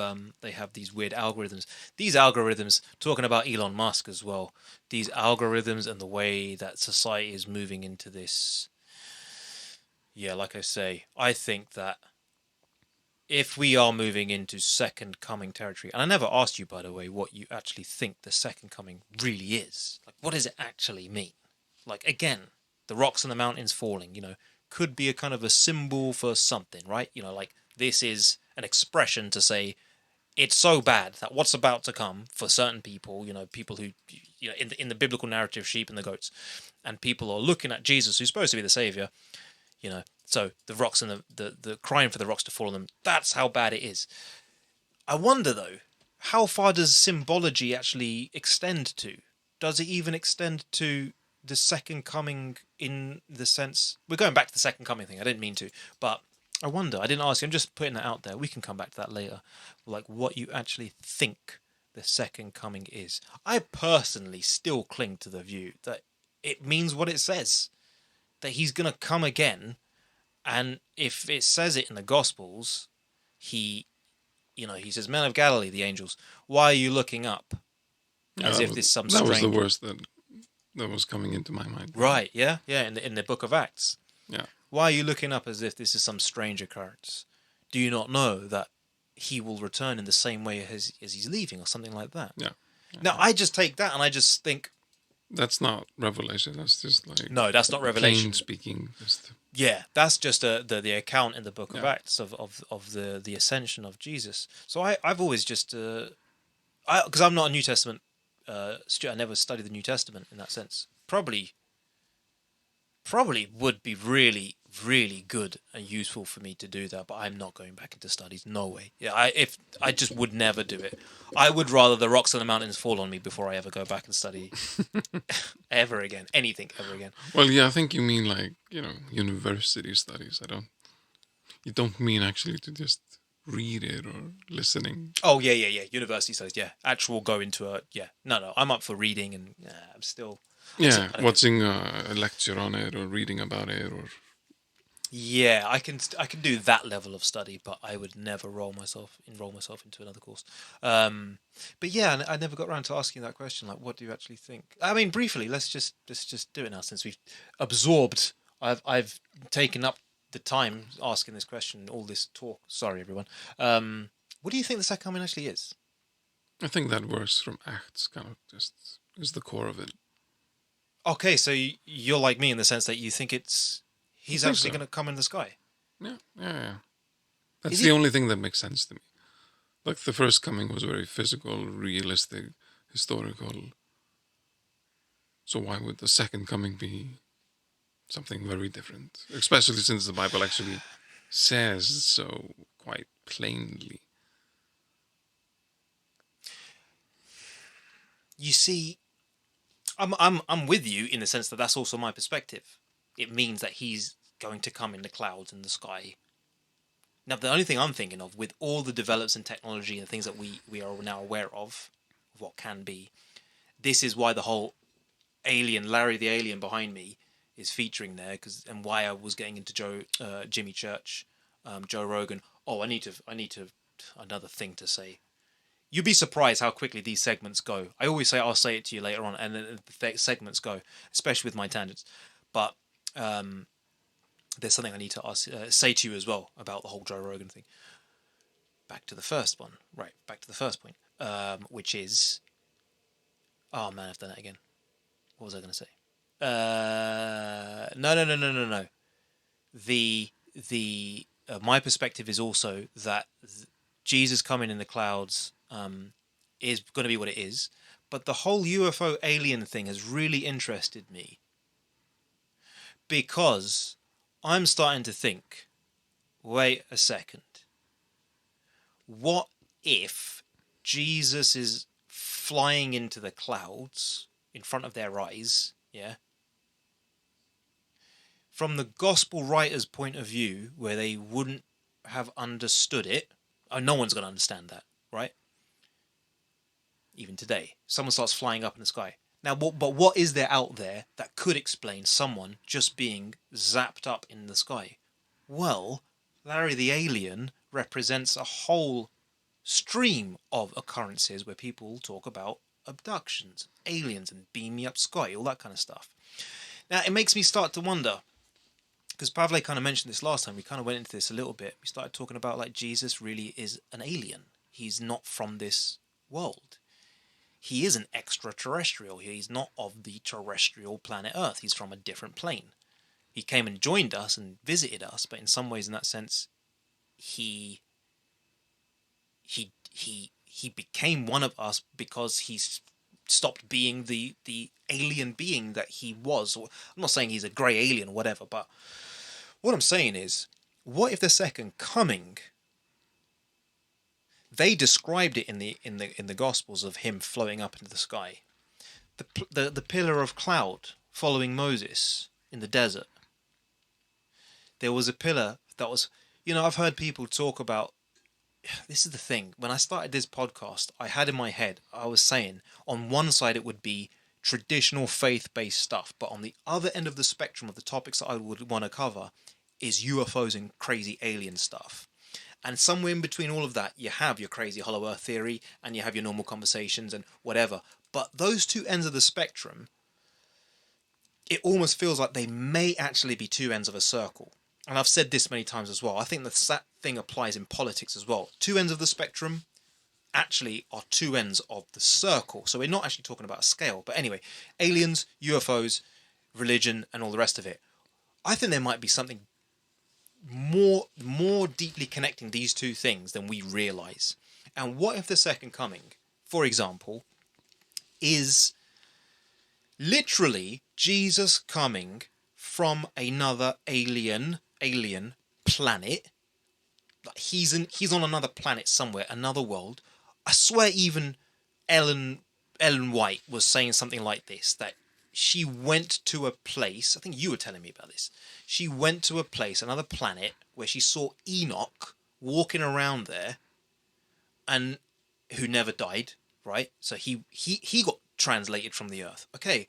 these weird algorithms. These algorithms, talking about Elon Musk as well. These algorithms and the way that society is moving into this. Yeah, like I say, I think that if we are moving into second coming territory, and I never asked you, by the way, what you actually think the second coming really is. Like, what does it actually mean? Like, again, the rocks and the mountains falling, could be a kind of a symbol for something, right? Like, this is an expression to say it's so bad that what's about to come for certain people, people who, in the biblical narrative, sheep and the goats, and people are looking at Jesus, who's supposed to be the savior, so the rocks and the crying for the rocks to fall on them, that's how bad it is. I wonder, though, how far does symbology actually extend to? Does it even extend to the second coming in the sense... We're going back to the second coming thing, I didn't mean to, but I wonder, I didn't ask you, I'm just putting that out there, we can come back to that later, like what you actually think the second coming is. I personally still cling to the view that it means what it says, that he's going to come again. And if it says it in the Gospels, he says, "Men of Galilee," the angels, "why are you looking up?" As if there's some strange... That was the worst that was coming into my mind. Right, yeah, in the book of Acts. Yeah. Why are you looking up as if this is some strange occurrence? Do you not know that he will return in the same way as he's leaving, or something like that? Yeah. Now, I just take that and I just think... That's not Revelation, that's just like... No, that's not Revelation. Plain speaking. Yeah, that's just the account in the book of Acts of the ascension of Jesus. So I've always just... Because I'm not a New Testament student, I never studied the New Testament in that sense. Probably would be really really good and useful for me to do that, but I'm not going back into studies. No way. Yeah, I just would never do it. I would rather the rocks and the mountains fall on me before I ever go back and study ever again, anything ever again. Well, yeah, I think you mean like, university studies. You don't mean actually to just read it or listening. Oh, yeah. University studies, yeah. Actual go into a, yeah. No, I'm up for reading and I'm still... Yeah, watching a lecture on it or reading about it or... Yeah, I can do that level of study, but I would never enroll myself into another course. But yeah, I never got around to asking that question. Like, what do you actually think? I mean, briefly, let's just do it now since we've absorbed. I've taken up the time asking this question, all this talk. Sorry, everyone. What do you think the second coming actually is? I think that verse from Acts kind of just is the core of it. Okay, so you're like me in the sense that you think he's actually going to come in the sky. Yeah. That's the only thing that makes sense to me. Like the first coming was very physical, realistic, historical. So why would the second coming be something very different? Especially since the Bible actually says so quite plainly. You see, I'm with you in the sense that that's also my perspective. It means that he's going to come in the clouds in the sky. Now, the only thing I'm thinking of, with all the develops in technology and things that we are now aware of what can be, this is why the whole alien, Larry the alien behind me, is featuring there, and why I was getting into Jimmy Church, Joe Rogan. Oh, I need to another thing to say. You'd be surprised how quickly these segments go. I always say I'll say it to you later on, and then the segments go, especially with my tangents. But there's something I need to say to you as well about the whole Joe Rogan thing. Back to the first one. Right, back to the first point, which is... Oh, man, I've done it again. What was I going to say? No. My perspective is also that Jesus coming in the clouds is going to be what it is. But the whole UFO alien thing has really interested me. Because I'm starting to think, wait a second. What if Jesus is flying into the clouds in front of their eyes, yeah? From the gospel writer's point of view, where they wouldn't have understood it, no one's going to understand that, right? Even today. Someone starts flying up in the sky. Now, but what is there out there that could explain someone just being zapped up in the sky? Well, Larry the alien represents a whole stream of occurrences where people talk about abductions, aliens, and beam me up sky, all that kind of stuff. Now, it makes me start to wonder, because Pavle kind of mentioned this last time, we kind of went into this a little bit. We started talking about like Jesus really is an alien. He's not from this world. He is an extraterrestrial. He's not of the terrestrial planet Earth. He's from a different plane. He came and joined us and visited us, but in some ways, in that sense, he became one of us because he stopped being the alien being that he was. I'm not saying he's a grey alien or whatever, but what I'm saying is, what if the second coming? They described it in the Gospels of him floating up into the sky, the pillar of cloud following Moses in the desert. There was a pillar that was, I've heard people talk about. This is the thing. When I started this podcast, I had in my head, I was saying, on one side it would be traditional faith-based stuff, but on the other end of the spectrum of the topics that I would want to cover is UFOs and crazy alien stuff. And somewhere in between all of that, you have your crazy hollow earth theory and you have your normal conversations and whatever. But those two ends of the spectrum, it almost feels like they may actually be two ends of a circle. And I've said this many times as well. I think the thing applies in politics as well. Two ends of the spectrum actually are two ends of the circle. So we're not actually talking about a scale. But anyway, aliens, UFOs, religion, and all the rest of it. I think there might be something more deeply connecting these two things than we realise. And what if the second coming, for example, is literally Jesus coming from another alien alien planet. Like he's on another planet somewhere, another world. I swear, even Ellen White was saying something like this, that she went to a place. I think you were telling me about this. She went to a place, another planet, where she saw Enoch walking around there, and who never died, right? So he got translated from the earth. Okay,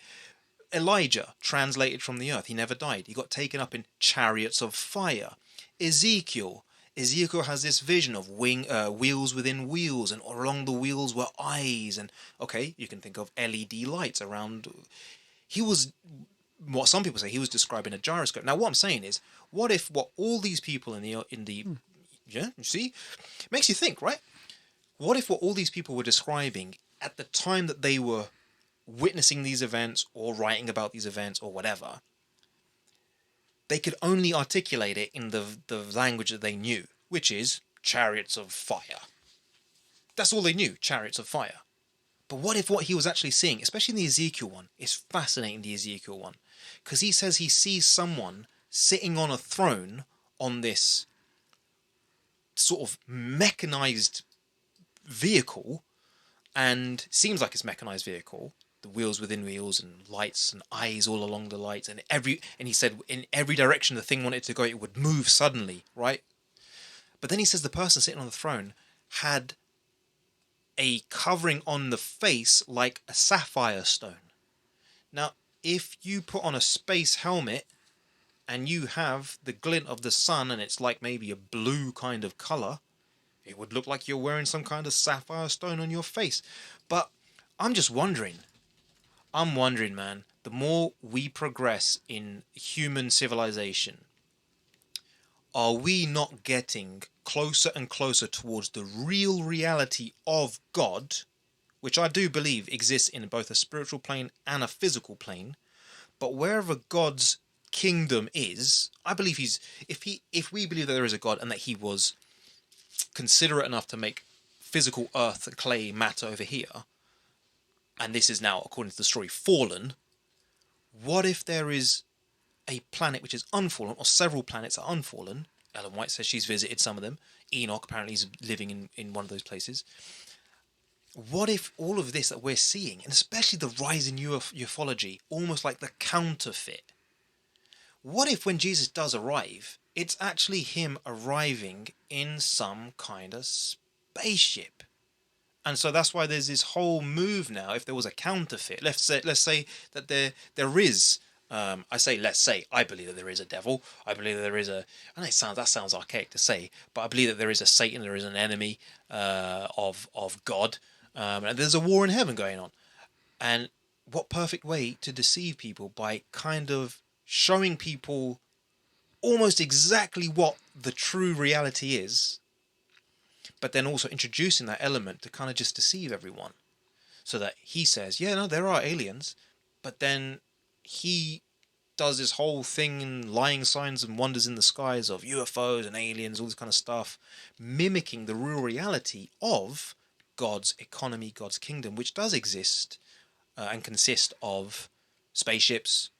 Elijah translated from the earth. He never died. He got taken up in chariots of fire. Ezekiel has this vision of wheels within wheels, and along the wheels were eyes. And okay, you can think of LED lights around. He was, what some people say, he was describing a gyroscope. Now, what I'm saying is, what if what all these people in the yeah, you see, it makes you think, right? What if what all these people were describing at the time that they were witnessing these events or writing about these events or whatever, they could only articulate it in the language that they knew, which is chariots of fire. That's all they knew, chariots of fire. But what if what he was actually seeing, especially in the Ezekiel one, is fascinating, the Ezekiel one, because he says he sees someone sitting on a throne on this sort of mechanized vehicle, and seems like it's mechanized vehicle, the wheels within wheels and lights and eyes all along the lights, and he said in every direction the thing wanted to go, it would move suddenly, right? But then he says the person sitting on the throne had a covering on the face like a sapphire stone. Now, if you put on a space helmet and you have the glint of the sun and it's like maybe a blue kind of color, it would look like you're wearing some kind of sapphire stone on your face. But I'm just wondering. I'm wondering, man, the more we progress in human civilization, are we not getting closer and closer towards the real reality of God, which I do believe exists in both a spiritual plane and a physical plane? But wherever God's kingdom is, I believe if we believe that there is a God and that he was considerate enough to make physical earth, clay, matter over here, and this is now, according to the story, fallen, what if there is a planet which is unfallen, or several planets are unfallen? Ellen White says she's visited some of them. Enoch apparently is living in one of those places. What if all of this that we're seeing, and especially the rise in ufology, almost like the counterfeit, what if when Jesus does arrive, it's actually him arriving in some kind of spaceship? And so that's why there's this whole move now. If there was a counterfeit, let's say that there is. I believe that there is a devil. I believe that there is a. I know that sounds archaic to say, but I believe that there is a Satan. There is an enemy of God, and there's a war in heaven going on. And what perfect way to deceive people by kind of showing people almost exactly what the true reality is, but then also introducing that element to kind of just deceive everyone. So that he says, yeah, no, there are aliens, but then he does this whole thing in lying signs and wonders in the skies of UFOs and aliens, all this kind of stuff, mimicking the real reality of God's economy, God's kingdom, which does exist and consist of spaceships,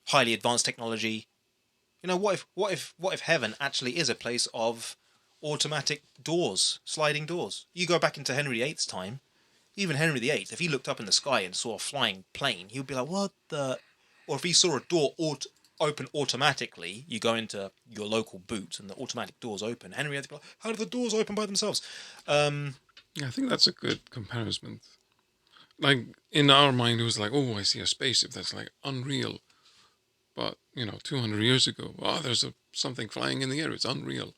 highly advanced technology. You know, what if heaven actually is a place of automatic doors, sliding doors? You go back into Henry VIII's time, even Henry VIII, if he looked up in the sky and saw a flying plane, he would be like, what the... Or if he saw a door open automatically, you go into your local boot and the automatic doors open. Henry VIII would be like, how do the doors open by themselves? I think that's a good comparison. Like, in our mind, it was like, oh, I see a spaceship that's like unreal. But, 200 years ago, there's something flying in the air. It's unreal.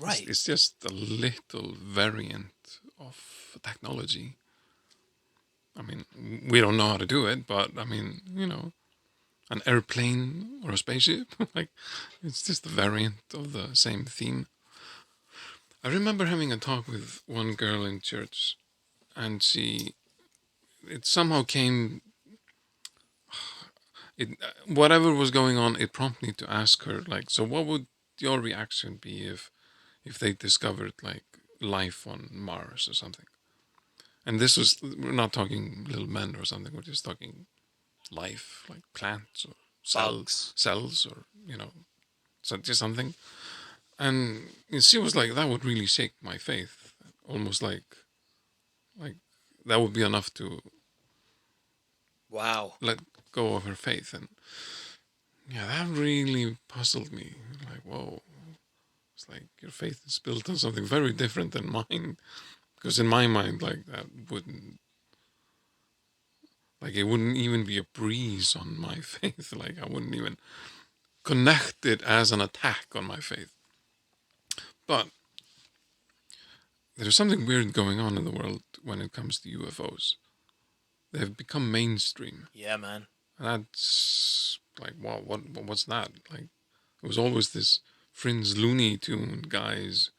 Right. It's just a little variant of technology. I mean, we don't know how to do it, but, an airplane or a spaceship, like, it's just a variant of the same theme. I remember having a talk with one girl in church, and it somehow came... whatever was going on, it prompted me to ask her, like, so what would your reaction be if they discovered, like, life on Mars or something? And this was, we're not talking little men or something, we're just talking life, like plants or cells or, just something. And she was like, that would really shake my faith. Almost like that would be enough to Wow. let go of her faith. And yeah, that really puzzled me. Like, whoa. It's like your faith is built on something very different than mine. Because in my mind, like, that wouldn't, like, it wouldn't even be a breeze on my faith. Like, I wouldn't even connect it as an attack on my faith. But there's something weird going on in the world when it comes to UFOs. They've become mainstream. Yeah, man. And that's like, wow, what's that? Like, it was always this fringe Looney Tune guys.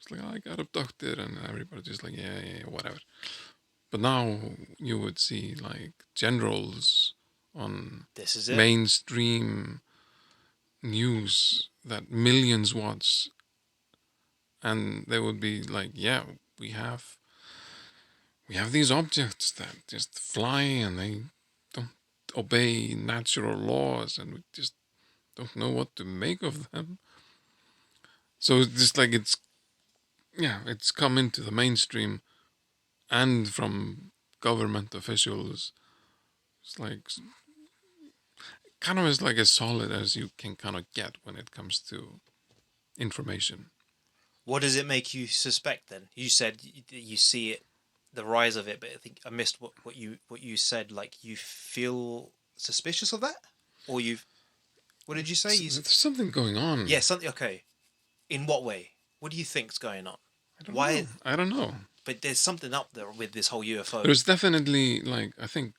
It's like, oh, I got abducted, and everybody just like, yeah, whatever. But now you would see like generals on This is it. mainstream news that millions watch, and they would be like, yeah, we have these objects that just fly and they don't obey natural laws, and we just don't know what to make of them. So it's just like it's come into the mainstream, and from government officials. It's like kind of as like as solid as you can kind of get when it comes to information. What does it make you suspect then? You said you see it, the rise of it, but I think I missed what you said. Like, you feel suspicious of that, or what did you say? There's something going on. Yeah, something. Okay, in what way? What do you think's going on? I don't know. But there's something up there with this whole UFO. There's definitely, like, I think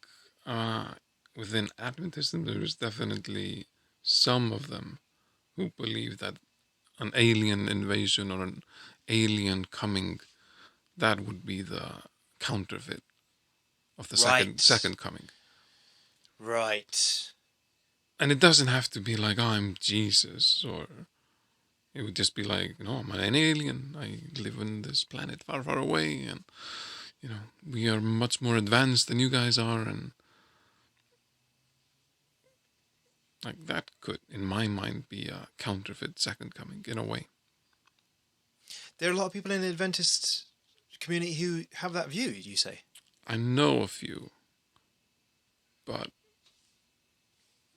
within Adventism, there's definitely some of them who believe that an alien invasion or an alien coming, that would be the counterfeit of the second coming. Right. And it doesn't have to be like, oh, I'm Jesus, or it would just be like, no, I'm an alien. I live on this planet far, far away, and we are much more advanced than you guys are, and like that could, in my mind, be a counterfeit second coming in a way. There are a lot of people in the Adventist community who have that view, you say? I know a few, but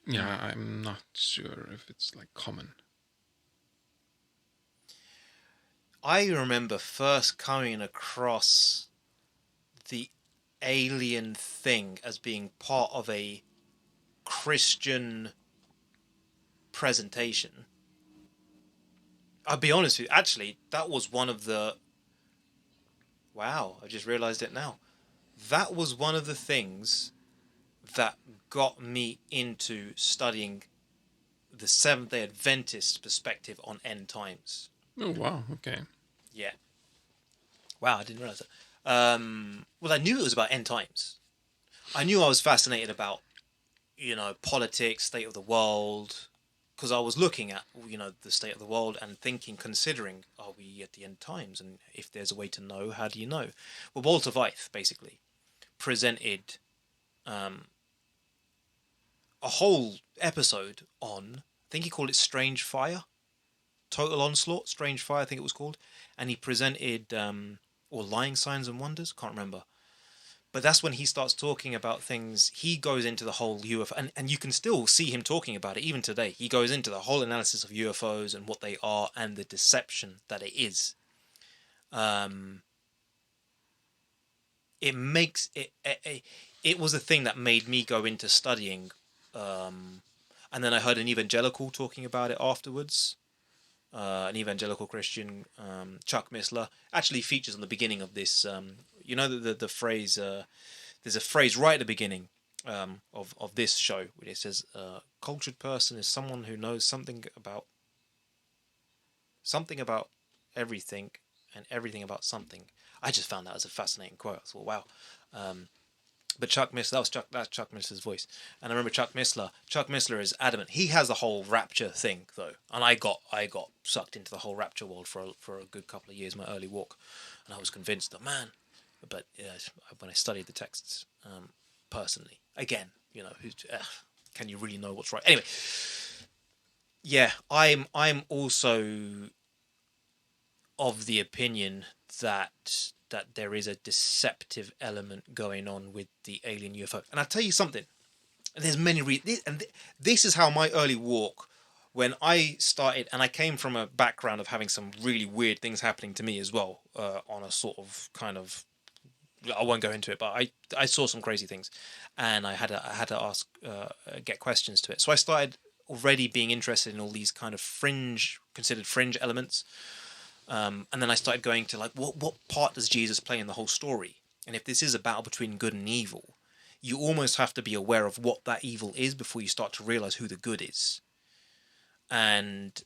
yeah, I'm not sure if it's like common. I remember first coming across the alien thing as being part of a Christian presentation. I'll be honest with you, actually, that was one of the... Wow, I just realised it now. That was one of the things that got me into studying the Seventh-day Adventist perspective on end times. Oh, wow, okay. Yeah. Wow, I didn't realise that. Well, I knew it was about end times. I knew I was fascinated about, politics, state of the world, because I was looking at, the state of the world and considering, are we at the end times? And if there's a way to know, how do you know? Well, Walter Veith, basically, presented a whole episode on, I think he called it Strange Fire. Total Onslaught, Strange Fire, I think it was called. And he presented, or Lying Signs and Wonders, can't remember. But that's when he starts talking about things. He goes into the whole UFO, and you can still see him talking about it even today. He goes into the whole analysis of UFOs and what they are and the deception that it is. It makes it. It was a thing that made me go into studying. And then I heard an evangelical talking about it afterwards. An evangelical Christian, Chuck Missler, actually features on the beginning of this. The phrase. There's a phrase right at the beginning of this show where it says, "Cultured person is someone who knows something about everything and everything about something." I just found that as a fascinating quote. I thought, wow. But Chuck Missler, that's Chuck Missler's voice. And I remember Chuck Missler is adamant. He has the whole rapture thing, though. And I got sucked into the whole rapture world for a good couple of years, my early walk. And I was convinced that, man. But when I studied the texts personally, again, can you really know what's right? Anyway, Yeah, I'm also of the opinion that there is a deceptive element going on with the alien UFO. And I'll tell you something. There's many reasons, and this is how my early walk, when I started, and I came from a background of having some really weird things happening to me as well, on a sort of kind of, I won't go into it, but I saw some crazy things, and I had to ask, get questions to it. So I started already being interested in all these kind of considered fringe elements. And then I started going to like, what part does Jesus play in the whole story? And if this is a battle between good and evil, you almost have to be aware of what that evil is before you start to realize who the good is. And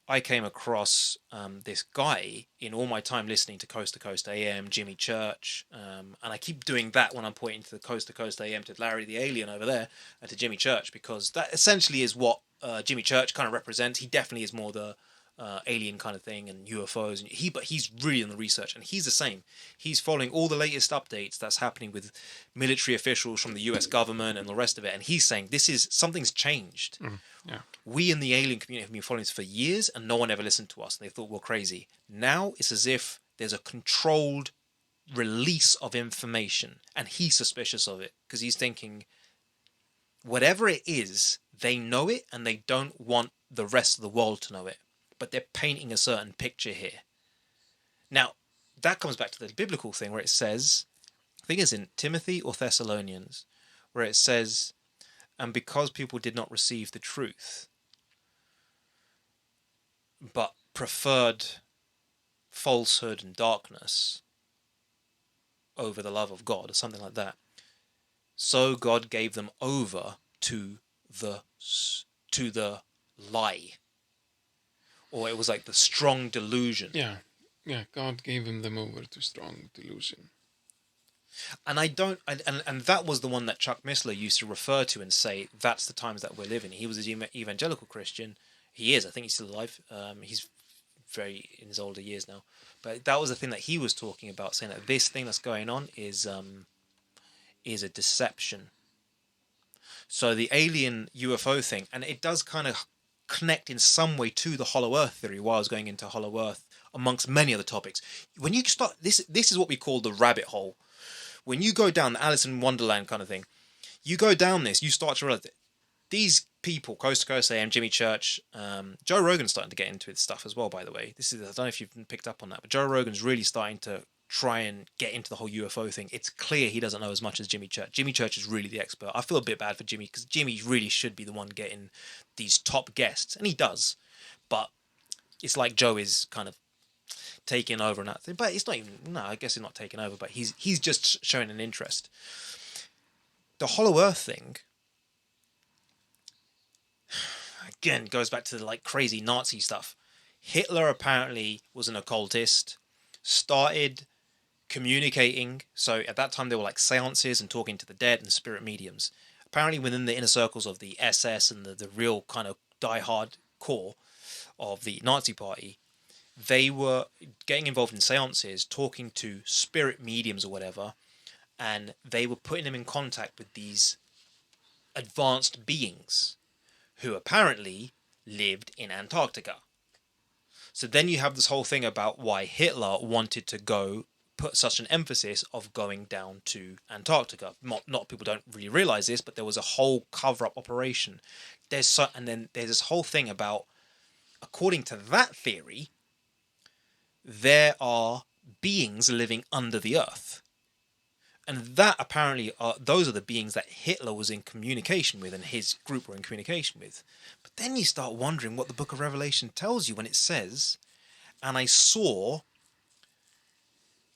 I came across this guy in all my time listening to Coast to Coast AM, Jimmy Church, and I keep doing that when I'm pointing to the Coast to Coast AM to Larry the Alien over there, and to Jimmy Church, because that essentially is what Jimmy Church kind of represents. He definitely is more the alien kind of thing and UFOs, and but he's really in the research, and he's the same. He's following all the latest updates that's happening with military officials from the US government and the rest of it, and he's saying something's changed. Yeah. We in the alien community have been following this for years, and no one ever listened to us, and they thought we're crazy. Now it's as if there's a controlled release of information, and he's suspicious of it because he's thinking whatever it is, they know it, and they don't want the rest of the world to know it. But they're painting a certain picture here. Now, that comes back to the biblical thing where it says, I think it's in Timothy or Thessalonians, where it says, and because people did not receive the truth, but preferred falsehood and darkness over the love of God, or something like that, so God gave them over to the lie. Or it was like the strong delusion. Yeah, God gave them over to strong delusion. And and that was the one that Chuck Missler used to refer to and say, that's the times that we're living. He was an evangelical Christian. He is, I think he's still alive. He's very in his older years now. But that was the thing that he was talking about, saying that this thing that's going on is a deception. So the alien UFO thing, and it does kind of connect in some way to the Hollow Earth theory while I was going into Hollow Earth, amongst many other topics. When you start, this is what we call the rabbit hole. When you go down the Alice in Wonderland kind of thing, you go down this, you start to realize that these people, Coast to Coast AM, Jimmy Church, Joe Rogan's starting to get into this stuff as well, by the way. I don't know if you've picked up on that, but Joe Rogan's really starting to try and get into the whole UFO thing. It's clear he doesn't know as much as Jimmy Church. Jimmy Church is really the expert. I feel a bit bad for Jimmy because Jimmy really should be the one getting these top guests, and he does. But it's like Joe is kind of taking over and that thing. But it's not even, no, I guess he's not taking over, but he's just showing an interest. The Hollow Earth thing, again, goes back to the like crazy Nazi stuff. Hitler apparently was an occultist, started communicating. So at that time, there were like seances and talking to the dead and spirit mediums. Apparently within the inner circles of the SS and the real kind of die-hard core of the Nazi party, they were getting involved in seances, talking to spirit mediums or whatever, and they were putting them in contact with these advanced beings who apparently lived in Antarctica. So then you have this whole thing about why Hitler wanted to put such an emphasis of going down to Antarctica. Not people don't really realize this, but there was a whole cover-up operation. And then there's this whole thing about, according to that theory, there are beings living under the earth. And that apparently those are the beings that Hitler was in communication with and his group were in communication with. But then you start wondering what the book of Revelation tells you when it says, and I saw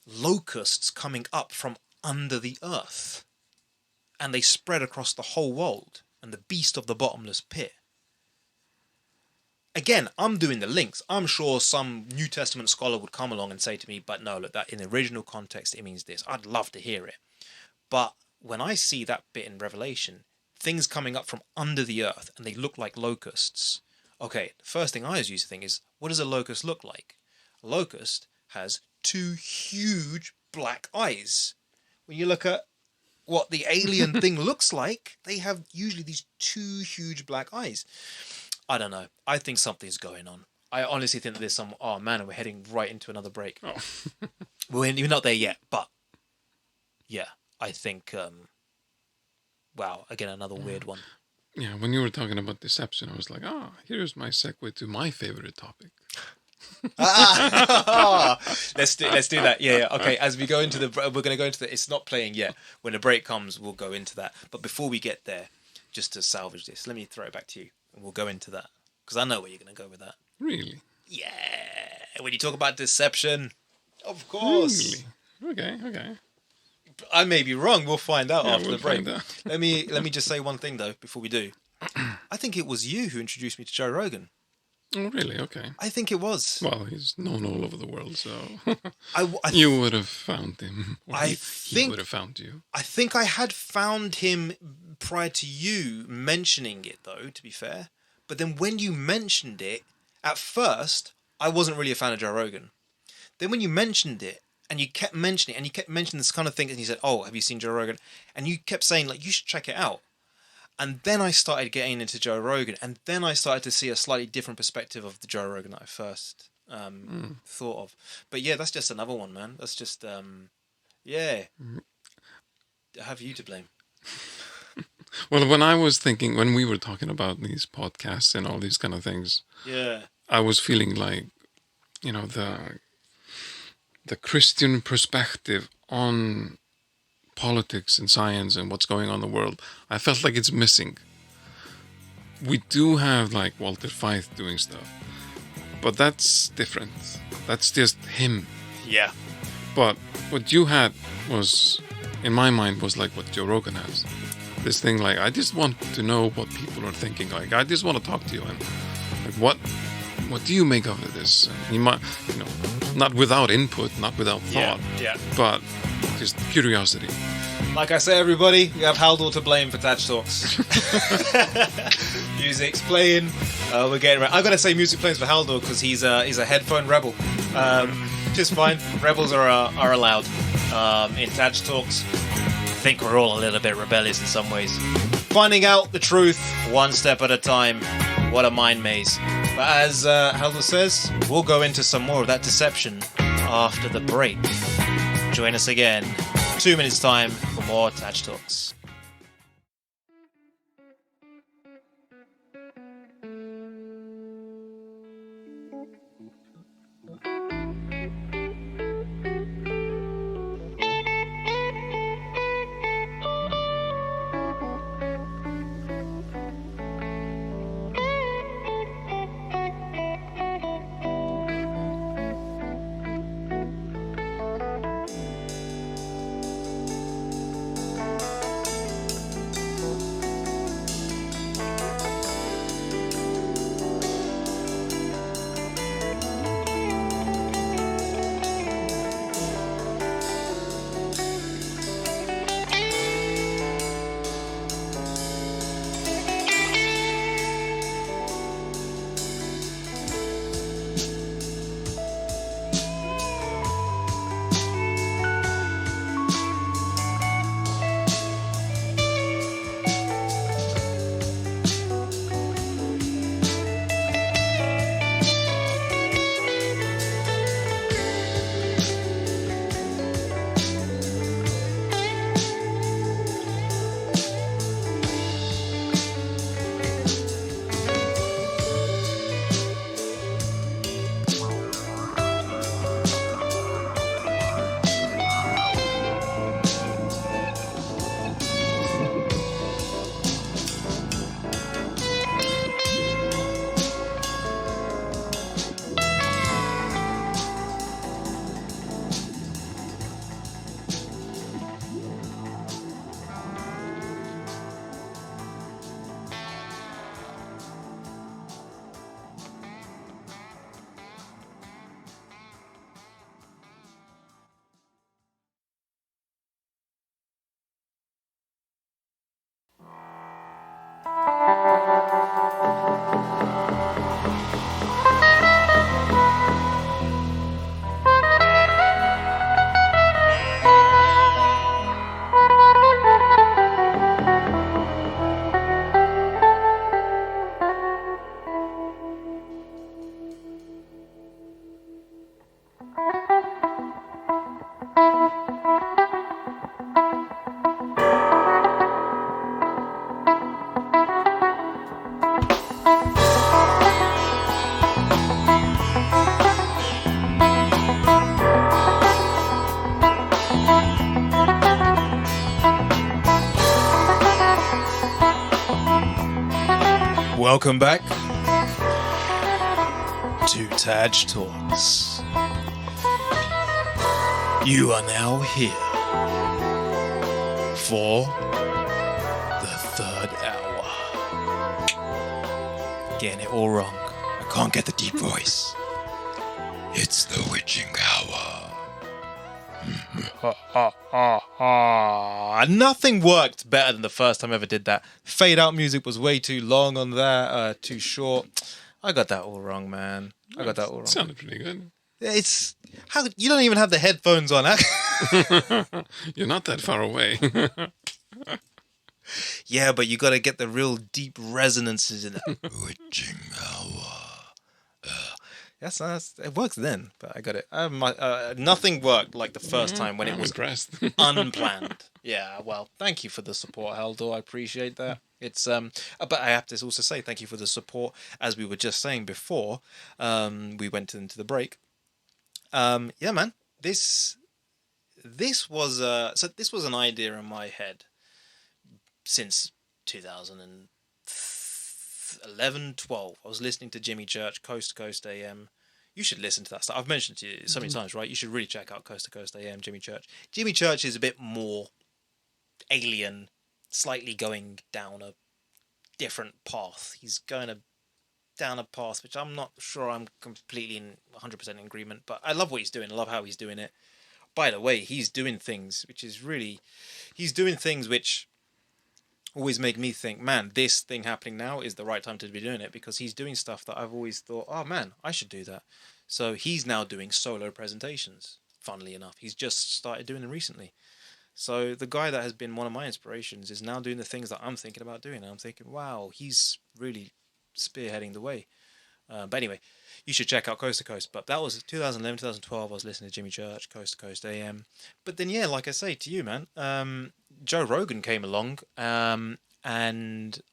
locusts coming up from under the earth, and they spread across the whole world, and the beast of the bottomless pit. Again, I'm doing the links. I'm sure some New Testament scholar would come along and say to me, but no, look, that in the original context, it means this. I'd love to hear it. But when I see that bit in Revelation, things coming up from under the earth, and they look like locusts. Okay, the first thing I always used to think is, what does a locust look like? A locust has two huge black eyes. When you look at what the alien thing looks like, they have usually these 2 huge black eyes. I don't know. I think something's going on. I honestly think that there's some... Oh, man, we're heading right into another break. Oh. We're not there yet, but... Yeah, I think... wow, again, another weird one. Yeah, when you were talking about deception, I was like, here's my segue to my favorite topic. Let's do that. Yeah. Okay. As we go into we're going to go into the. It's not playing yet. When the break comes, we'll go into that. But before we get there, just to salvage this, let me throw it back to you, and we'll go into that because I know where you're going to go with that. Really? Yeah. When you talk about deception, of course. Really? Okay. I may be wrong. We'll find out after we'll the break. find out. Let me just say one thing though before we do. I think it was you who introduced me to Joe Rogan. Oh, really? Okay. I think it was. Well, he's known all over the world, so you would have found him. Or he would have found you. I think I had found him prior to you mentioning it, though, to be fair. But then when you mentioned it, at first, I wasn't really a fan of Joe Rogan. Then when you mentioned it, and you kept mentioning it, and you kept mentioning this kind of thing, and you said, oh, have you seen Joe Rogan? And you kept saying, like, you should check it out. And then I started getting into Joe Rogan, and then I started to see a slightly different perspective of the Joe Rogan that I first thought of. But yeah, that's just another one, man. That's just, I have you to blame. Well, when we were talking about these podcasts and all these kind of things, I was feeling like, the Christian perspective on politics and science and what's going on in the world, I felt like it's missing. We do have like Walter Fythe doing stuff, but that's different. That's just him. Yeah. But what you had was, in my mind, was like what Joe Rogan has. This thing like, I just want to know what people are thinking. Like, I just want to talk to you and like, what do you make of this? And you might, not without input, not without thought, but just curiosity. Like I say, everybody, you have Halldór to blame for TAJ Talks. Music's playing. We're getting ready. I've got to say music plays for Halldór because he's a headphone rebel. Just fine. Rebels are allowed. In TAJ Talks, I think we're all a little bit rebellious in some ways. Finding out the truth one step at a time. What a mind maze. But as Halldór says, we'll go into some more of that deception after the break. Join us again, 2 minutes time for more TAJ Talks. Welcome back to TAJ Talks. You are now here for the third hour. Getting it all wrong. I can't get the deep voice. It's the witching hour. Nothing worked better than the first time I ever did that. Fade out music was way too long on that, too short. I got that all wrong, man. I got that all wrong. Sounded pretty good. It's how you don't even have the headphones on. You're not that far away. Yeah, but you got to get the real deep resonances in it. Witching hour. Yes, it works then, but I got it. Nothing worked like the first time when it was impressed. Unplanned. Yeah, well, thank you for the support, Halldór. I appreciate that. It's but I have to also say thank you for the support, as we were just saying before. We went into the break. Yeah, man. This was this was an idea in my head since 2011-12. I was listening to Jimmy Church, Coast to Coast AM. You should listen to that stuff. I've mentioned to you so many times, right? You should really check out Coast to Coast AM, Jimmy Church. Jimmy Church is a bit more alien, slightly going down a different path. He's going down a path which I'm not sure I'm completely 100% in agreement, but I love what he's doing. I love how he's doing it. By the way, he's doing things which always make me think, man, this thing happening now is the right time to be doing it, because he's doing stuff that I've always thought, oh man, I should do that. So he's now doing solo presentations, funnily enough. He's just started doing them recently. So the guy that has been one of my inspirations is now doing the things that I'm thinking about doing. And I'm thinking, wow, he's really spearheading the way. But anyway, you should check out Coast to Coast. But that was 2011, 2012. I was listening to Jimmy Church, Coast to Coast AM. But then, yeah, like I say to you, man, Joe Rogan came along, and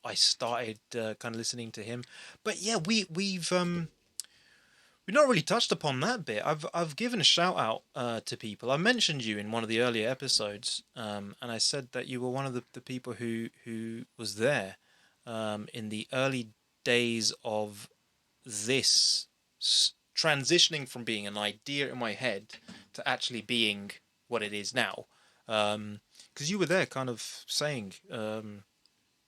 I started kind of listening to him. But yeah, we've not really touched upon that bit. I've given a shout out to people. I mentioned you in one of the earlier episodes, and I said that you were one of the people who was there in the early days of this transitioning from being an idea in my head to actually being what it is now. Because you were there kind of saying,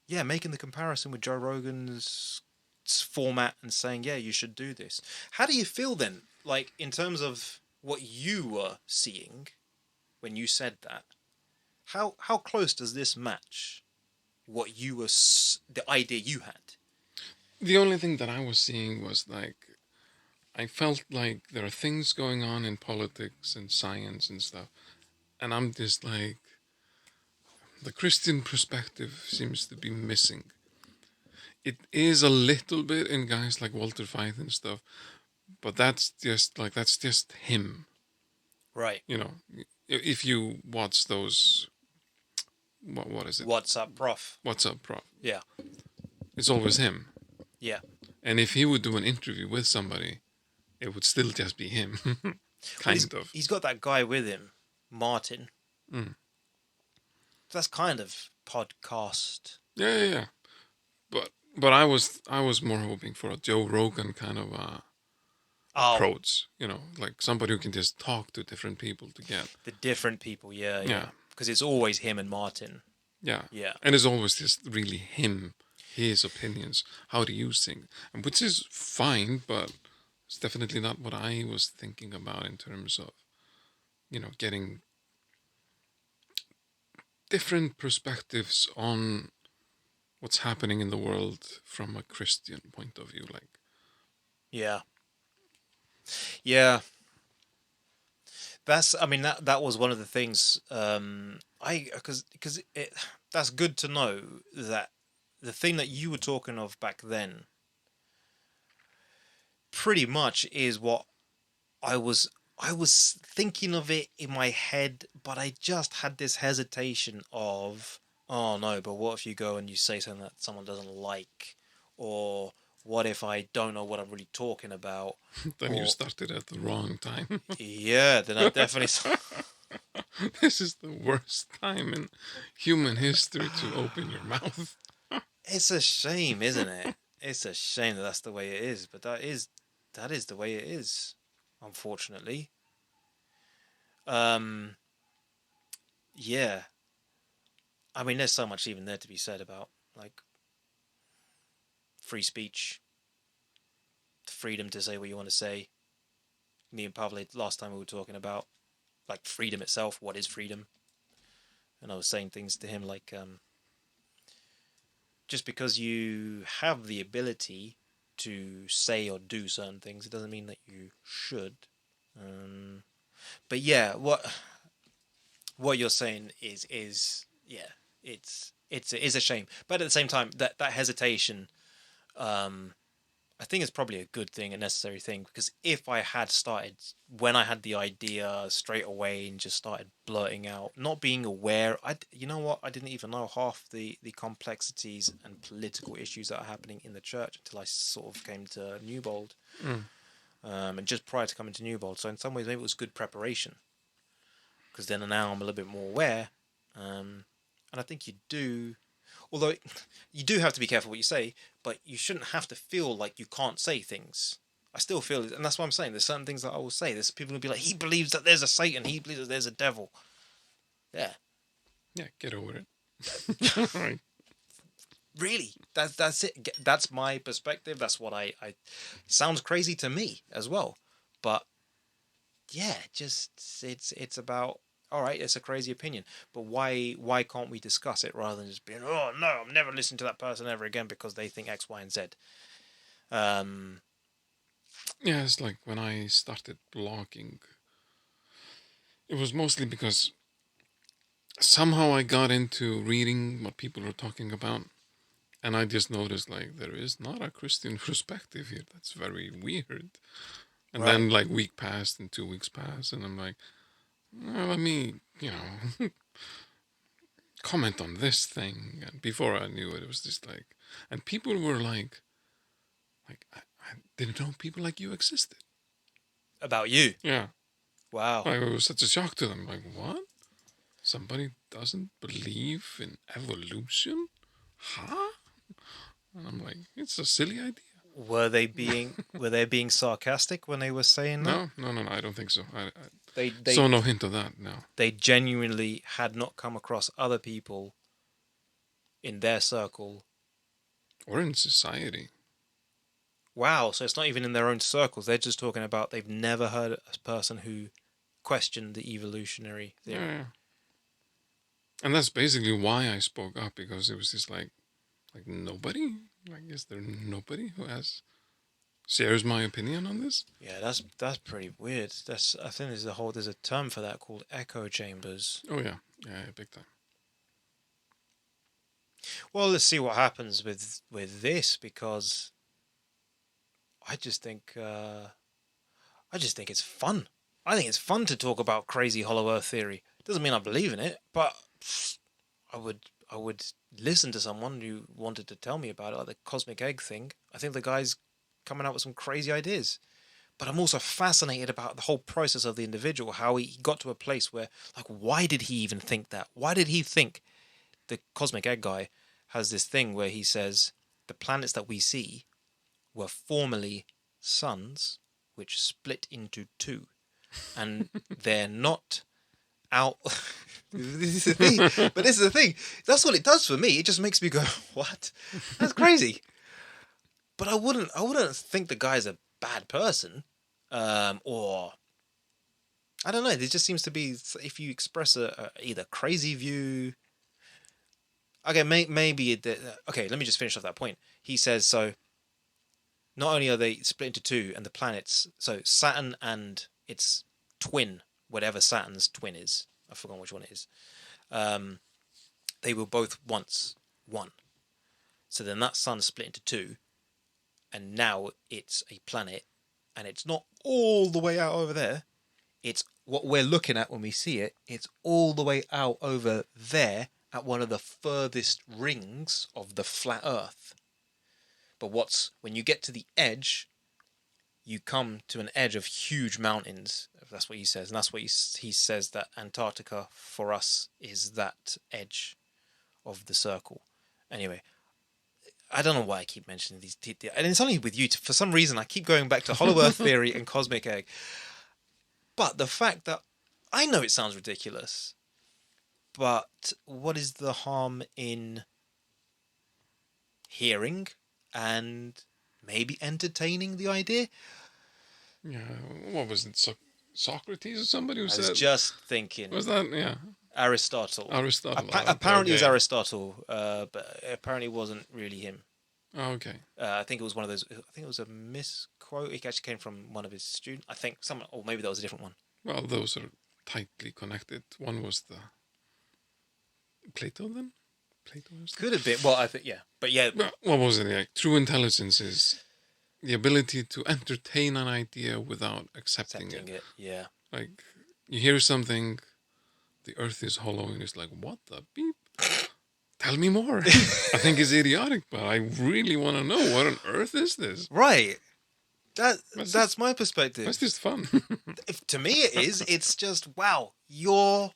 making the comparison with Joe Rogan's format and saying, yeah, you should do this. How do you feel then, like, in terms of what you were seeing when you said that? How close does this match what you were, the idea you had? The only thing that I was seeing was, like, I felt like there are things going on in politics and science and stuff, and I'm just like, the Christian perspective seems to be missing. It is a little bit in guys like Walter Fythe and stuff, but that's just him. Right. You know, if you watch those, what is it? What's Up, Prof? What's Up, Prof? Yeah. It's always him. Yeah. And if he would do an interview with somebody, it would still just be him. kind of. He's got that guy with him, Martin. Mm. That's kind of podcast. Yeah. But I was more hoping for a Joe Rogan kind of approach. You know, like somebody who can just talk to different people to get the different people. Yeah. Because it's always him and Martin. Yeah. Yeah. And it's always just really him, his opinions, how to use things, and which is fine, but it's definitely not what I was thinking about in terms of, you know, getting different perspectives on what's happening in the world from a Christian point of view. Like, yeah. That was one of the things. Because that's good to know that the thing that you were talking of back then pretty much is what I was thinking of it in my head, but I just had this hesitation of, oh no, but what if you go and you say something that someone doesn't like? Or what if I don't know what I'm really talking about? Then you started at the wrong time. Yeah, then I definitely... This is the worst time in human history to open your mouth. It's a shame, isn't it? It's a shame that that's the way it is, but that is the way it is, unfortunately. Yeah. I mean, there's so much even there to be said about like free speech, the freedom to say what you want to say. Me and Pavle, last time we were talking about like freedom itself. What is freedom? And I was saying things to him like, just because you have the ability to say or do certain things, it doesn't mean that you should. But yeah, what you're saying is yeah, it's a shame. But at the same time, that hesitation, I think it's probably a good thing, a necessary thing, because if I had started when I had the idea straight away and just started blurting out, not being aware, you know what, I didn't even know half the complexities and political issues that are happening in the church until I sort of came to Newbold, and just prior to coming to Newbold. So in some ways, maybe it was good preparation, because then now I'm a little bit more aware, and I think you do. Although you do have to be careful what you say, but you shouldn't have to feel like you can't say things. I still feel it, and that's what I'm saying. There's certain things that I will say. There's people who'll be like, he believes that there's a Satan, he believes that there's a devil. Yeah. Yeah, get over it. Right. Really, that's it. That's my perspective. That's what I sounds crazy to me as well, but yeah, just it's about. All right, it's a crazy opinion, but why can't we discuss it rather than just being, oh no, I'm never listening to that person ever again because they think X, Y, and Z. Yeah, it's like when I started blogging, it was mostly because somehow I got into reading what people were talking about, and I just noticed like there is not a Christian perspective here. That's very weird. And Right. then like week passed and 2 weeks passed, and I'm like, well, let me, comment on this thing. And before I knew it, it was just like, and people were like I didn't know people like you existed. About you? Yeah. Wow. Like, it was such a shock to them. Like, what? Somebody doesn't believe in evolution? Huh? And I'm like, it's a silly idea. Were they being sarcastic when they were saying that? No. I don't think so. They saw no hint of that. No. They genuinely had not come across other people in their circle or in society. Wow, so it's not even in their own circles. They're just talking about they've never heard a person who questioned the evolutionary theory. Yeah. And that's basically why I spoke up, because it was just like nobody. Like, is there nobody who shares my opinion on this? Yeah, that's pretty weird. I think there's a term for that called echo chambers. Oh yeah, big time. Well, let's see what happens with this, because I just think it's fun. I think it's fun to talk about crazy hollow earth theory. Doesn't mean I believe in it, but I would listen to someone who wanted to tell me about it, like the cosmic egg thing. I think the guy's coming out with some crazy ideas. But I'm also fascinated about the whole process of the individual, how he got to a place where, like, why did he even think that? Why did he think? The cosmic egg guy has this thing where he says the planets that we see were formerly suns which split into two, and they're not out. This is the thing. But this is the thing. That's what it does for me. It just makes me go, what? That's crazy. But I wouldn't think the guy's a bad person, or I don't know. There just seems to be, if you express a either crazy view. Okay, maybe. Okay, let me just finish off that point. He says so. Not only are they split into two, and the planets, so Saturn and its twin, whatever Saturn's twin is, I've forgotten which one it is, they were both once one. So then that sun split into two, and now it's a planet, and it's not all the way out over there. It's what we're looking at when we see it. It's all the way out over there at one of the furthest rings of the flat Earth. But when you get to the edge, you come to an edge of huge mountains. That's what he says. And that's what he says, that Antarctica for us is that edge of the circle. Anyway, I don't know why I keep mentioning these, and it's only with you. For some reason, I keep going back to Hollow Earth theory and cosmic egg. But the fact that I know it sounds ridiculous, but what is the harm in hearing and maybe entertaining the idea? Yeah, what was it? Socrates or somebody who said? I was just thinking. Was that Aristotle? Apparently, it was Aristotle, but apparently it wasn't really him. Oh, okay. I think it was one of those. I think it was a misquote. It actually came from one of his students. I think someone, or maybe that was a different one. Well, those are tightly connected. One was the Plato then. Plato was could have been. Well, I think but yeah. Well, what was it? Like, true intelligence is the ability to entertain an idea without accepting it. Yeah. Like you hear something, the Earth is hollow, and it's like, what the beep? Tell me more. I think it's idiotic, but I really want to know what on earth is this? Right. That's my perspective. That's just fun. To me, it is. It's just, wow, you're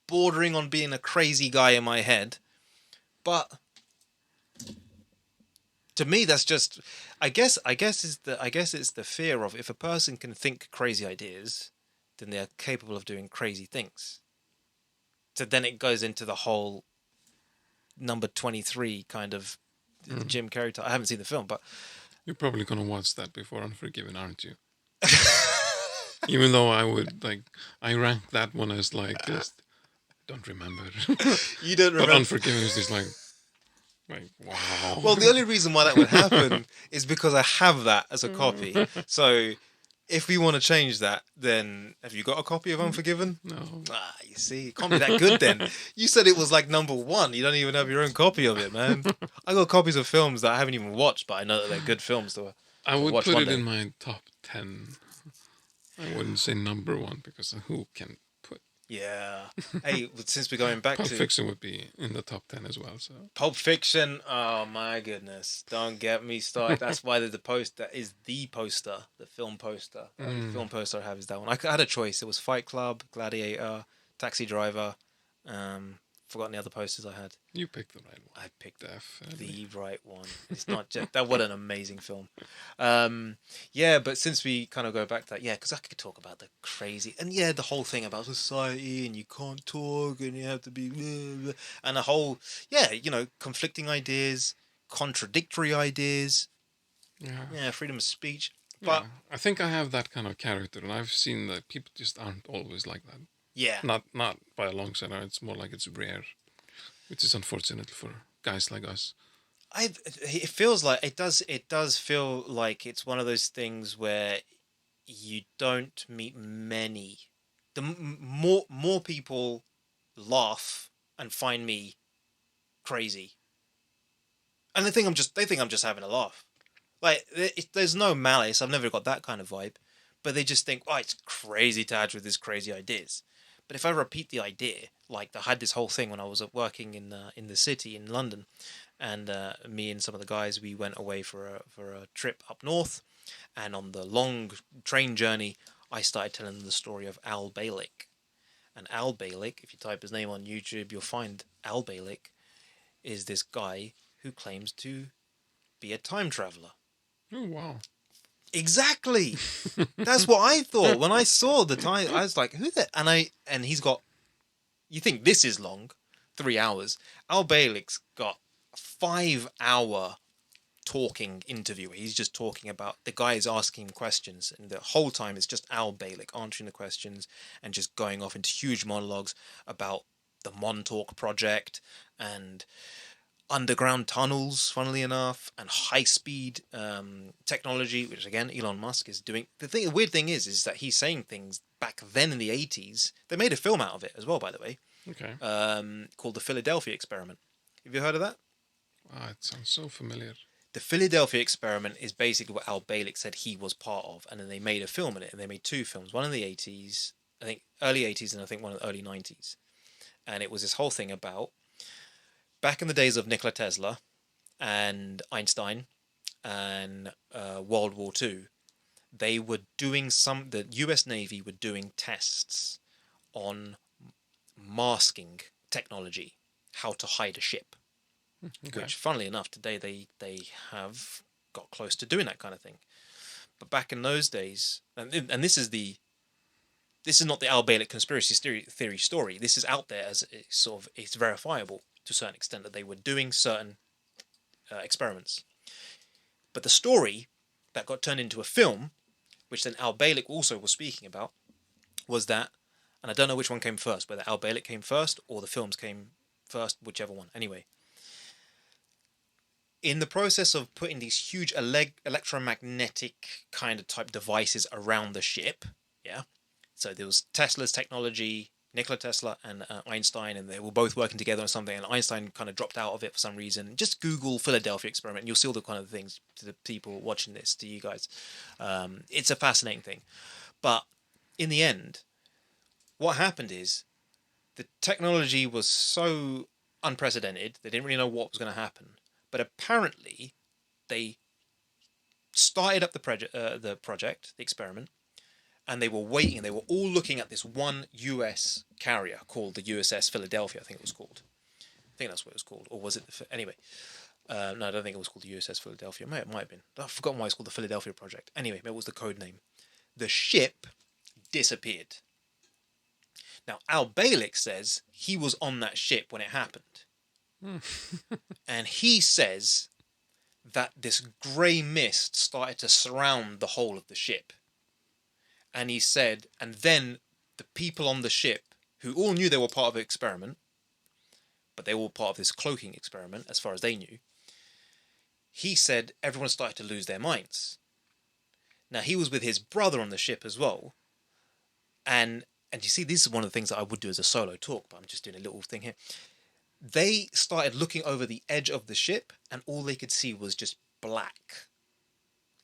bordering on being a crazy guy in my head. But to me, that's just, I guess it's the fear of if a person can think crazy ideas, then they're capable of doing crazy things. So then it goes into the whole number 23 kind of Jim Carrey type. I haven't seen the film, but you're probably gonna watch that before Unforgiven, aren't you? Even though I rank that one as like just don't remember. You don't remember. But Unforgiven is just like wow. Well, the only reason why that would happen is because I have that as a copy. So if we want to change that, then have you got a copy of Unforgiven? No. You see, it can't be that good then. You said it was like number 1. You don't even have your own copy of it, man. I got copies of films that I haven't even watched, but I know that they're good films. I would put it in my top 10. I wouldn't say number 1 because who can put? Yeah. Hey, since we're going back Pulp to... Fiction would be in the top 10 as well. So Pulp Fiction, oh my goodness. Don't get me started. That's why the poster is the poster, the film poster. The film poster I have is that one. I had a choice. It was Fight Club, Gladiator, Taxi Driver. Forgotten the other posters I had. You picked the right one. I picked the right one. It's not just that. What an amazing film. But since we kind of go back to that, because I could talk about the crazy and the whole thing about society and you can't talk and you have to be and the whole conflicting ideas, contradictory ideas. Yeah, freedom of speech. But I think I have that kind of character, and I've seen that people just aren't always like that. Yeah. Not by a long shot. It's more like it's rare, which is unfortunate for guys like us. It feels like it does feel like it's one of those things where you don't meet many. The more people laugh and find me crazy, and they think I'm just having a laugh. Like there's no malice. I've never got that kind of vibe, but they just think, oh, it's crazy TAJ with his crazy ideas. But if I repeat the idea, like I had this whole thing when I was working in the city in London, and me and some of the guys, we went away for a trip up north, and on the long train journey, I started telling them the story of Al Bielek. And Al Bielek, if you type his name on YouTube, you'll find Al Bielek is this guy who claims to be a time traveler. Oh, wow. Exactly. That's what I thought when I saw the time. I was like, "Who that?" And he's got. You think this is long, 3 hours? Al Bielek's got a 5-hour talking interview. He's just talking about the guy is asking him questions, and the whole time it's just Al Bielek answering the questions and just going off into huge monologues about the Montauk project and underground tunnels, funnily enough, and high-speed technology, which again Elon Musk is doing. The weird thing is that he's saying things back then in the 80s. They made a film out of it as well, by the way. Okay. Called the Philadelphia Experiment. Have you heard of that? It sounds so familiar. The Philadelphia Experiment is basically what Al Bielek said he was part of, and then they made a film in it, and they made 2 films, one in the 80s, I think early 80s, and I think one in the early 90s. And it was this whole thing about back in the days of Nikola Tesla and Einstein and World War II, they were doing the US Navy were doing tests on masking technology, how to hide a ship. which, funnily enough, today they have got close to doing that kind of thing. But back in those days, and this is not the Al Bielek conspiracy theory story. This is out there as it's verifiable to a certain extent that they were doing certain experiments. But the story that got turned into a film, which then Al Bielek also was speaking about, was that, and I don't know which one came first, whether Al Bielek came first or the films came first, whichever one. Anyway, in the process of putting these huge electromagnetic kind of type devices around the ship, yeah. So there was Tesla's technology, Nikola Tesla and Einstein, and they were both working together on something, and Einstein kind of dropped out of it for some reason. Just Google Philadelphia experiment, and you'll see all the kind of things to the people watching this, to you guys. It's a fascinating thing. But in the end, what happened is the technology was so unprecedented, they didn't really know what was going to happen. But apparently, they started up the project, the experiment, and they were waiting. They were all looking at this one US carrier called the USS Philadelphia, I think it was called. I think that's what it was called. Or was it? Anyway. No, I don't think it was called the USS Philadelphia. It might have been. I've forgotten why it's called the Philadelphia Project. Anyway, it was the code name. The ship disappeared. Now, Al Bielek says he was on that ship when it happened. And he says that this grey mist started to surround the whole of the ship. And he said, and then the people on the ship, who all knew they were part of the experiment, but they were all part of this cloaking experiment, as far as they knew, he said everyone started to lose their minds. Now, he was with his brother on the ship as well. And you see, this is one of the things that I would do as a solo talk, but I'm just doing a little thing here. They started looking over the edge of the ship, and all they could see was just black,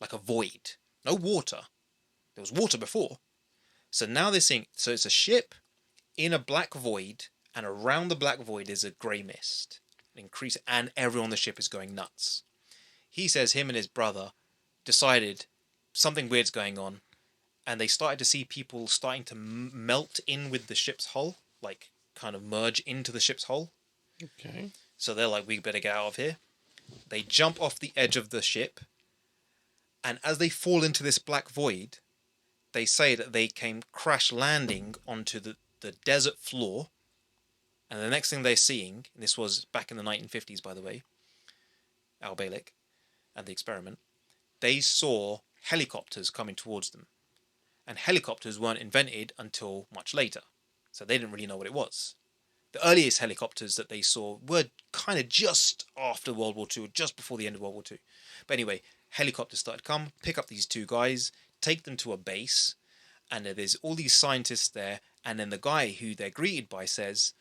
like a void. No water. There was water before. So now they're seeing, so it's a ship in a black void, and around the black void is a grey mist. And everyone on the ship is going nuts. He says him and his brother decided something weird's going on, and they started to see people starting to melt in with the ship's hull, like kind of merge into the ship's hull. Okay. So they're like, we better get out of here. They jump off the edge of the ship, and as they fall into this black void, they say that they came crash landing onto the desert floor. And the next thing they're seeing, and this was back in the 1950s, by the way, Al Bielek and the experiment, they saw helicopters coming towards them. And helicopters weren't invented until much later. So they didn't really know what it was. The earliest helicopters that they saw were kind of just after World War II, just before the end of World War II. But anyway, helicopters started to come, pick up these two guys, take them to a base, and there's all these scientists there, and then the guy who they're greeted by says,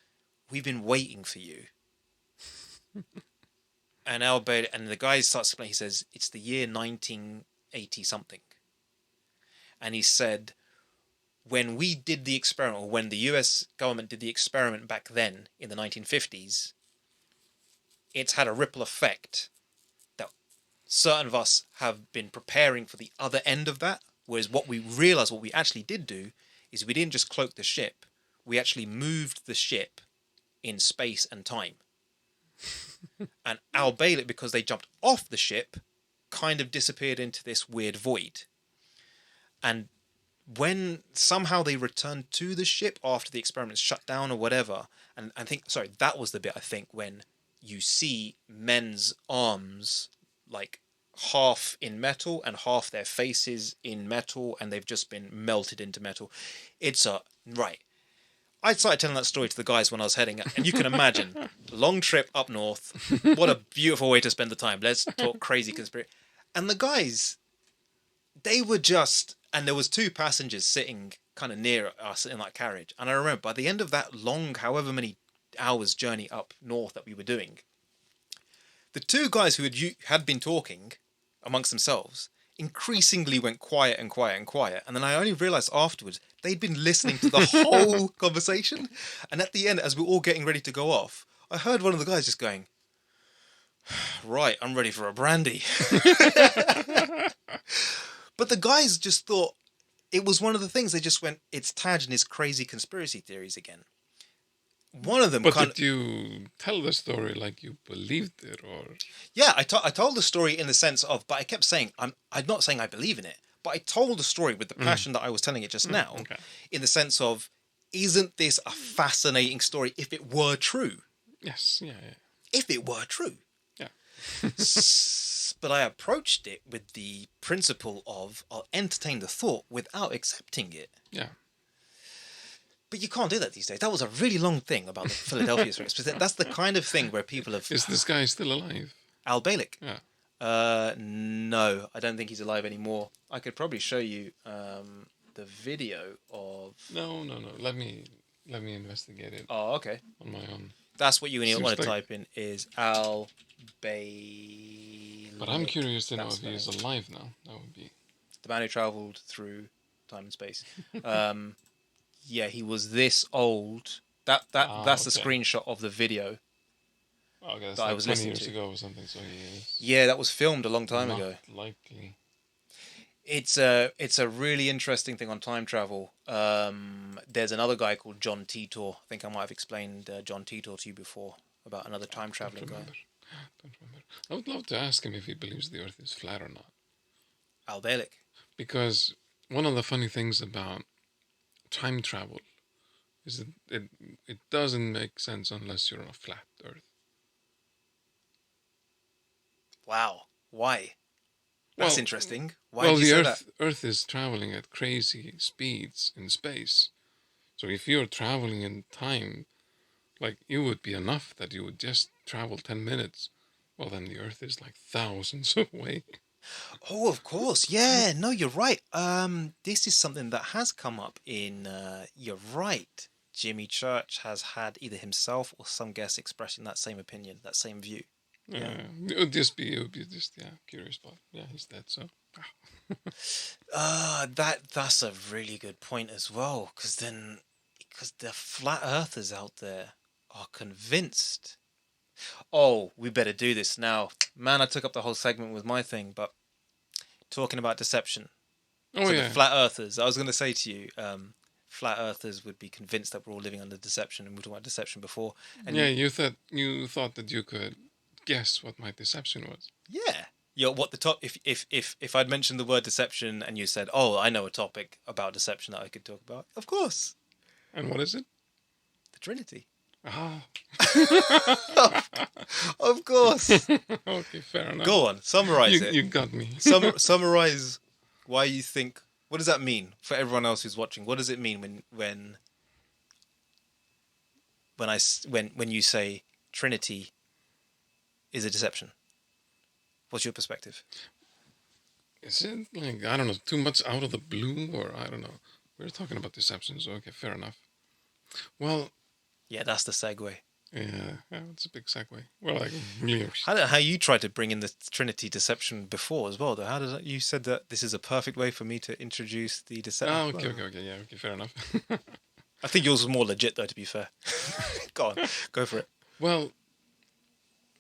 "We've been waiting for you." And the guy starts explaining, he says, it's the year 1980 something. And he said, when we did the experiment, or when the US government did the experiment back then in the 1950s, it's had a ripple effect that certain of us have been preparing for the other end of that. Whereas what we realized, what we actually did do, is we didn't just cloak the ship, we actually moved the ship in space and time. And Al Bielek, because they jumped off the ship, kind of disappeared into this weird void. And when somehow they returned to the ship after the experiment shut down or whatever, and I think, sorry, that was the bit, I think, when you see men's arms, like half in metal and half their faces in metal, and they've just been melted into metal. Right. I started telling that story to the guys when I was heading up, and you can imagine, long trip up north, what a beautiful way to spend the time. Let's talk crazy conspiracy. And the guys, they were just, and there was two passengers sitting kind of near us in that carriage. And I remember by the end of that long, however many hours journey up north that we were doing, the two guys who had been talking amongst themselves increasingly went quiet and quiet and quiet. And then I only realised afterwards they'd been listening to the whole conversation. And at the end, as we were all getting ready to go off, I heard one of the guys just going, "Right, I'm ready for a brandy." But the guys just thought it was one of the things. They just went, it's TAJ and his crazy conspiracy theories again. one of them But did you tell the story like you believed it, or? Yeah, I told the story in the sense of, but I kept saying, I'm not saying I believe in it, but I told the story with the passion that I was telling it just now, in the sense of, isn't this a fascinating story if it were true? Yes, yeah. If it were true. Yeah. But I approached it with the principle of, I'll entertain the thought without accepting it. Yeah. But you can't do that these days. That was a really long thing about the Philadelphia experience. That's the kind of thing where people have... Is this guy still alive? Al Bielek? Yeah. No, I don't think he's alive anymore. I could probably show you the video of... No. Let me investigate it. Oh, okay. On my own. That's what you want to type in, is Al Bielek. But I'm curious to know if he's alive now. That would be... The man who travelled through time and space. Yeah, he was this old. That's the screenshot of the video. Okay, that's that like I was 20 listening years to. ago or something. So he is. Yeah, that was filmed a long time ago. Likely. It's a really interesting thing on time travel. There's another guy called John Titor. I think I might have explained John Titor to you before about another time traveling guy. Don't remember. I would love to ask him if he believes the Earth is flat or not. Al Bielek. Because one of the funny things about time travel is that it doesn't make sense unless you're on a flat Earth. Wow. Why? That's interesting. Why well, do you the say that? Earth is traveling at crazy speeds in space. So if you're traveling in time, like, it would be enough that you would just travel 10 minutes. Well, then the Earth is like thousands away. Oh, of course. Yeah, no, you're right. This is something that has come up in, you're right. Jimmy Church has had either himself or some guest expressing that same opinion, that same view. Yeah. It would just be curious, but yeah, he's dead, so. That's a really good point as well, because the flat earthers out there are convinced. Oh, we better do this now. Man, I took up the whole segment with my thing, but talking about deception. Oh, so yeah. the flat earthers, I was going to say to you, flat earthers would be convinced that we're all living under deception, and we were talking about deception before. And yeah, you thought that you could guess what my deception was. Yeah. If I'd mentioned the word deception and you said, "Oh, I know a topic about deception that I could talk about," of course. And what is it? The Trinity. Ah. Of course. Okay, fair enough. Go on, summarize it. You got me. Summarize why you think. What does that mean for everyone else who's watching? What does it mean when you say Trinity is a deception? What's your perspective? Is it like, I don't know, too much out of the blue, or I don't know. We're talking about deceptions. Okay, fair enough. Well. Yeah, that's the segue. Yeah, it's a big segue. Well, like, really. How you tried to bring in the Trinity deception before as well, though? How does that? You said that this is a perfect way for me to introduce the deception. Oh, okay, yeah, okay, fair enough. I think yours was more legit, though. To be fair, go on, go for it. Well,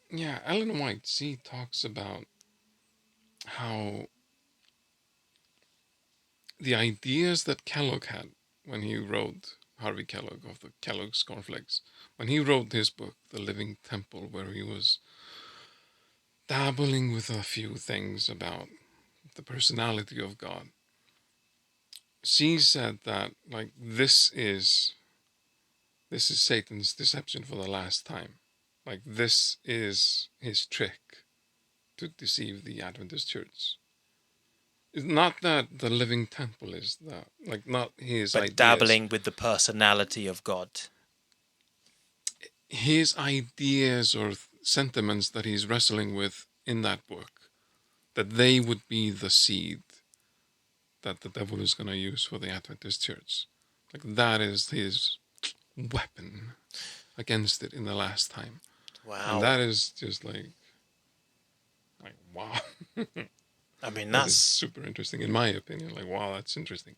yeah, Ellen White, she talks about how the ideas that Kellogg had when he wrote, Harvey Kellogg of the Kellogg's Cornflakes, when he wrote his book, The Living Temple, where he was dabbling with a few things about the personality of God, she said that, like, this is Satan's deception for the last time. Like, this is his trick to deceive the Adventist church. It's not that the living temple is the, like, not his but ideas. Dabbling with the personality of God. His ideas or sentiments that he's wrestling with in that book, that they would be the seed that the devil is going to use for the Adventist church. Like, that is his weapon against it in the last time. Wow. And that is just like wow. I mean, that's super interesting in my opinion. Like, wow, that's interesting.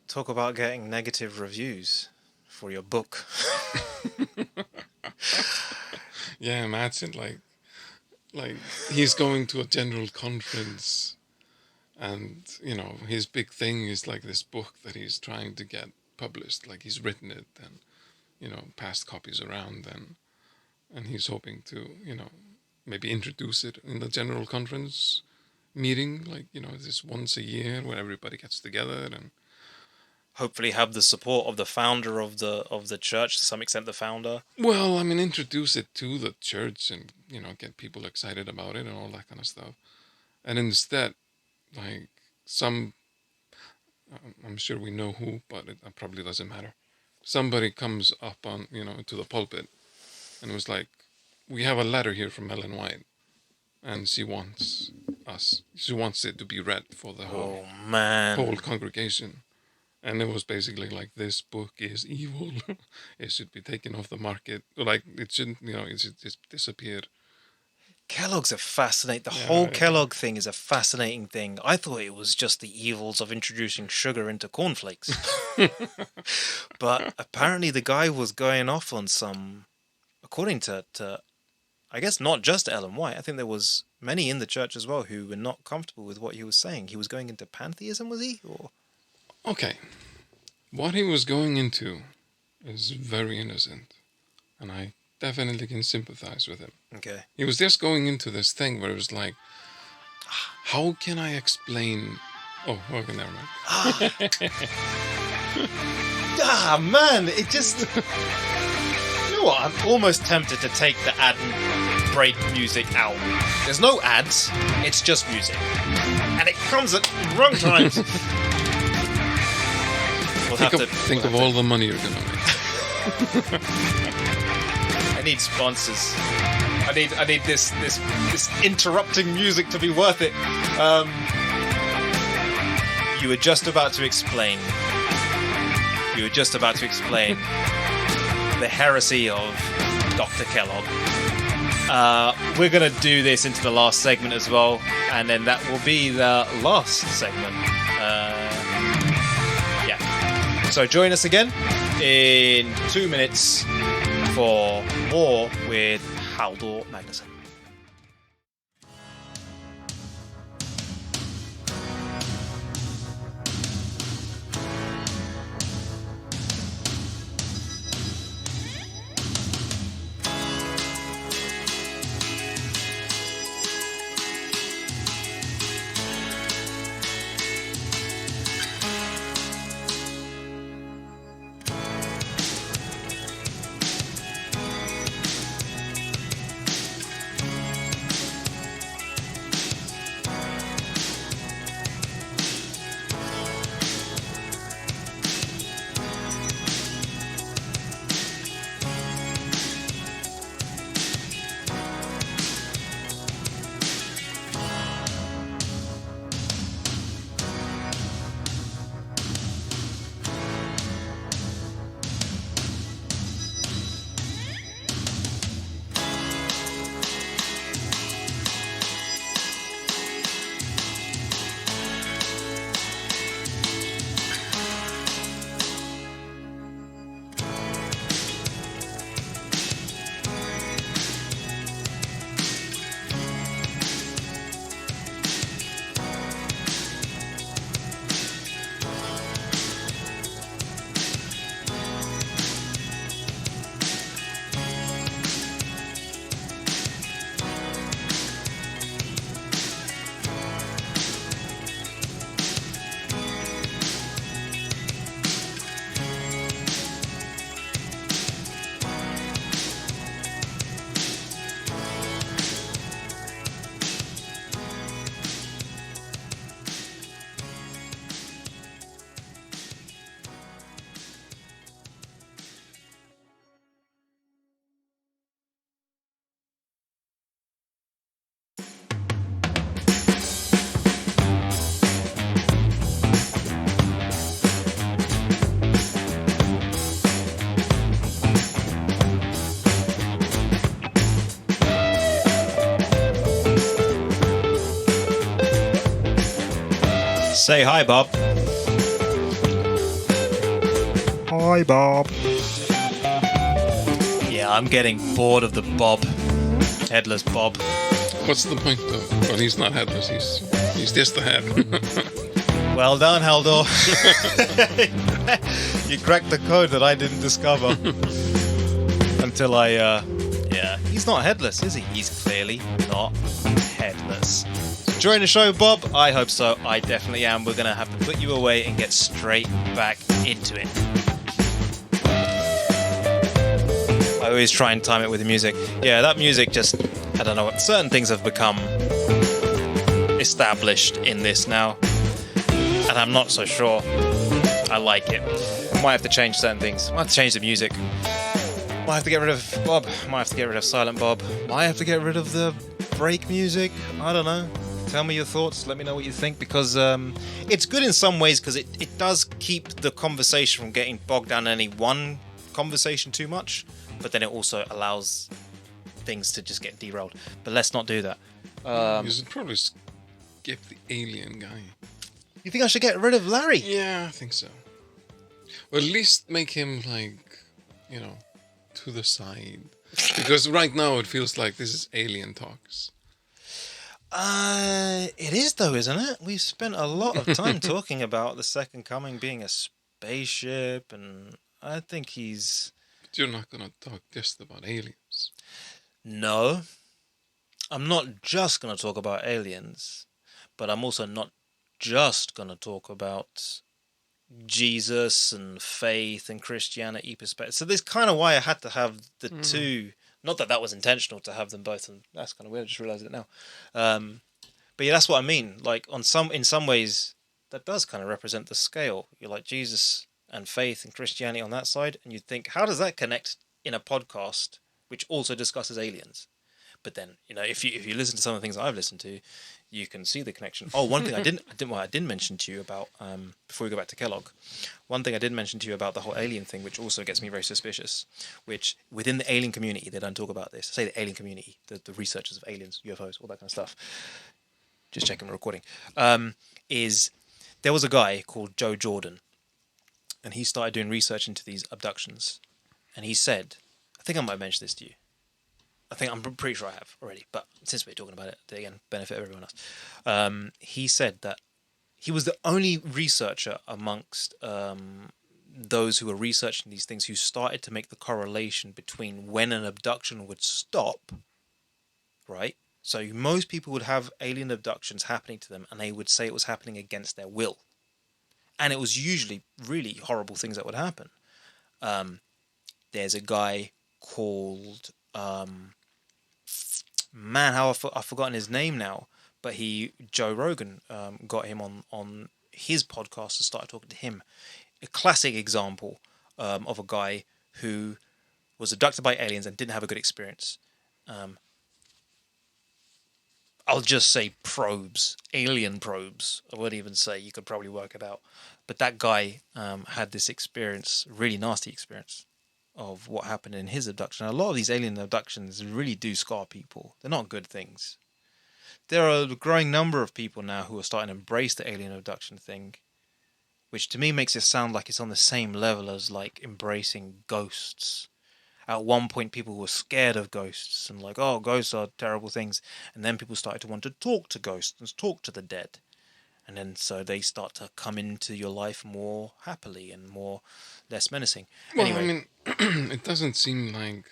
Talk about getting negative reviews for your book. Yeah, imagine like he's going to a general conference, and you know, his big thing is like this book that he's trying to get published. Like, he's written it, and passed copies around, and he's hoping to, maybe introduce it in the general conference meeting, like, this once a year where everybody gets together and hopefully have the support of the founder of the church, to some extent the founder. Well, I mean, introduce it to the church and, get people excited about it and all that kind of stuff. And instead, like, I'm sure we know who, but it probably doesn't matter. Somebody comes up on, to the pulpit and was like, we have a letter here from Ellen White, and she wants it to be read for the whole congregation. And it was basically like, this book is evil. It should be taken off the market. Like, it shouldn't, it should just disappear. Kellogg's a fascinating... The whole Kellogg thing is a fascinating thing. I thought it was just the evils of introducing sugar into cornflakes. But apparently the guy was going off on some... According to I guess not just Ellen White, I think there was many in the church as well who were not comfortable with what he was saying. He was going into pantheism, was he? Or... Okay. What he was going into is very innocent. And I definitely can sympathize with him. Okay. He was just going into this thing where it was like, how can I explain... Oh, okay, never mind. Man, it just... You know what? I'm almost tempted to take the ad break music out. There's no ads, it's just music. And it comes at wrong times. Think of all the money you're going to make. I need sponsors. I need this interrupting music to be worth it. You were just about to explain the heresy of Dr. Kellogg. We're going to do this into the last segment as well, and then that will be the last segment. So join us again in 2 minutes for more with Halldór Magnusson. Say hi, Bob. Hi, Bob. Yeah, I'm getting bored of the Bob. Headless Bob. What's the point, though? Well, he's not headless. He's just the head. Well done, Halldór. You cracked the code that I didn't discover. until I, yeah, he's not headless, is he? He's clearly not headless. Enjoying the show, Bob? I hope so. I definitely am. We're going to have to put you away and get straight back into it. I always try and time it with the music. Yeah, that music just, I don't know, certain things have become established in this now, and I'm not so sure I like it. Might have to change certain things. Might have to change the music. Might have to get rid of Bob. Might have to get rid of Silent Bob. Might have to get rid of the break music. I don't know. Tell me your thoughts. Let me know what you think, because it's good in some ways because it does keep the conversation from getting bogged down in any one conversation too much, but then it also allows things to just get derailed. But let's not do that. You should probably skip the alien guy. You think I should get rid of Larry? Yeah, I think so. Or at least make him, like, you know, to the side. Because right now it feels like this is alien talks. It is though, isn't it? We've spent a lot of time talking about the Second Coming being a spaceship, and I think he's... But you're not going to talk just about aliens. No. I'm not just going to talk about aliens, but I'm also not just going to talk about Jesus and faith and Christianity perspective. So this is kind of why I had to have the two. Not that was intentional to have them both, and that's kind of weird. I just realised it now. But yeah, that's what I mean. Like in some ways, that does kind of represent the scale. You're like Jesus and faith and Christianity on that side, and you'd think, how does that connect in a podcast which also discusses aliens? But then, you know, if you listen to some of the things I've listened to, you can see the connection. Oh, one thing I didn't mention to you about before we go back to Kellogg. One thing I did mention to you about the whole alien thing, which also gets me very suspicious. Which within the alien community, they don't talk about this. I say the alien community, the researchers of aliens, UFOs, all that kind of stuff. Just checking the recording. Is there was a guy called Joe Jordan, and he started doing research into these abductions, and he said, I think I might have mentioned this to you. I'm pretty sure I have already, but since we're talking about it, again, benefit everyone else. He said that he was the only researcher amongst those who were researching these things who started to make the correlation between when an abduction would stop, right? So most people would have alien abductions happening to them, and they would say it was happening against their will. And it was usually really horrible things that would happen. There's a guy called... I've forgotten his name now, but Joe Rogan got him on his podcast and started talking to him. A classic example of a guy who was abducted by aliens and didn't have a good experience. I'll just say probes, alien probes. I wouldn't even say, you could probably work it out. But that guy had this experience, really nasty experience, of what happened in his abduction. A lot of these alien abductions really do scar people. They're not good things. There are a growing number of people now who are starting to embrace the alien abduction thing, which to me makes it sound like it's on the same level as like embracing ghosts. At one point, people were scared of ghosts and like, oh, ghosts are terrible things. And then people started to want to talk to ghosts and talk to the dead. And then so they start to come into your life more happily and less menacing. Well, anyway. I mean, it doesn't seem like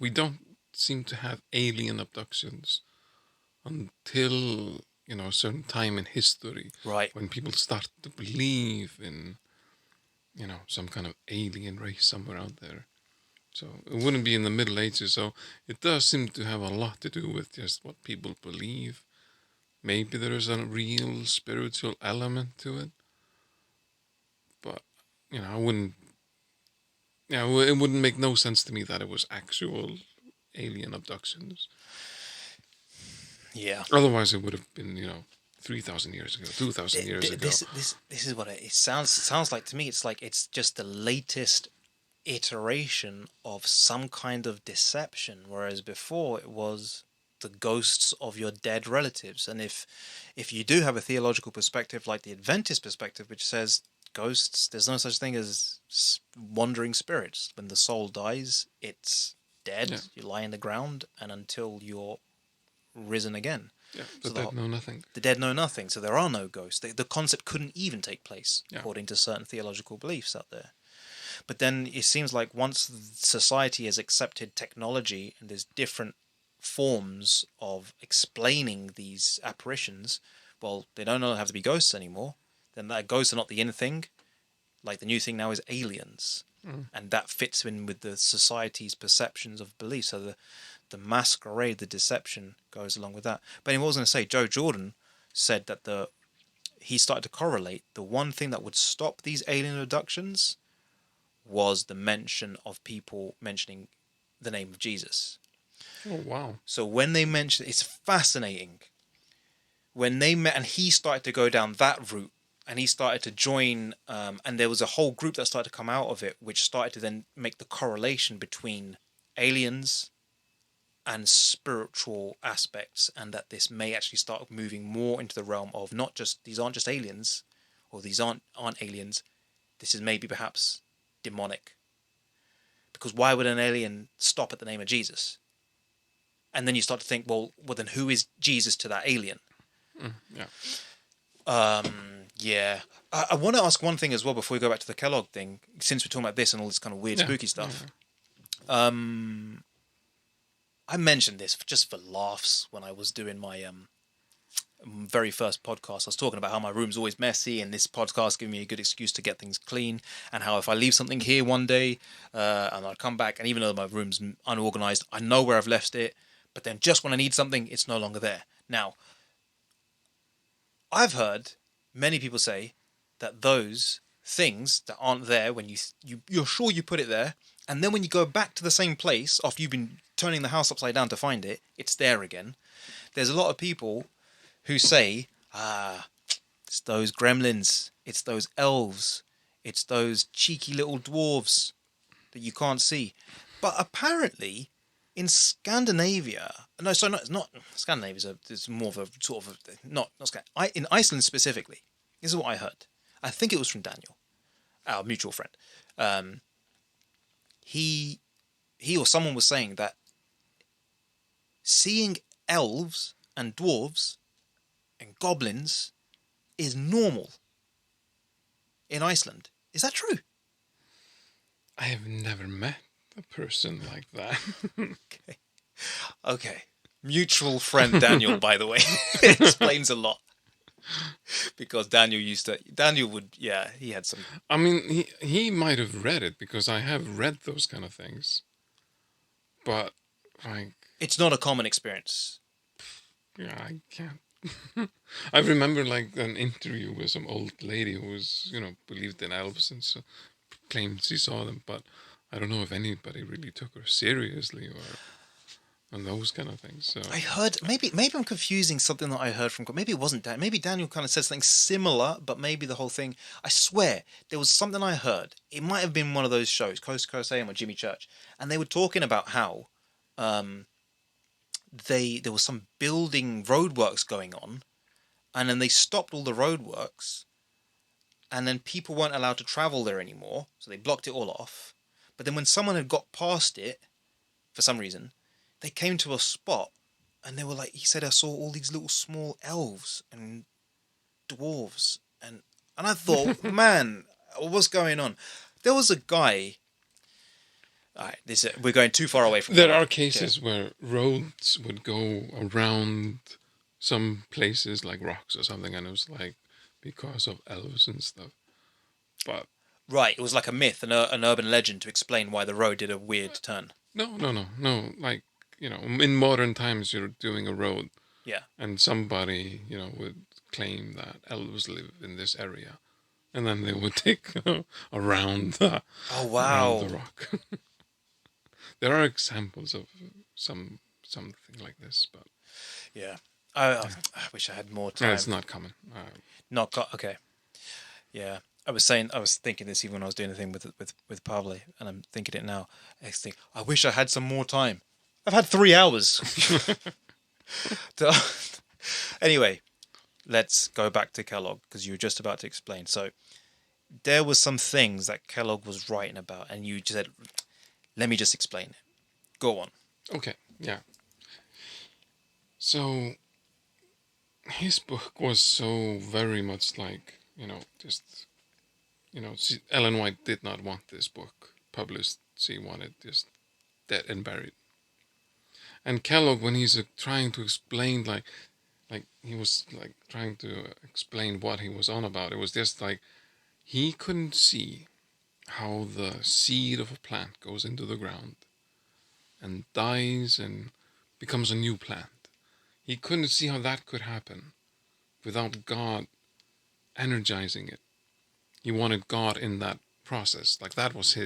we don't seem to have alien abductions until, you know, a certain time in history. Right. When people start to believe in, you know, some kind of alien race somewhere out there. So it wouldn't be in the Middle Ages. So it does seem to have a lot to do with just what people believe. Maybe there is a real spiritual element to it. But, you know, it wouldn't make no sense to me that it was actual alien abductions. Yeah. Otherwise it would have been, you know, 3,000 years ago, 2,000 years ago. This is what it sounds like to me. It's like it's just the latest iteration of some kind of deception, whereas before it was the ghosts of your dead relatives. And if you do have a theological perspective like the Adventist perspective, which says ghosts, there's no such thing as wandering spirits. When the soul dies, it's dead. Yeah. You lie in the ground, and until you're risen again. Yeah, the dead know nothing. The dead know nothing, so there are no ghosts. The concept couldn't even take place, according to certain theological beliefs out there. But then it seems like once society has accepted technology and there's different forms of explaining these apparitions, well, they don't have to be ghosts anymore. Then that ghosts are not the in thing. Like the new thing now is aliens. And that fits in with the society's perceptions of belief. So the masquerade, the deception goes along with that. But anyway, what I was going to say, Joe Jordan said that he started to correlate the one thing that would stop these alien abductions was the mention of people mentioning the name of Jesus. Oh, wow. So when they mention, it's fascinating. When they met, and he started to go down that route, and he started to join, and there was a whole group that started to come out of it, which started to then make the correlation between aliens and spiritual aspects, and that this may actually start moving more into the realm of not just, these aren't just aliens, or these aren't aliens, this is maybe perhaps demonic. Because why would an alien stop at the name of Jesus? And then you start to think, well then who is Jesus to that alien? Yeah. I want to ask one thing as well before we go back to the Kellogg thing, since we're talking about this and all this kind of weird spooky stuff. I mentioned this just for laughs when I was doing my very first podcast. I was talking about how my room's always messy, and this podcast giving me a good excuse to get things clean, and how if I leave something here one day and I come back, and even though my room's unorganized, I know where I've left it, but then just when I need something, it's no longer there. Now, I've heard many people say that those things that aren't there when you're sure you put it there, and then when you go back to the same place after you've been turning the house upside down to find it, it's there again. There's a lot of people who say, it's those gremlins, it's those elves, it's those cheeky little dwarves that you can't see. But apparently in Scandinavia, it's not Scandinavia. It's more of a sort of not Scandinavia. In Iceland specifically, this is what I heard. I think it was from Daniel, our mutual friend. He or someone was saying that seeing elves and dwarves and goblins is normal in Iceland. Is that true? I have never met a person like that. Okay. Mutual friend Daniel, by the way. It explains a lot. Because Daniel he had some... I mean, he might have read it, because I have read those kind of things. But, like... It's not a common experience. Yeah, I can't. I remember, like, an interview with some old lady who was, believed in elves and so claimed she saw them, but I don't know if anybody really took her seriously and those kind of things. So I heard, maybe I'm confusing something that I heard from, maybe it wasn't Dan, maybe Daniel kind of said something similar, but maybe the whole thing, I swear, there was something I heard, it might have been one of those shows, Coast to Coast AM or Jimmy Church, and they were talking about how there was some building roadworks going on, and then they stopped all the roadworks, and then people weren't allowed to travel there anymore, so they blocked it all off. But then when someone had got past it, for some reason, they came to a spot, and they were like, he said, I saw all these little small elves and dwarves, and I thought, man, what's going on? There was a guy... Alright, we're going too far away from... There are cases where roads would go around some places, like rocks or something, and it was like because of elves and stuff. But right, it was like a myth, an urban legend to explain why the road did a weird turn. No. Like, in modern times, you're doing a road. Yeah. And somebody, would claim that elves live in this area. And then they would take around the rock. There are examples of something like this, but... Yeah. I wish I had more time. No, it's not common. Okay. Yeah. I was thinking this even when I was doing the thing with Pavle, and I'm thinking it now. I wish I had some more time. I've had 3 hours. Anyway, let's go back to Kellogg, because you were just about to explain. So there was some things that Kellogg was writing about, and you just said, let me just explain it. Go on. Okay, yeah. So his book was so very much like, just Ellen White did not want this book published. She wanted just dead and buried. And Kellogg, when he's trying to explain, like he was like trying to explain what he was on about, it was just like he couldn't see how the seed of a plant goes into the ground and dies and becomes a new plant. He couldn't see how that could happen without God energizing it. He wanted God in that process. Like that was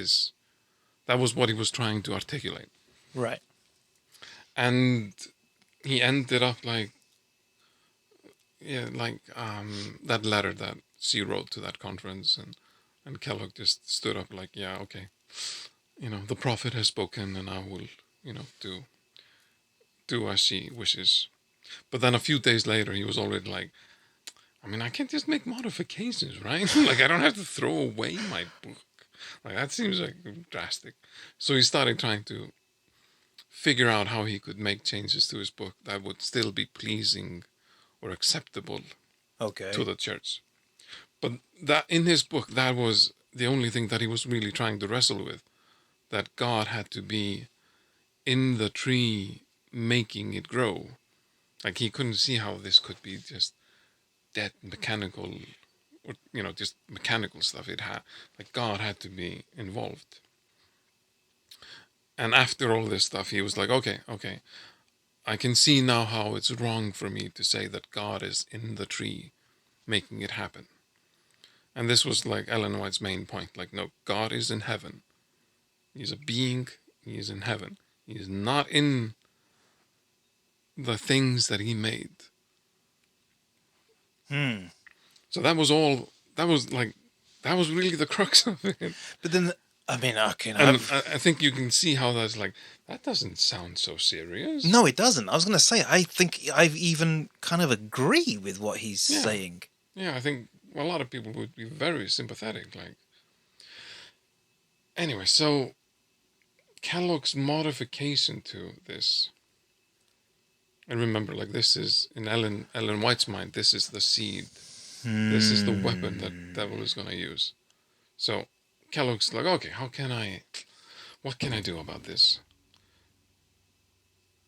what he was trying to articulate. Right. And he ended up that letter that she wrote to that conference, and Kellogg just stood up like, yeah, okay, the prophet has spoken, and I will, do as she wishes. But then a few days later, he was already like, I can't just make modifications, right? Like, I don't have to throw away my book. Like, that seems like drastic. So he started trying to figure out how he could make changes to his book that would still be pleasing or acceptable to the church. But that in his book, that was the only thing that he was really trying to wrestle with, that God had to be in the tree making it grow. Like he couldn't see how this could be just dead mechanical, or just mechanical stuff. God had to be involved. And after all this stuff, he was like, okay, I can see now how it's wrong for me to say that God is in the tree making it happen. And this was like Ellen White's main point. Like, no, God is in heaven. He's a being. He is in heaven. He is not in the things that he made. So that was really the crux of it. But then, okay. And I think you can see how that's like, that doesn't sound so serious. No, it doesn't. I was going to say, I think I even kind of agree with what he's saying. Yeah, I think a lot of people would be very sympathetic. Like, anyway, so Kellogg's modification to this, and remember, like, this is in Ellen White's mind, this is the seed. This is the weapon that devil is going to use. So Kellogg's like, okay, what can I do about this?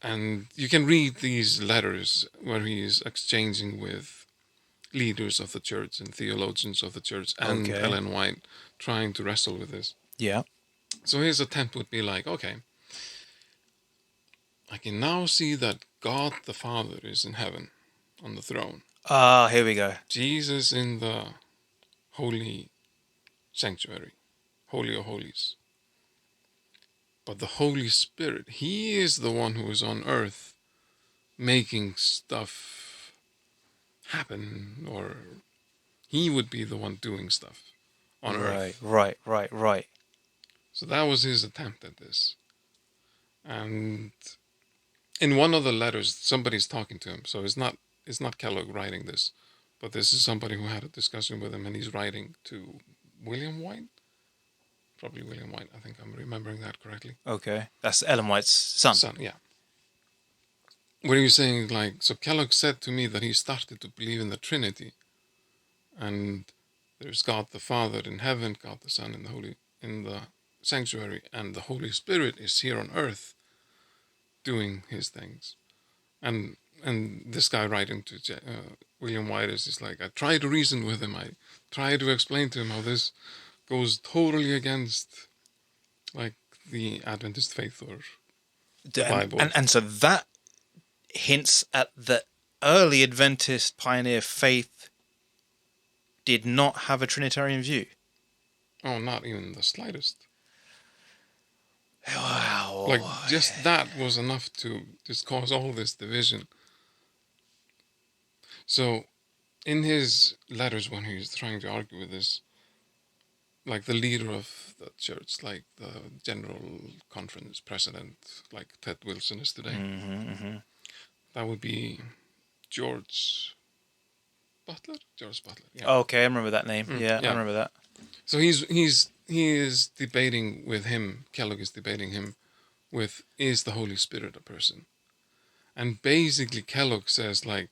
And you can read these letters where he's exchanging with leaders of the church and theologians of the church and Ellen White, trying to wrestle with this. Yeah. So his attempt would be like, okay, I can now see that God the Father is in heaven on the throne. Here we go. Jesus in the holy sanctuary, Holy of Holies. But the Holy Spirit, he is the one who is on earth making stuff happen, or he would be the one doing stuff on earth. Right. So that was his attempt at this. And in one of the letters, somebody's talking to him. So it's not Kellogg writing this, but this is somebody who had a discussion with him, and he's writing to William White. Probably William White. I think I'm remembering that correctly. Okay. That's Ellen White's son. Yeah. What are you saying? Like, so Kellogg said to me that he started to believe in the Trinity, and there's God the Father in heaven, God the Son in the sanctuary, and the Holy Spirit is here on earth doing his things. And this guy writing to William White is just like, I try to reason with him. I try to explain to him how this goes totally against, like, the Adventist faith or the Bible. And so that hints at the early Adventist pioneer faith did not have a Trinitarian view. Oh, not even the slightest. Wow. Like, just that was enough to just cause all this division. So, in his letters when he was trying to argue with this, like the leader of the church, like the general conference president, like Ted Wilson is today, that would be George Butler? Yeah. Okay, I remember that name. Yeah, I remember that. So he is debating with him, Kellogg is debating him with, is the Holy Spirit a person? And basically Kellogg says, like,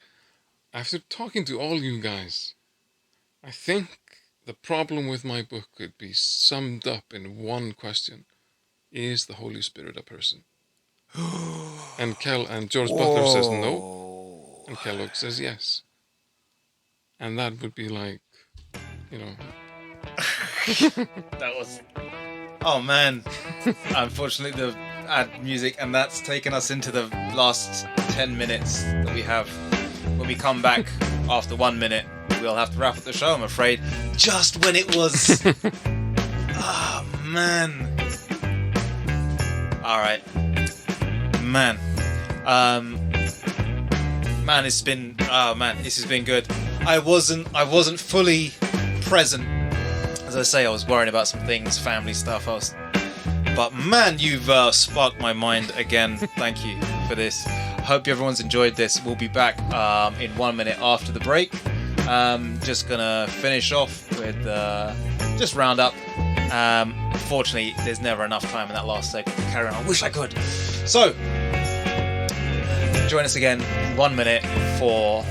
after talking to all you guys, I think the problem with my book could be summed up in one question: is the Holy Spirit a person? and George Butler says no, and Kellogg says yes, and that would be like, That was. Oh man! Unfortunately, the ad music, and that's taken us into the last 10 minutes that we have. When we come back after 1 minute, we'll have to wrap up the show, I'm afraid. Just when it was. Oh man! All right, man. Man, it's been. Oh man, this has been good. I wasn't fully present. As I say, I was worrying about some things, family stuff. But man, you've sparked my mind again. Thank you for this. Hope everyone's enjoyed this. We'll be back in 1 minute after the break. Just gonna finish off with just round up. Fortunately, there's never enough time in that last segment to carry on. I wish I could. So, join us again 1 minute for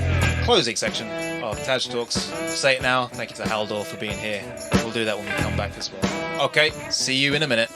closing section of TAJ Talks. Say it now. Thank you to Halldór for being here. We'll do that when we come back as well. Okay, see you in a minute.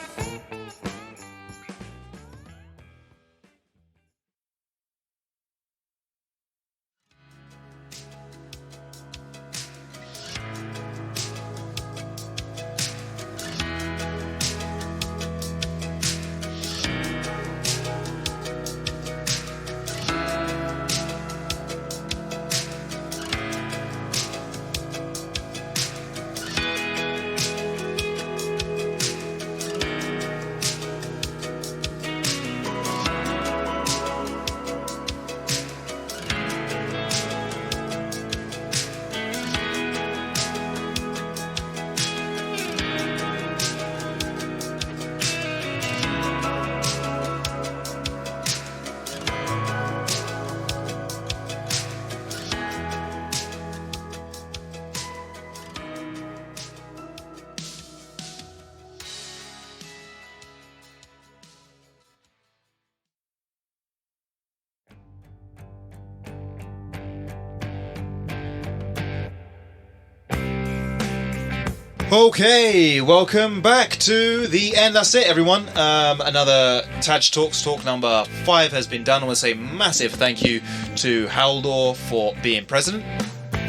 Okay, welcome back to the end. That's it, everyone. Another TAJ Talks, talk number 5 has been done. I want to say massive thank you to Halldór for being president.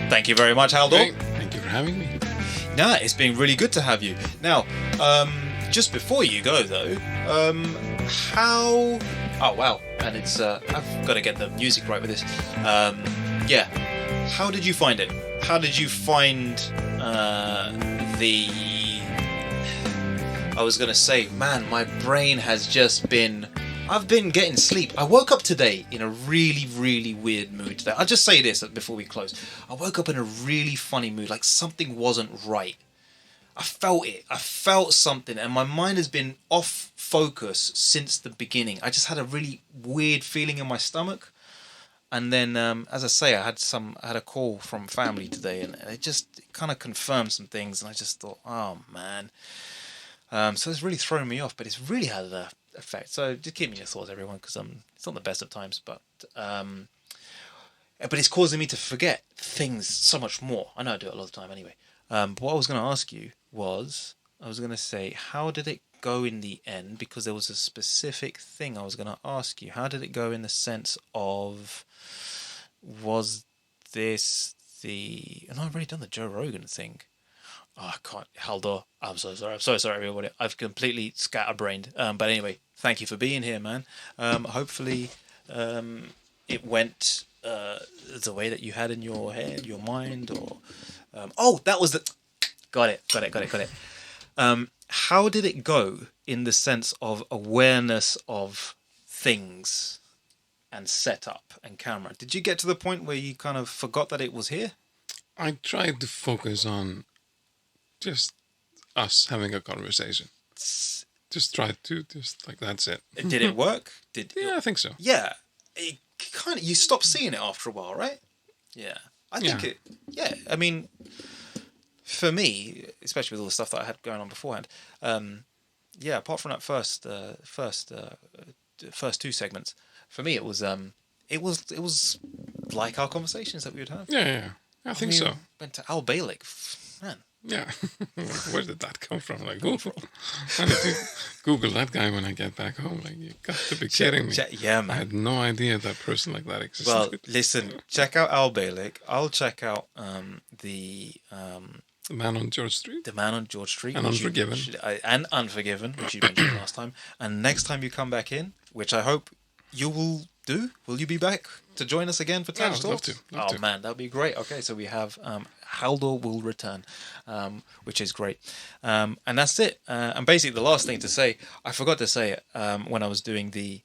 Thank you very much, Halldór. Okay, thank you for having me. Nah, it's been really good to have you. Now, just before you go, though, how... Oh, wow. And it's... I've got to get the music right with this. Yeah. How did you find it? How did you find... I was gonna say, man, my brain has just been... I've been getting sleep. I woke up today in a really, really weird mood today. I'll just say this before we close. I woke up in a really funny mood, like something wasn't right. I felt it. I felt something, and my mind has been off focus since the beginning. I just had a really weird feeling in my stomach. And then, as I say, I had a call from family today, and it just kind of confirmed some things, and I just thought, oh man. So it's really thrown me off, but it's really had an effect. So just keep me in your thoughts, everyone, because it's not the best of times, but it's causing me to forget things so much more. I know I do it a lot of the time anyway. But what I was going to ask you was, I was going to say, how did it go in the end? Because there was a specific thing I was going to ask you. How did it go in the sense of... Was this the... And I've already done the Joe Rogan thing. Oh, I can't... Halldór, I'm so sorry. I'm so sorry, everybody. I've completely scatterbrained. But anyway, thank you for being here, man. Hopefully it went the way that you had in your head, your mind, or... oh, that was the... Got it. How did it go in the sense of awareness of things and setup and camera? Did you get to the point where you kind of forgot that it was here? I tried to focus on just us having a conversation. Just tried to, that's it. Did it work? Yeah, I think so. Yeah. It kind of, you stop seeing it after a while, right? Yeah. I think yeah, I mean, for me, especially with all the stuff that I had going on beforehand, yeah, apart from that first two segments, for me it was like our conversations that we would have. Yeah. I think so. Went to Bielek, man. Yeah. Where did that come from? Like, Google. I need to Google that guy when I get back home. Like, you got to be kidding me. Yeah, man. I had no idea that person like that existed. Well, listen, check out Al Bielek. I'll check out the Man on George Street. The Man on George Street. And Unforgiven. And Unforgiven, which you mentioned last time. And next time you come back in, which I hope you will do, will you be back to join us again for TAJ Talks? Love to. Man, that would be great. Okay, so we have Halldór will return, which is great. And that's it. And basically the last thing to say, I forgot to say it when I was doing the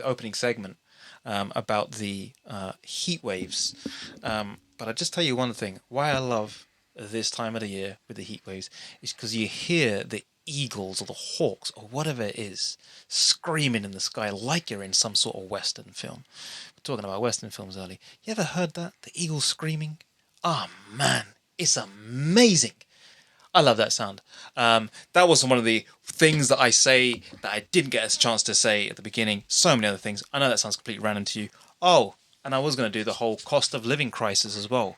opening segment about the heat waves. But I'll just tell you one thing. Why I love this time of the year with the heat waves is because you hear the eagles or the hawks or whatever it is screaming in the sky like you're in some sort of Western film. We're talking about Western films early. You ever heard that? The eagles screaming? Oh man, it's amazing. I love that sound. That was one of the things that I say that I didn't get a chance to say at the beginning. So many other things. I know that sounds completely random to you. Oh, and I was going to do the whole cost of living crisis as well.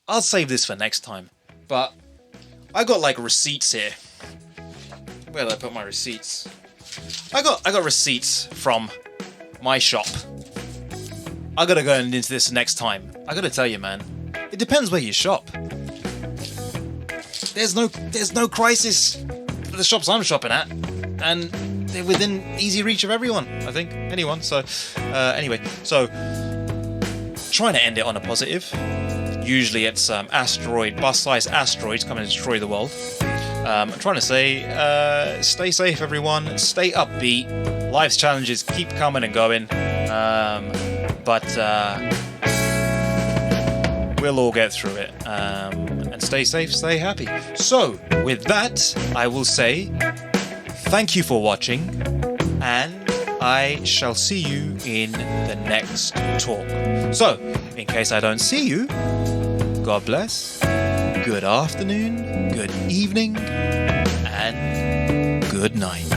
I'll save this for next time. But I got like receipts here. Where did I put my receipts? I got receipts from my shop. I gotta go into this next time. I gotta tell you, man. It depends where you shop. There's no crisis for the shops I'm shopping at, and they're within easy reach of everyone. I think anyone. So anyway, so trying to end it on a positive. Usually it's bus-sized asteroids coming to destroy the world. I'm trying to say, stay safe, everyone. Stay upbeat. Life's challenges keep coming and going. But we'll all get through it. And stay safe, stay happy. So, with that, I will say thank you for watching, and I shall see you in the next talk. So, in case I don't see you, God bless, good afternoon, good evening, and good night.